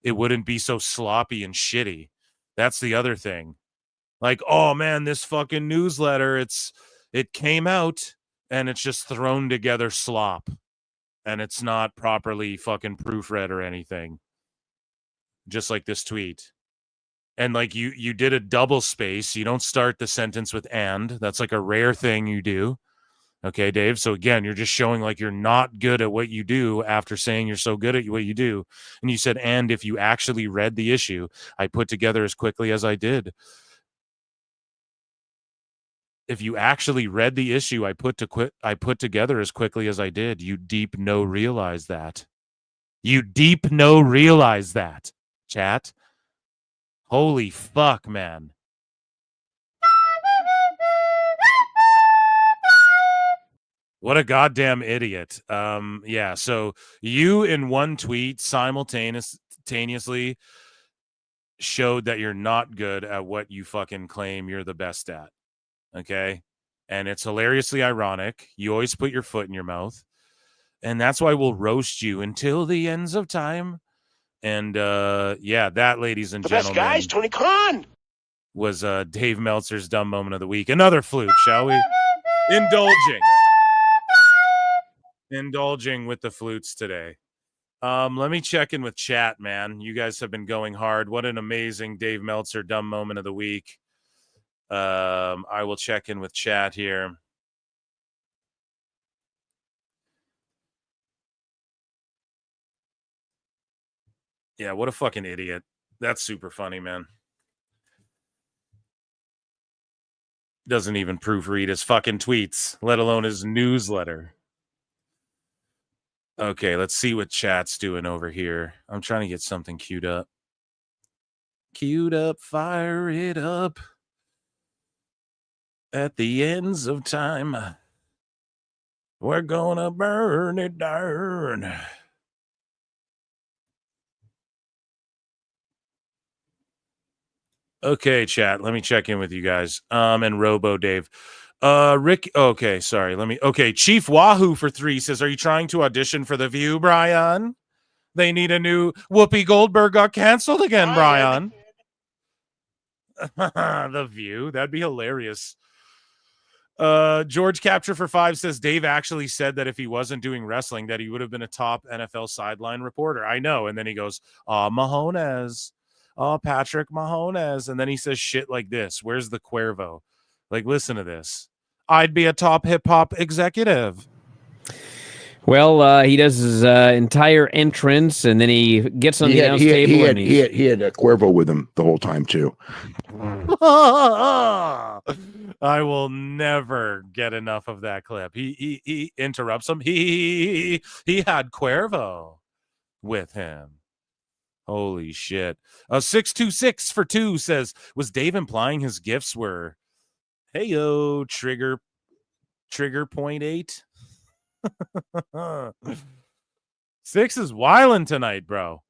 it wouldn't be so sloppy and shitty. That's the other thing. Like, oh man, this fucking newsletter, it came out and it's just thrown together slop. And it's not properly fucking proofread or anything. Just like this tweet. And like you did a double space. You don't start the sentence with and. That's like a rare thing you do. Okay, Dave? So again, you're just showing like you're not good at what you do after saying you're so good at what you do. And you said, and if you actually read the issue I put together as quickly as I did. If you actually read the issue I put together as quickly as I did, you deep no realize that. You deep no realize that, chat. Holy fuck, man. What a goddamn idiot. Yeah, so you in one tweet simultaneously showed that you're not good at what you fucking claim you're the best at. Okay. And it's hilariously ironic. You always put your foot in your mouth. And that's why we'll roast you until the ends of time. And yeah, that, ladies and gentlemen, best guys, Tony Khan, was Dave Meltzer's dumb moment of the week. Another flute, shall we? Indulging with the flutes today. Let me check in with chat, man. You guys have been going hard. What an amazing Dave Meltzer dumb moment of the week. I will check in with chat here. Yeah, what a fucking idiot. That's super funny, man. Doesn't even proofread his fucking tweets, let alone his newsletter. Okay, let's see what chat's doing over here. I'm trying to get something queued up. Queued up, fire it up. At the ends of time, we're gonna burn it down. Okay, chat. Let me check in with you guys. And Robo Dave. Rick. Okay, sorry. Okay, Chief Wahoo for 3 says, are you trying to audition for The View, Brian? They need a new Whoopi Goldberg got canceled again, Brian. The View. That'd be hilarious. George Capture for 5 says Dave actually said that if he wasn't doing wrestling, that he would have been a top NFL sideline reporter. I know. And then he goes, Mahones. Patrick Mahones. And then he says shit like this. Where's the Cuervo? Like, listen to this. I'd be a top hip-hop executive. Well, he does his entire entrance, and then he gets on the announce table. He had a Cuervo with him the whole time, too. I will never get enough of that clip. He interrupts him. He had Cuervo with him. Holy shit. 626 for 2 says, was Dave implying his gifts were, hey-yo, trigger 0.8? 6 is wildin' tonight, bro.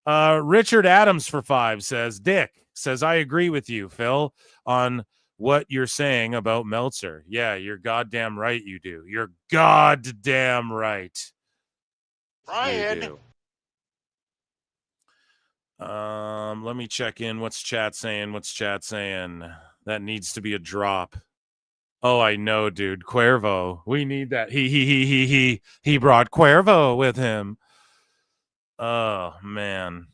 Richard Adams for 5 says, Dick says, I agree with you, Phil, on what you're saying about Meltzer. Yeah, you're goddamn right you do. You're goddamn right. Brian. Let me check in. What's chat saying? That needs to be a drop. Oh, I know, dude. Cuervo. We need that. He brought Cuervo with him. Oh, man.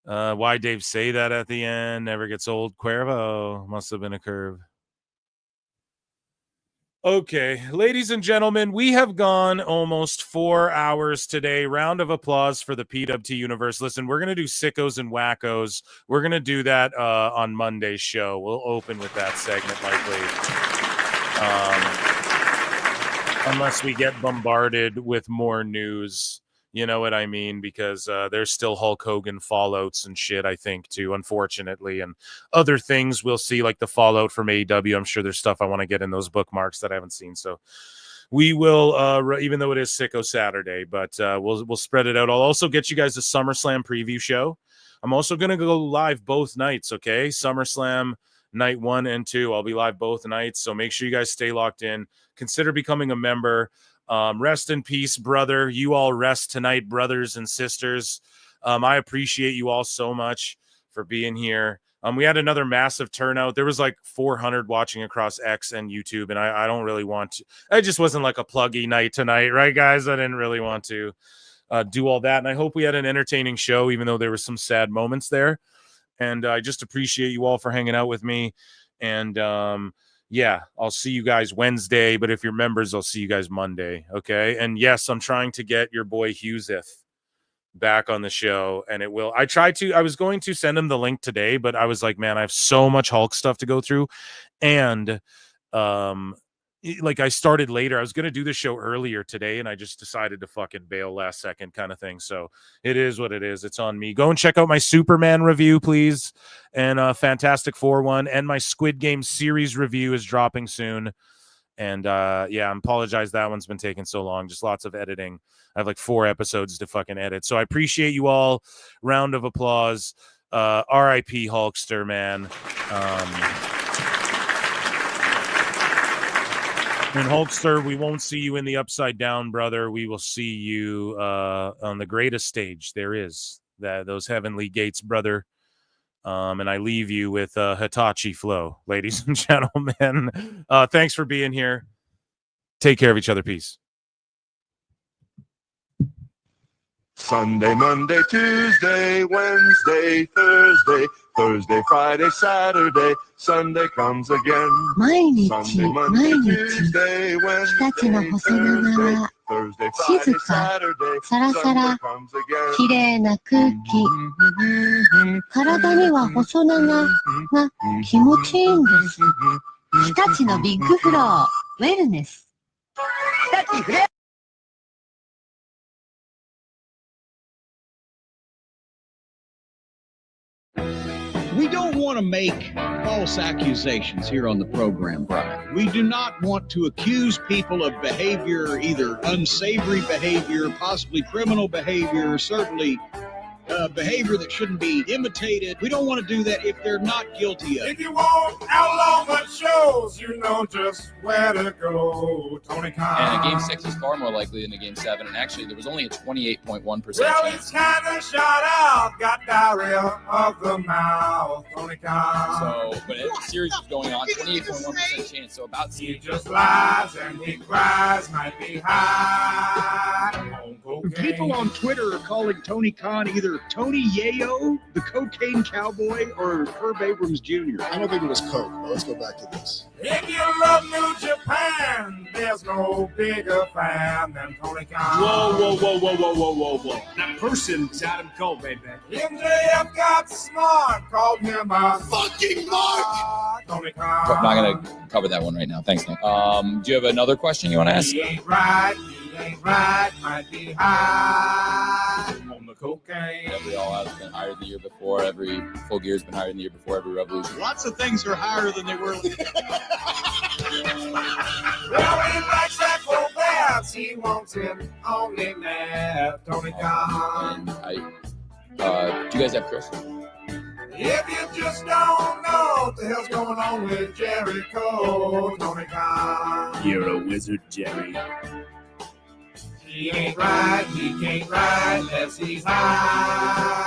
Why Dave say that at the end? Never gets old. Cuervo. Must have been a curve. Okay, ladies and gentlemen, we have gone almost 4 hours today. Round of applause for the PWT universe. Listen, we're going to do sickos and wackos. We're going to do that on Monday's show. We'll open with that segment likely. Unless we get bombarded with more news. You know what I mean? Because there's still Hulk Hogan fallouts and shit, I think, too, unfortunately. And other things we'll see, like the fallout from AEW. I'm sure there's stuff I want to get in those bookmarks that I haven't seen. So we will, even though it is Sicko Saturday, but we'll spread it out. I'll also get you guys a SummerSlam preview show. I'm also going to go live both nights, okay? SummerSlam night 1 and 2. I'll be live both nights. So make sure you guys stay locked in. Consider becoming a member. Rest in peace, brother. You all rest tonight, brothers and sisters. I appreciate you all so much for being here. We had another massive turnout. There was like 400 watching across X and YouTube, and I don't really want to. It just wasn't like a pluggy night tonight, right, guys? I didn't really want to do all that, and I hope we had an entertaining show, even though there were some sad moments there. And I just appreciate you all for hanging out with me. And yeah, I'll see you guys Wednesday, but if you're members, I'll see you guys Monday, okay? And yes, I'm trying to get your boy Hughesith back on the show, and it will. I was going to send him the link today, but I was like, man, I have so much Hulk stuff to go through, and like I started later. I was going to do the show earlier today, and I just decided to fucking bail last second kind of thing. So it is what it is. It's on me. Go and check out my Superman review, please, and Fantastic Four one, and my Squid Game series review is dropping soon. And yeah, I apologize that one's been taking so long. Just lots of editing. I have like 4 episodes to fucking edit. So I appreciate you all. Round of applause. R.I.P. Hulkster, man. And Hulkster, we won't see you in the Upside Down, brother. We will see you on the greatest stage there is, those heavenly gates, brother. And I leave you with Hitachi Flow, ladies and gentlemen. Thanks for being here. Take care of each other. Peace. Sunday, Monday, Tuesday, Wednesday, Thursday, Thursday, Friday, Saturday, Sunday comes again. Sunday, Monday, Tuesday, Wednesday, Thursday, Thursday, Friday, Saturday, Sunday comes again. 綺麗な空気。体には細長が気持ちいいんです。日立のビッグフロー、ウェルネス。日立フレア。We don't want to make false accusations here on the program, Brian. We do not want to accuse people of behavior, either unsavory behavior, possibly criminal behavior, certainly behavior that shouldn't be imitated. We don't want to do that if they're not guilty of it. If you want outlaw mud shows, you know just where to go. Tony Khan. And a Game 6 is far more likely than a Game 7. And actually, there was only a 28.1% Well, chance. it's kind of shot out, got diarrhea of the mouth. Tony Khan. So, but the series was going on, 28.1% chance. So about He just lies and he cries, might be high on cocaine. People on Twitter are calling Tony Khan either Tony Yayo, the cocaine cowboy, or Herb Abrams Jr. I don't think it was Coke, but let's go back to this. If you love New Japan, there's no bigger fan than Tony Khan. Whoa. That person's Adam Cole, baby. MJF got smart, called him a fucking mark. Tony Khan. I'm not going to cover that one right now. Thanks, Nick. Do you have another question you want to ask? He ain't right, might be high on the cocaine. Every All Out has been higher the year before. Every Full Gear has been higher than the year before. Every Revolution. Lots of things are higher than they were. Well, he likes that cold baths. He wants it only mad. Tony Khan. Do you guys have Chris? If you just don't know what the hell's going on with Jericho, Tony Khan. You're a wizard, Jerry. He ain't right, he can't ride unless he's high.